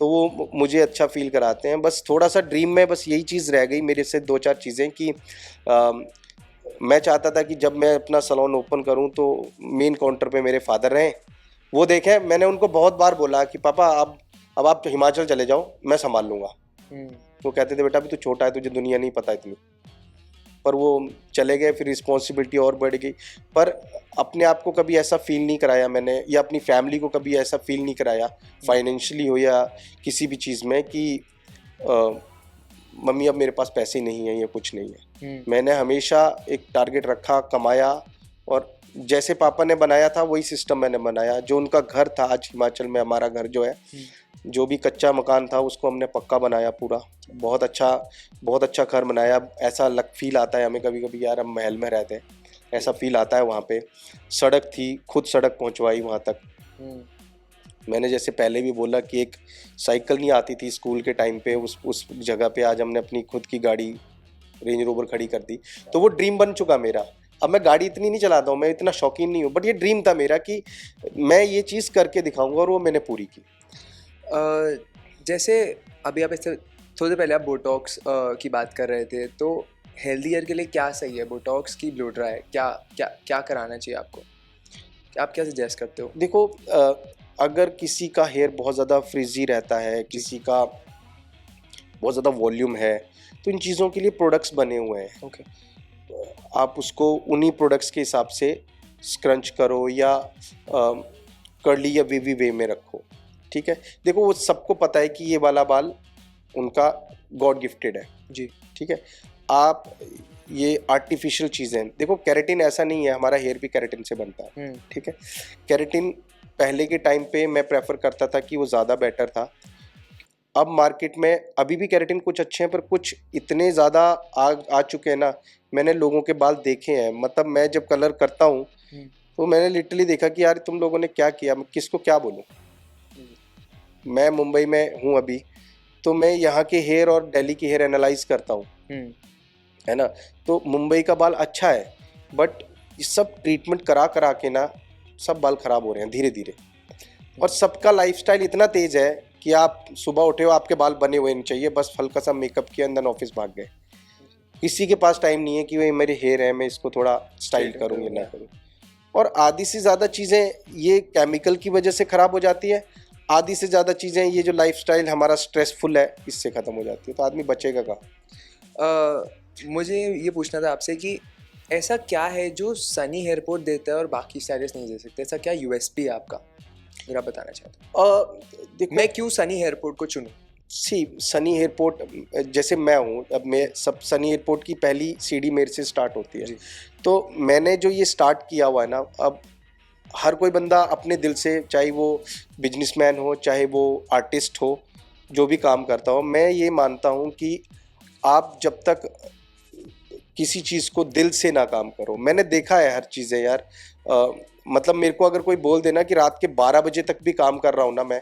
तो वो मुझे अच्छा फील कराते हैं। बस थोड़ा सा ड्रीम में बस यही चीज़ रह गई मेरे से, 2-4 चीज़ें कि मैं चाहता था कि जब मैं अपना सैलून ओपन करूं तो मेन काउंटर पे मेरे फादर रहें, वो देखें। मैंने उनको बहुत बार बोला कि पापा अब आप हिमाचल चले जाओ, मैं संभाल लूँगा। वो कहते थे बेटा अभी तू छोटा है, तुझे दुनिया नहीं पता इतनी। पर वो चले गए, फिर रिस्पॉन्सिबिलिटी और बढ़ गई। पर अपने आप को कभी ऐसा फील नहीं कराया मैंने, या अपनी फैमिली को कभी ऐसा फील नहीं कराया, फाइनेंशियली हो या किसी भी चीज़ में, कि मम्मी अब मेरे पास पैसे नहीं है या कुछ नहीं है। मैंने हमेशा एक टारगेट रखा, कमाया, और जैसे पापा ने बनाया था वही सिस्टम मैंने बनाया। जो उनका घर था, आज हिमाचल में हमारा घर जो है, जो भी कच्चा मकान था उसको हमने पक्का बनाया पूरा। बहुत अच्छा घर बनाया। ऐसा फील आता है हमें कभी कभी, यार हम महल में रहते हैं, ऐसा फील आता है। वहाँ पे सड़क थी, खुद सड़क पहुँचवाई वहाँ तक। मैंने जैसे पहले भी बोला कि एक साइकिल नहीं आती थी स्कूल के टाइम पे, उस जगह पे आज हमने अपनी खुद की गाड़ी रेंज रोवर खड़ी कर दी। तो वो ड्रीम बन चुका मेरा। अब मैं गाड़ी इतनी नहीं चलाता हूँ, मैं इतना शौकीन नहीं हूँ, बट ये ड्रीम था मेरा कि मैं ये चीज़ करके दिखाऊंगा, और वो मैंने पूरी की। जैसे अभी आप इससे थोड़ी देर पहले आप बोटॉक्स की बात कर रहे थे, तो हेल्दी ईयर के लिए क्या सही है, बोटॉक्स की ब्लो ड्राई, क्या क्या क्या कराना चाहिए आपको, आप क्या सजेस्ट करते हो? देखो, अगर किसी का हेयर बहुत ज़्यादा फ्रिजी रहता है, किसी का बहुत ज़्यादा वॉल्यूम है, तो इन चीज़ों के लिए प्रोडक्ट्स बने हुए हैं। ओके आप उसको उन्हीं प्रोडक्ट्स के हिसाब से स्क्रंच करो, या कर्ली या वेवी वे में रखो, ठीक है। देखो, वो सबको पता है कि ये वाला बाल उनका गॉड गिफ्टेड है जी, ठीक है। आप ये आर्टिफिशियल चीज़ें, देखो केराटिन ऐसा नहीं है, हमारा हेयर भी केराटिन से बनता है, ठीक है। केराटिन पहले के टाइम पे मैं प्रेफर करता था कि वो ज़्यादा बेटर था। अब मार्केट में अभी भी केराटिन कुछ अच्छे हैं, पर कुछ इतने ज़्यादा आ चुके हैं ना। मैंने लोगों के बाल देखे हैं, मतलब मैं जब कलर करता हूँ तो मैंने लिटरली देखा कि यार तुम लोगों ने क्या किया, मैं किसको क्या बोलूँ। मैं मुंबई में हूँ अभी, तो मैं यहाँ के हेयर और दिल्ली के हेयर एनालाइज करता हूँ, है ना। तो मुंबई का बाल अच्छा है, बट ये सब ट्रीटमेंट करा करा के ना सब बाल खराब हो रहे हैं धीरे धीरे। और सबका लाइफस्टाइल इतना तेज है कि आप सुबह उठे हो, आपके बाल बने हुए नहीं चाहिए, बस हल्का सा मेकअप किया, अंदर ऑफिस भाग गए। किसी के पास टाइम नहीं है कि भाई मेरे हेयर है, मैं इसको थोड़ा स्टाइल करूँ या ना करूँ। और आधी से ज़्यादा चीज़ें ये केमिकल की वजह से ख़राब हो जाती है, आधी से ज़्यादा चीज़ें ये जो लाइफस्टाइल हमारा स्ट्रेसफुल है इससे ख़त्म हो जाती है। तो आदमी बचेगा कहाँ? मुझे ये पूछना था आपसे कि ऐसा क्या है जो सनी एयरपोर्ट देता है और बाकी स्टाइलिस्ट नहीं दे सकते, ऐसा क्या यूएसपी है आपका, मेरा बताना चाहता हूँ। देखो, मैं क्यों सनी एयरपोर्ट को चुनूँ? सनी एयरपोर्ट, जैसे मैं हूँ, अब मैं सब सनी एयरपोर्ट की पहली सीढ़ी मेरे से स्टार्ट होती है। तो मैंने जो ये स्टार्ट किया हुआ है ना, अब हर कोई बंदा अपने दिल से, चाहे वो बिजनेसमैन हो चाहे वो आर्टिस्ट हो, जो भी काम करता हूँ, मैं ये मानता हूँ कि आप जब तक किसी चीज़ को दिल से ना काम करो, मैंने देखा है हर चीज़ें यार। मतलब मेरे को अगर कोई बोल देना कि रात के 12 बजे तक भी काम कर रहा हूँ ना मैं,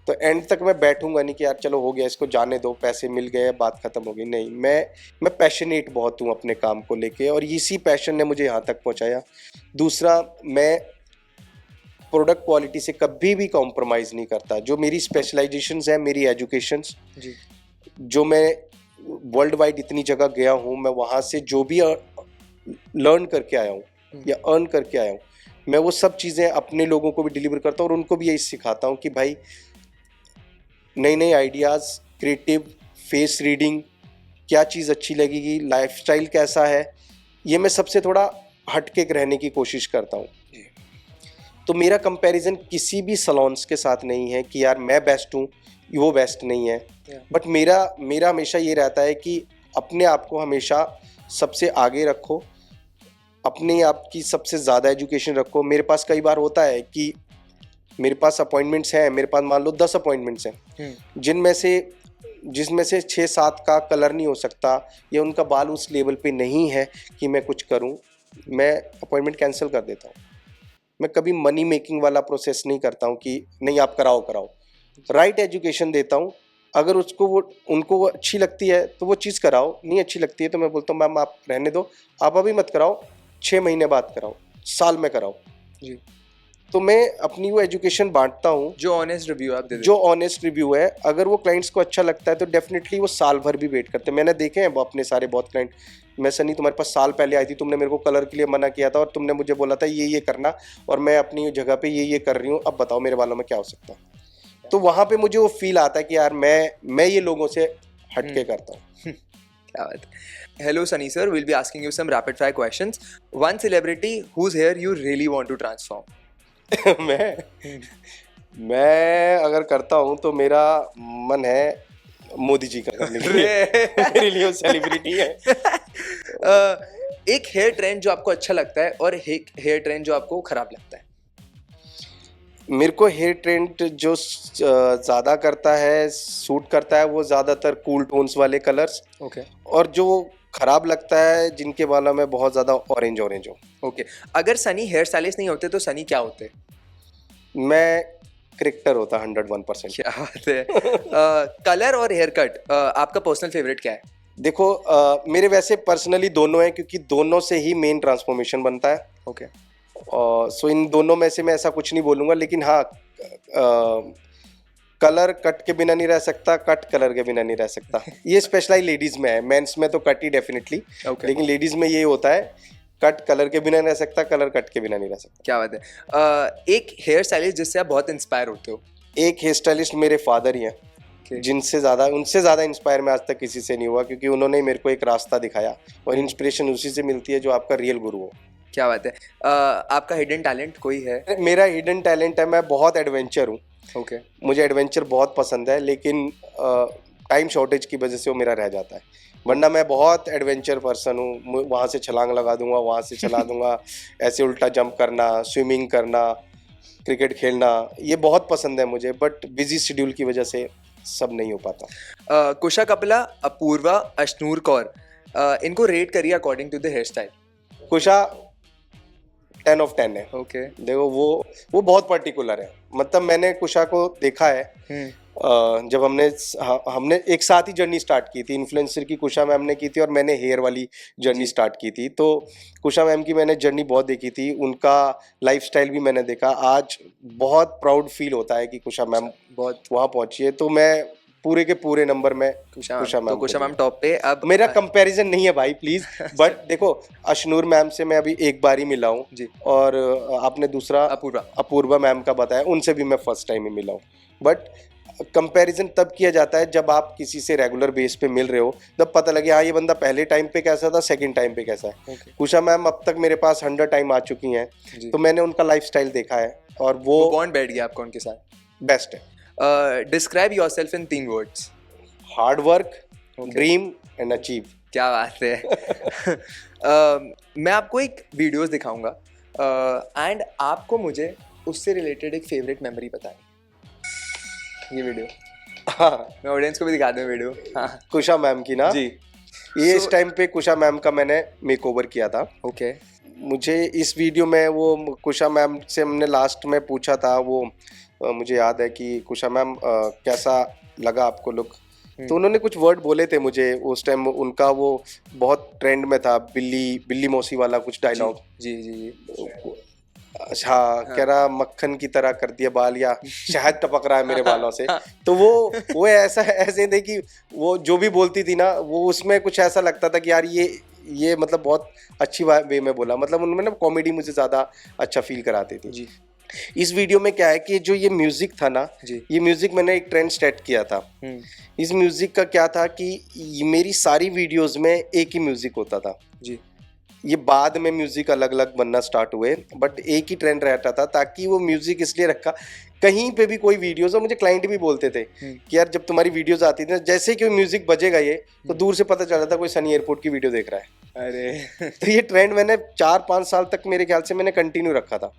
तो एंड तक मैं बैठूंगा नहीं कि यार चलो हो गया, इसको जाने दो, पैसे मिल गए, बात खत्म हो गई। नहीं, मैं पैशनेट बहुत हूँ अपने काम को लेके, और इसी पैशन ने मुझे यहाँ तक पहुँचाया। दूसरा, मैं प्रोडक्ट क्वालिटी से कभी भी कॉम्प्रोमाइज़ नहीं करता। जो मेरी स्पेशलाइजेशंस हैं, मेरी एजुकेशंस, जी जो मैं वर्ल्ड वाइड इतनी जगह गया हूँ, मैं वहाँ से जो भी लर्न करके आया हूँ या अर्न करके आया हूँ, मैं वो सब चीज़ें अपने लोगों को भी डिलीवर करता हूँ और उनको भी यही सिखाता हूँ कि भाई नई नई आइडियाज़, क्रिएटिव, फेस रीडिंग, क्या चीज़ अच्छी लगेगी, लाइफस्टाइल कैसा है, ये मैं सबसे थोड़ा हटके रहने की कोशिश करता हूँ। तो मेरा कंपैरिजन किसी भी सलोन्स के साथ नहीं है कि यार मैं बेस्ट हूँ, वो बेस्ट नहीं है। बट मेरा हमेशा ये रहता है कि अपने आप को हमेशा सबसे आगे रखो, अपने आप की सबसे ज़्यादा एजुकेशन रखो। मेरे पास कई बार होता है कि मेरे पास अपॉइंटमेंट्स हैं, मेरे पास मान लो 10 अपॉइंटमेंट्स हैं, जिसमें से 6-7 का कलर नहीं हो सकता या उनका बाल उस लेवल पे नहीं है कि मैं कुछ करूं, मैं अपॉइंटमेंट कैंसिल कर देता हूं। मैं कभी मनी मेकिंग वाला प्रोसेस नहीं करता हूं कि नहीं आप कराओ। राइट एजुकेशन देता हूं, अगर उनको वो अच्छी लगती है तो वो चीज़ कराओ, नहीं अच्छी लगती है तो मैं बोलता हूँ मैम आप रहने दो, आप अभी मत कराओ, 6 महीने बाद कराओ, साल में कराओ। जी, तो मैं अपनी वो एजुकेशन बांटता हूँ। जो ऑनेस्ट रिव्यू आप दे देते जो ऑनेस्ट रिव्यू है, अगर वो क्लाइंट्स को अच्छा लगता है तो डेफिनेटली वो साल भर भी वेट करते हैं। मैंने देखे हैं अपने सारे बहुत क्लाइंट। मैं सनी तुम्हारे पास साल पहले आई थी, तुमने मेरे को कलर के लिए मना किया था और तुमने मुझे बोला था ये करना, और मैं अपनी जगह पे ये कर रही हूँ, अब बताओ मेरे बालों में क्या हो सकता है। तो वहाँ पे मुझे वो फील आता है कि यार मैं ये लोगों से हटके करता हूँ। क्या बात है। Hello Sunny sir, will be asking you some rapid fire questions. One celebrity whose hair you really want to transform. मैं अगर करता हूँ तो मेरा मन है मोदी जी का करने के लिए। मेरे लिए वो सेलिब्रिटी है। एक हेयर ट्रेंड जो आपको अच्छा लगता है और एक हेयर ट्रेंड जो आपको खराब लगता है। मेरे को हेयर ट्रेंड जो ज़्यादा करता है, सूट करता है, वो ज़्यादातर कूल टोन्स वाले कलर्स। ओके और जो खराब लगता है, जिनके बालों में बहुत ज़्यादा ऑरेंज हो। ओके, अगर सनी हेयर स्टाइलिस्ट नहीं होते तो सनी क्या होते? मैं क्रिकेटर होता 101%। क्या बात है। कलर और हेयर कट आपका पर्सनल फेवरेट क्या है? देखो मेरे वैसे पर्सनली दोनों हैं, क्योंकि दोनों से ही मेन ट्रांसफॉर्मेशन बनता है। ओके सो इन दोनों में से मैं ऐसा कुछ नहीं बोलूँगा, लेकिन हाँ कलर कट के बिना नहीं रह सकता, कट कलर के बिना नहीं रह सकता। ये स्पेशलाइज लेडीज़ में है, मेंस में तो कट ही डेफिनेटली, लेकिन लेडीज़ में ये होता है कट कलर के बिना नहीं रह सकता, कलर कट के बिना नहीं रह सकता। क्या बात है। एक हेयर स्टाइलिस्ट जिससे आप बहुत इंस्पायर होते हो। एक हेयर स्टाइलिस्ट मेरे फादर ही हैं, उनसे ज़्यादा इंस्पायर मैं आज तक किसी से नहीं हुआ, क्योंकि उन्होंने मेरे को एक रास्ता दिखाया और इंस्पिरेशन उसी से मिलती है जो आपका रियल गुरु हो। क्या बात है। आपका हिडन टैलेंट कोई है? मेरा हिडन टैलेंट है, मैं बहुत एडवेंचर हूँ। ओके मुझे एडवेंचर बहुत पसंद है, लेकिन टाइम शॉर्टेज की वजह से वो मेरा रह जाता है। वरना मैं बहुत एडवेंचर पर्सन हूँ, वहाँ से छलांग लगा दूंगा, वहाँ से चला दूंगा, ऐसे उल्टा जंप करना, स्विमिंग करना, क्रिकेट खेलना, ये बहुत पसंद है मुझे। बट बिजी शेड्यूल की वजह से सब नहीं हो पाता। कुशा कपिला, अपूर्वा, अश्नूर कौर, इनको रेट करिए according to the hair style. Kusha 10 of 10 है। ओके देखो वो बहुत पर्टिकुलर है। मतलब मैंने कुशा को देखा है, जब हमने एक साथ ही जर्नी स्टार्ट की थी। इन्फ्लुएंसर की कुशा मैम ने की थी और मैंने हेयर वाली जर्नी स्टार्ट की थी। तो कुशा मैम की मैंने जर्नी बहुत देखी थी, उनका लाइफस्टाइल भी मैंने देखा। आज बहुत प्राउड फील होता है कि कुशा मैम बहुत वहाँ पहुंची है। तो मैं पूरे के पूरे नंबर में कुशा मैम टॉप पे। अब मेरा कंपैरिजन नहीं है भाई प्लीज। बट देखो अशनूर मैम से मैं अभी एक बार ही मिला हूँ, और आपने दूसरा अपूर्वा मैम का बताया, उनसे भी मैं फर्स्ट टाइम ही मिला हूँ। बट कंपैरिजन तब किया जाता है जब आप किसी से रेगुलर बेस पे मिल रहे हो, तब पता लगे हाँ ये बंदा पहले टाइम पे कैसा था, सेकंड टाइम पे कैसा है। कुशा मैम अब तक मेरे पास 100 टाइम आ चुकी हैं, तो मैंने उनका लाइफस्टाइल देखा है और वो बॉन्ड बैठ गया आपका उनके साथ, बेस्ट है। Describe yourself in 3 words. Hard work, dream and achieve. क्या बात है। मैं आपको एक वीडियोस दिखाऊंगा एंड आपको मुझे उससे रिलेटेड एक फेवरेट मेमोरी बतानी। ये वीडियो हाँ मैं ऑडियंस को भी दिखा दूँ वीडियो। हाँ कुशा मैम की ना जी। ये इस टाइम पे कुशा मैम का मैंने मेकओवर किया था। ओके। मुझे इस वीडियो में वो कुशा मैम से हमने लास्ट में पूछा था वो मुझे याद है कि कुशा मैम कैसा लगा आपको लुक, तो उन्होंने कुछ वर्ड बोले थे मुझे उस टाइम, उनका वो बहुत ट्रेंड में था, बिल्ली बिल्ली मौसी वाला कुछ डायलॉग। जी जी जी। अच्छा कह रहा मक्खन की तरह कर दिया बाल, या शहद टपक रहा है मेरे बालों से। तो वो ऐसा ऐसे थे कि वो जो भी बोलती थी ना वो उसमें कुछ ऐसा लगता था कि यार ये मतलब बहुत अच्छी वे में बोला, मतलब उनमें ना कॉमेडी मुझे ज़्यादा अच्छा फील कराती थी जी। इस वीडियो में क्या है कि जो ये म्यूज़िक था ना, जी। ये म्यूज़िक मैंने एक ट्रेंड सेट किया था। इस म्यूज़िक का क्या था कि मेरी सारी वीडियोस में एक ही म्यूज़िक होता था जी। ये बाद में म्यूज़िक अलग अलग बनना स्टार्ट हुए, बट एक ही ट्रेंड रहता था, ताकि वो म्यूज़िक इसलिए रखा कहीं पे भी कोई वीडियोस, और मुझे क्लाइंट भी बोलते थे कि यार जब तुम्हारी वीडियोस आती थी जैसे कि म्यूज़िक बजेगा ये तो दूर से पता चल जाता कोई सनी एयरपोर्ट की वीडियो देख रहा है। अरे तो ये ट्रेंड मैंने 4-5 साल तक मेरे ख्याल से मैंने कंटिन्यू रखा था।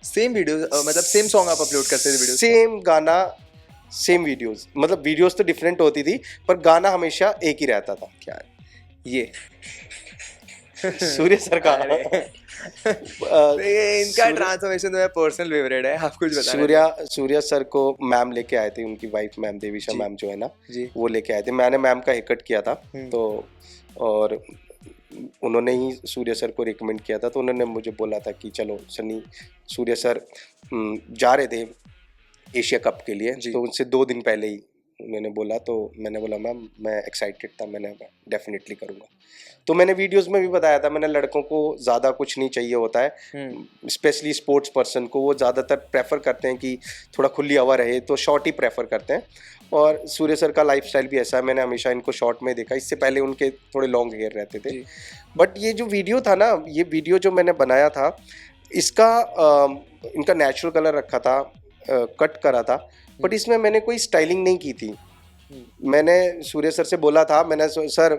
सेम वीडियो मतलब सेम सॉन्ग आप अपलोड करते थे वीडियो? सेम गाना सेम वीडियोस, मतलब वीडियोस तो डिफरेंट होती थी पर गाना हमेशा एक ही रहता था। क्या ये सूर्य सर का ये इनका ट्रांसफॉर्मेशन तो मेरा पर्सनल फेवरेट है, आप कुछ बताना। सूर्या सर को मैम लेके आए थे, उनकी वाइफ मैम देवीशा मैम जो है ना जी। वो लेके आए थे। मैंने मैम का हेयर कट किया था तो, और उन्होंने ही सूर्य सर को रिकमेंड किया था, तो उन्होंने मुझे बोला था कि चलो सनी, सूर्य सर जा रहे थे एशिया कप के लिए, तो उनसे 2 दिन पहले ही उन्होंने बोला, तो मैंने बोला मैम मैं एक्साइटेड था, मैंने डेफिनेटली करूँगा। तो मैंने वीडियोस में भी बताया था, मैंने लड़कों को ज़्यादा कुछ नहीं चाहिए होता है, स्पेशली स्पोर्ट्स पर्सन को वो ज़्यादातर प्रेफर करते हैं कि थोड़ा खुली हवा रहे, तो शॉर्ट ही प्रेफर करते हैं। और सूर्य सर का लाइफस्टाइल भी ऐसा है, मैंने हमेशा इनको शॉर्ट में देखा, इससे पहले उनके थोड़े लॉन्ग हेयर रहते थे। बट ये जो वीडियो था ना, ये वीडियो जो मैंने बनाया था इसका इनका नेचुरल कलर रखा था, कट करा था, बट इसमें मैंने कोई स्टाइलिंग नहीं की थी। मैंने सूर्य सर से बोला था, मैंने सर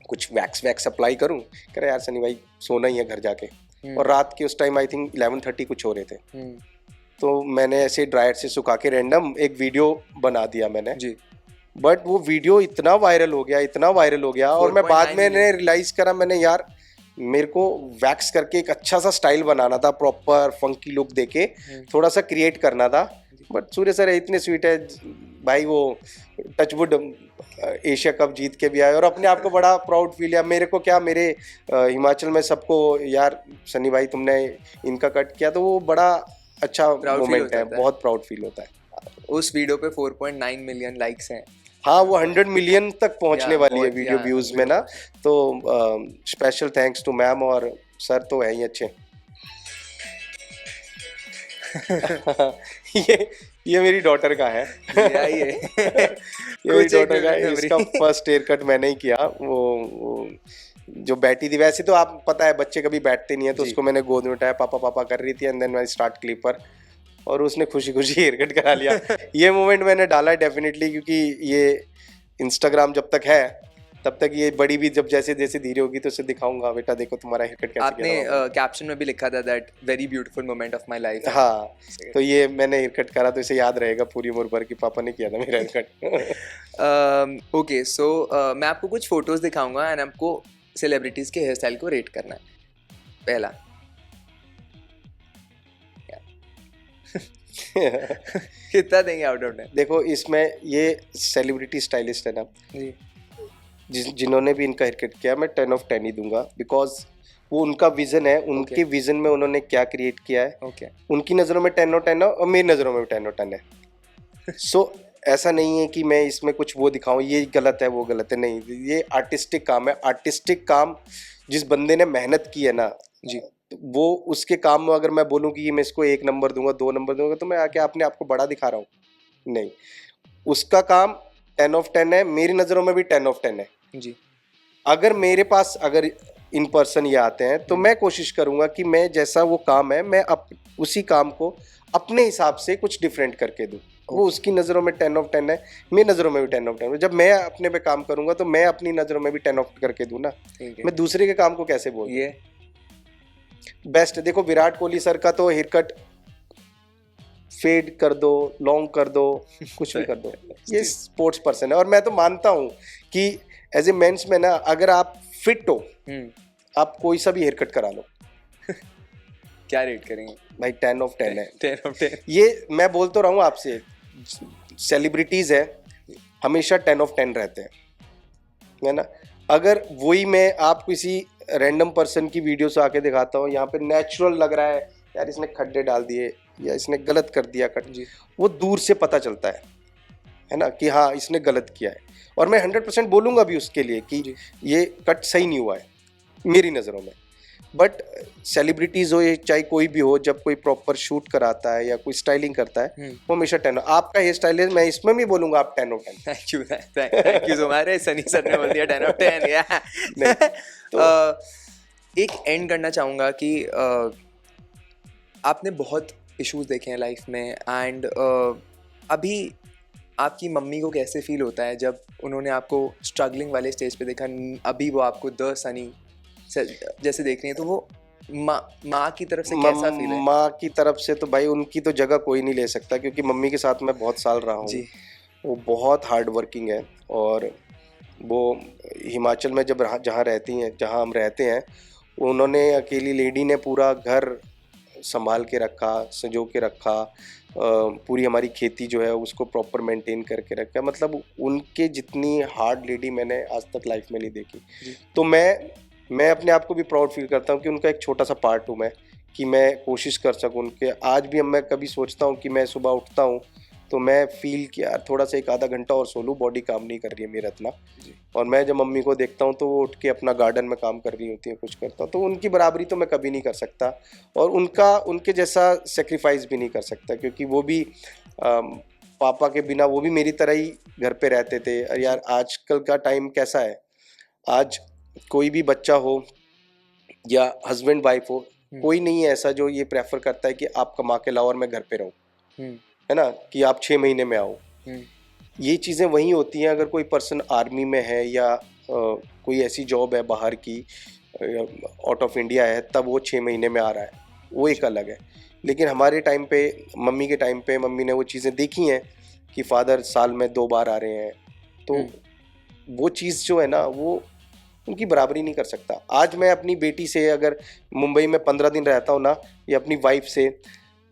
कुछ वैक्स अप्लाई करूं? कह रहे यार सनी भाई सोना ही है घर जाके, और रात के उस टाइम आई थिंक 11:30 कुछ हो रहे थे, तो मैंने ऐसे ड्रायर से सुखा के रैंडम एक वीडियो बना दिया मैंने जी। बट वो वीडियो इतना वायरल हो गया और मैं बाद में रियलाइज करा, मैंने यार मेरे को वैक्स करके एक अच्छा सा स्टाइल बनाना था, प्रॉपर फंकी लुक देके थोड़ा सा क्रिएट करना था। बट सूर्य सर इतने स्वीट है भाई, वो टचवुड एशिया कप जीत के भी आए और अपने आप को बड़ा प्राउड फील है। मेरे को क्या, मेरे हिमाचल में सबको यार सनी भाई तुमने इनका कट किया, तो वो बड़ा अच्छा मोमेंट है, बहुत प्राउड फील होता है। उस वीडियो पे 4.9 मिलियन लाइक्स हैं। हाँ वो 100 मिलियन तक पहुंचने वाली है वीडियो व्यूज में ना, तो स्पेशल थैंक्स टू मैम, और सर तो है ही अच्छे। ये मेरी डॉटर का है। ये मेरी डॉटर का है, इसका फर्स्ट हेयर कट मैंने ही किया। वो जो बैठी थी, वैसे तो आप पता है बच्चे कभी बैठते नहीं है, तो उसको मैंने गोद में उठाया, पापा पापा कर रही थी, and then I start clip पर, और उसने खुशी खुशी हेयर कट करा लिया। ये मोमेंट मैंने डाला है डेफिनेटली, क्योंकि ये इंस्टाग्राम जब तक है तब तक ये बड़ी भी जब जैसे जैसे धीरे होगी तो उसे दिखाऊंगा, बेटा देखो तुम्हारा हेयर कट कैसे। आपने कैप्शन में भी लिखा था that very beautiful moment of my life. हाँ, तो ये मैंने हेयर कट करा तो इसे याद रहेगा पूरी उम्र भर कि पापा ने किया था मेरा हेयर कट। ओके, सो मैं आपको कुछ फोटोज दिखाऊंगा एंड आपको सेलिब्रिटीज के हेयर स्टाइल को रेट करना है। पहला कितना देंगे आउट ऑफ 10? देखो इसमें ये सेलिब्रिटी स्टाइलिस्ट है ना जी, जिन्होंने भी इनका हेयर कट किया, मैं 10 ऑफ 10 ही दूंगा, बिकॉज वो उनका विजन है, उनके विजन में उन्होंने क्या क्रिएट किया है। उनकी नज़रों में 10 ऑफ 10 है और मेरी नज़रों में भी 10 ऑफ 10 है। सो ऐसा नहीं है कि मैं इसमें कुछ वो दिखाऊं ये गलत है वो गलत है, नहीं, ये आर्टिस्टिक काम है। आर्टिस्टिक काम जिस बंदे ने मेहनत की है ना जी, वो उसके काम में अगर मैं बोलूँ कि ये मैं इसको 1 नंबर दूंगा 2 नंबर दूंगा, तो मैं आके अपने आप को बड़ा दिखा रहा हूँ? नहीं, उसका काम 10 ऑफ 10 है, मेरी नज़रों में भी 10 ऑफ 10 है जी। अगर मेरे पास अगर इन पर्सन ये आते हैं तो मैं कोशिश करूंगा कि मैं जैसा वो काम है मैं उसी काम को अपने हिसाब से कुछ डिफरेंट करके दूं। वो उसकी नज़रों में 10 ऑफ 10 है, मेरी नज़रों में भी 10 ऑफ 10 है। जब मैं अपने पे काम करूंगा तो मैं अपनी नज़रों में भी 10 ऑफ करके दूं ना, मैं दूसरे के काम को कैसे बोलूं? ये बेस्ट है। देखो विराट कोहली सर का तो हेयर कट फेड कर दो, लॉन्ग कर दो, कुछ भी कर दो। ये स्पोर्ट्स पर्सन है और मैं तो मानता हूँ कि एज ए मेंस में ना, अगर आप फिट हो, आप कोई सा भी हेयर कट करा लो। क्या रेट करेंगे भाई 10 ऑफ 10 है। 10 of 10। ये मैं बोल तो रहा हूँ आपसे, सेलिब्रिटीज है हमेशा 10 ऑफ 10 रहते हैं, है ना। अगर वही मैं आप किसी रैंडम पर्सन की वीडियो से आके दिखाता हूँ, यहाँ पे नेचुरल लग रहा है यार, इसने खड्डे डाल दिए या इसने गलत कर दिया कट, जी। वो दूर से पता चलता है ना, कि हाँ इसने गलत किया है। और मैं 100% बोलूँगा भी उसके लिए कि ये कट सही नहीं हुआ है मेरी नज़रों में। बट सेलिब्रिटीज़ हो, चाहे कोई भी हो, जब कोई प्रॉपर शूट कराता है या कोई स्टाइलिंग करता है, वो हमेशा 10। आपका हेयर स्टाइल है, मैं इसमें भी बोलूँगा आप 10 of 10। Thank you so much. Sunny sir ने बोल दिया 10 of 10 या एक एंड करना चाहूँगा कि आपने बहुत इश्यूज देखे हैं लाइफ में, एंड अभी आपकी मम्मी को कैसे फील होता है जब उन्होंने आपको स्ट्रगलिंग वाले स्टेज पे देखा, अभी वो आपको द सनी जैसे देख रही हैं, तो वो माँ की तरफ से कैसा फील है? माँ की तरफ से तो भाई उनकी तो जगह कोई नहीं ले सकता, क्योंकि मम्मी के साथ मैं बहुत साल रहा हूँ। वो बहुत हार्ड वर्किंग है, और वो हिमाचल में जब जहाँ रहती हैं, जहाँ हम रहते हैं, उन्होंने अकेली लेडी ने पूरा घर संभाल के रखा, संजो के रखा, पूरी हमारी खेती जो है उसको प्रॉपर मेंटेन करके रखा। मतलब उनके जितनी हार्ड लेडी मैंने आज तक लाइफ में नहीं देखी। तो मैं अपने आप को भी प्राउड फील करता हूँ कि उनका एक छोटा सा पार्ट हूँ मैं, कि मैं कोशिश कर सकूँ उनके। आज भी मैं कभी सोचता हूँ कि मैं सुबह उठता हूँ तो मैं फील कि यार थोड़ा सा एक आधा घंटा और सो लूँ, बॉडी काम नहीं कर रही है मेरा इतना। और मैं जब मम्मी को देखता हूँ तो वो उठ के अपना गार्डन में काम कर रही होती है, कुछ करता हूँ, तो उनकी बराबरी तो मैं कभी नहीं कर सकता, और उनके जैसा सेक्रीफाइस भी नहीं कर सकता, क्योंकि वो भी पापा के बिना वो भी मेरी तरह ही घर पे रहते थे। और यार आजकल का टाइम कैसा है, आज कोई भी बच्चा हो या हस्बैंड वाइफ हो, कोई नहीं है ऐसा जो ये प्रेफर करता है कि आप कमा के लाओ और मैं घर पे रहूं, है ना, कि आप 6 महीने में आओ। ये चीज़ें वही होती हैं अगर कोई पर्सन आर्मी में है या कोई ऐसी जॉब है बाहर की, आउट ऑफ इंडिया है, तब वो 6 महीने में आ रहा है, वो एक अलग है। लेकिन हमारे टाइम पे, मम्मी के टाइम पे, मम्मी ने वो चीज़ें देखी हैं कि फादर साल में 2 बार आ रहे हैं, तो वो चीज़ जो है ना, वो उनकी बराबरी नहीं कर सकता। आज मैं अपनी बेटी से अगर मुंबई में 15 दिन रहता हूँ ना, या अपनी वाइफ से,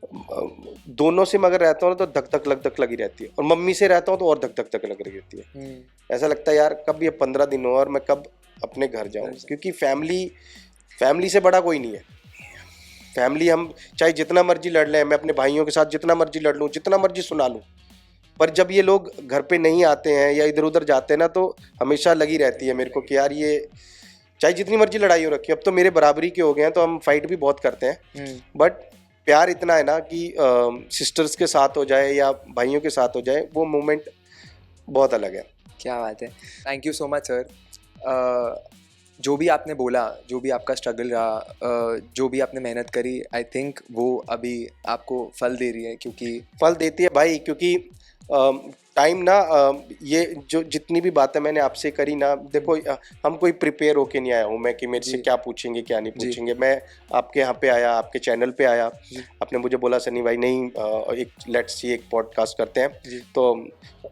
दोनों से मैं अगर रहता हूँ ना, तो धक धक लग धक लगी रहती है, और मम्मी से रहता हूँ तो और धक धक धक लग रही रहती है। ऐसा लगता है यार कब ये 15 दिन हो और मैं कब अपने घर जाऊँ, क्योंकि फैमिली से बड़ा कोई नहीं है। फैमिली हम चाहे जितना मर्जी लड़ लें, मैं अपने भाइयों के साथ जितना मर्जी लड़ लूँ, जितना मर्जी सुना लूँ, पर जब ये लोग घर पे नहीं आते हैं या इधर उधर जाते हैं ना, तो हमेशा लगी रहती है मेरे को कि यार ये चाहे जितनी मर्जी लड़ाई हो रखी है, अब तो मेरे बराबरी के हो गए हैं, तो हम फाइट भी बहुत करते हैं, बट प्यार इतना है ना कि सिस्टर्स के साथ हो जाए या भाइयों के साथ हो जाए, वो मोमेंट बहुत अलग है। क्या बात है, thank you so much sir. जो भी आपने बोला, जो भी आपका स्ट्रगल रहा, जो भी आपने मेहनत करी, आई थिंक वो अभी आपको फल दे रही है, क्योंकि फल देती है भाई, क्योंकि टाइम ना, ये जो जितनी भी बातें मैंने आपसे करी ना, देखो हम कोई प्रिपेयर होके नहीं आया हूँ मैं कि मेरे से क्या पूछेंगे क्या नहीं पूछेंगे। मैं आपके यहाँ पे आया, आपके चैनल पे आया, आपने मुझे बोला सनी भाई नहीं, एक लेट्स सी एक पॉडकास्ट करते हैं, तो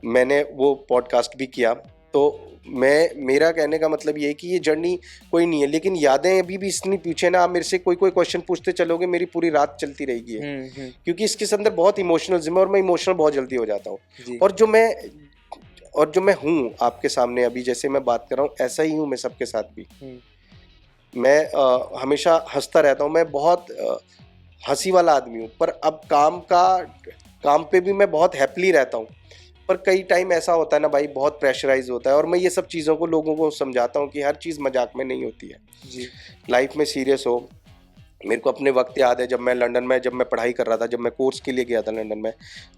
मैंने वो पॉडकास्ट भी किया। तो मेरा कहने का मतलब ये है कि ये जर्नी कोई नहीं है, लेकिन यादें अभी भी इतनी पीछे ना, आप मेरे से कोई क्वेश्चन पूछते चलोगे, मेरी पूरी रात चलती रहेगी, क्योंकि इसके अंदर बहुत इमोशनल और मैं इमोशनल बहुत जल्दी हो जाता हूँ। और जो मैं हूँ आपके सामने अभी, जैसे मैं बात कर रहा हूँ, ऐसा ही हूँ मैं सबके साथ भी। मैं हमेशा हंसता रहता हूँ, मैं बहुत हंसी वाला आदमी हूँ, पर अब काम पे भी मैं बहुत हैप्पीली रहता हूँ, पर कई टाइम ऐसा होता है ना भाई, बहुत प्रेशराइज होता है। और मैं ये सब चीज़ों को लोगों को समझाता हूँ कि हर चीज़ मजाक में नहीं होती है जी, लाइफ में सीरियस हो। मेरे को अपने वक्त याद है जब मैं लंदन में, जब मैं पढ़ाई कर रहा था, जब मैं कोर्स के लिए गया था लंदन में,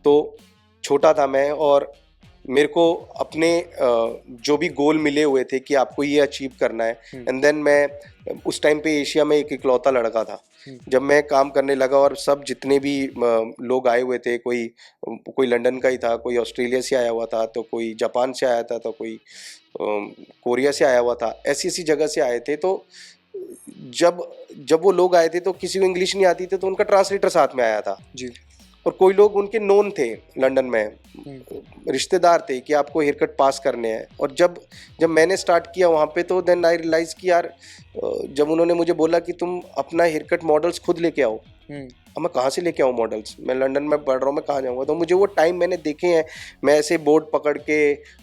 तो छोटा था मैं, और मेरे को अपने जो भी गोल मिले हुए थे कि आपको ये अचीव करना है, एंड देन मैं उस टाइम पे एशिया में एक इकलौता लड़का था। जब मैं काम करने लगा और सब जितने भी लोग आए हुए थे, कोई लंदन का ही था, कोई ऑस्ट्रेलिया से आया हुआ था, तो कोई जापान से आया था, तो कोई कोरिया से आया हुआ था, ऐसी ऐसी जगह से आए थे। तो जब वो लोग आए थे तो किसी को इंग्लिश नहीं आती थी, तो उनका ट्रांसलेटर साथ में आया था जी। और कोई लोग उनके नोन थे लंदन में, रिश्तेदार थे कि आपको हेयर कट पास करने हैं। और जब जब मैंने स्टार्ट किया वहाँ पे, तो देन आई रियलाइज़ कि यार जब उन्होंने मुझे बोला कि तुम अपना हेयर कट मॉडल्स खुद लेके आओ, अब मैं कहाँ से लेके आऊँ मॉडल्स, मैं लंदन में पढ़ रहा हूँ, मैं कहाँ जाऊँगा। तो मुझे वो टाइम मैंने देखे हैं, मैं ऐसे बोर्ड पकड़ के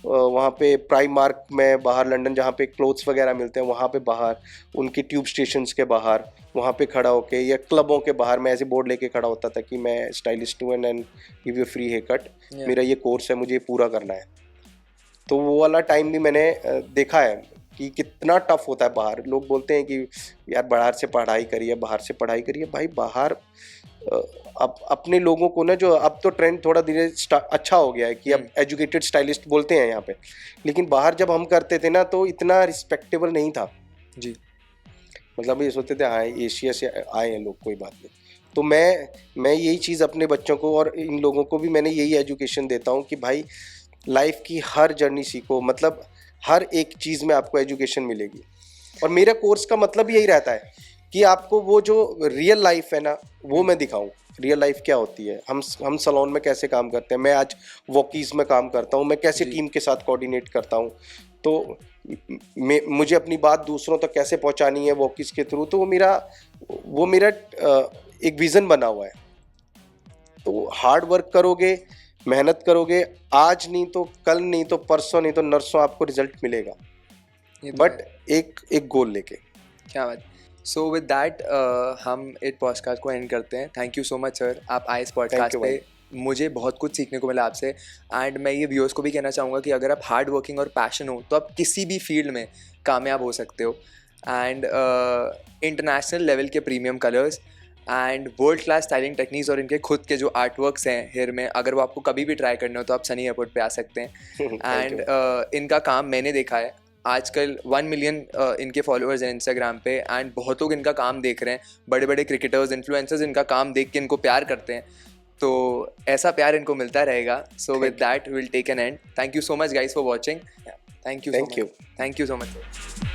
वहाँ पे प्राइमार्क में बाहर लंदन जहाँ पे क्लोथ्स वगैरह मिलते हैं वहाँ पे बाहर, उनकी ट्यूब स्टेशंस के बाहर वहाँ पे खड़ा होके, या क्लबों के बाहर मैं ऐसे बोर्ड लेके खड़ा होता था कि मैं स्टाइलिस्ट हूँ and give you free haircut, मेरा ये कोर्स है, मुझे ये पूरा करना है। तो वो वाला टाइम भी मैंने देखा है कि कितना टफ होता है बाहर। लोग बोलते हैं कि यार बाहर से पढ़ाई करिए, बाहर से पढ़ाई करिए। भाई बाहर अब अपने लोगों को ना, जो अब तो ट्रेंड थोड़ा धीरे अच्छा हो गया है कि अब एजुकेटेड स्टाइलिस्ट बोलते हैं यहाँ पे, लेकिन बाहर जब हम करते थे ना तो इतना रिस्पेक्टेबल नहीं था जी। मतलब ये सोचते थे हाँ एशिया से आए हैं लोग, कोई बात नहीं। तो मैं यही चीज़ अपने बच्चों को और इन लोगों को भी मैंने यही एजुकेशन देता हूँ कि भाई लाइफ की हर जर्नी सीखो, मतलब हर एक चीज़ में आपको एजुकेशन मिलेगी। और मेरा कोर्स का मतलब यही रहता है कि आपको वो जो रियल लाइफ है ना वो मैं दिखाऊं, रियल लाइफ क्या होती है, हम सलोन में कैसे काम करते हैं, मैं आज वॉकीज में काम करता हूं, मैं कैसे टीम के साथ कोऑर्डिनेट करता हूं, तो मुझे अपनी बात दूसरों तक कैसे पहुंचानी है वॉकीज के थ्रू। तो वो मेरा एक विज़न बना हुआ है। तो हार्ड वर्क करोगे, मेहनत करोगे, आज नहीं तो कल, नहीं तो परसों, नहीं तो नरसों आपको रिजल्ट मिलेगा, बट एक गोल लेके। क्या बात। सो विद दैट हम इस पॉडकास्ट को एंड करते हैं। Thank you so much sir, आप आए इस पॉडकास्ट पे, मुझे बहुत कुछ सीखने को मिला आपसे। एंड मैं ये व्यूअर्स को भी कहना चाहूँगा कि अगर आप हार्ड वर्किंग और पैशन हो तो आप किसी भी फील्ड में कामयाब हो सकते हो। एंड इंटरनेशनल लेवल के premium colours and world class styling techniques और इनके खुद के जो आर्ट वर्क्स हैं हेयर में, अगर वो आपको कभी भी ट्राई करने हो तो आप सनी एयरपोर्ट पे आ सकते हैं। एंड इनका काम मैंने देखा है, आजकल 1 मिलियन इनके फॉलोअर्स हैं इंस्टाग्राम पे, एंड बहुत लोग इनका काम देख रहे हैं, बड़े बड़े क्रिकेटर्स, इन्फ्लुएंसर्स इनका काम देख के इनको प्यार करते हैं। तो ऐसा प्यार इनको मिलता रहेगा। So with that will take an end. Thank you so much guys for watching. Thank you so much.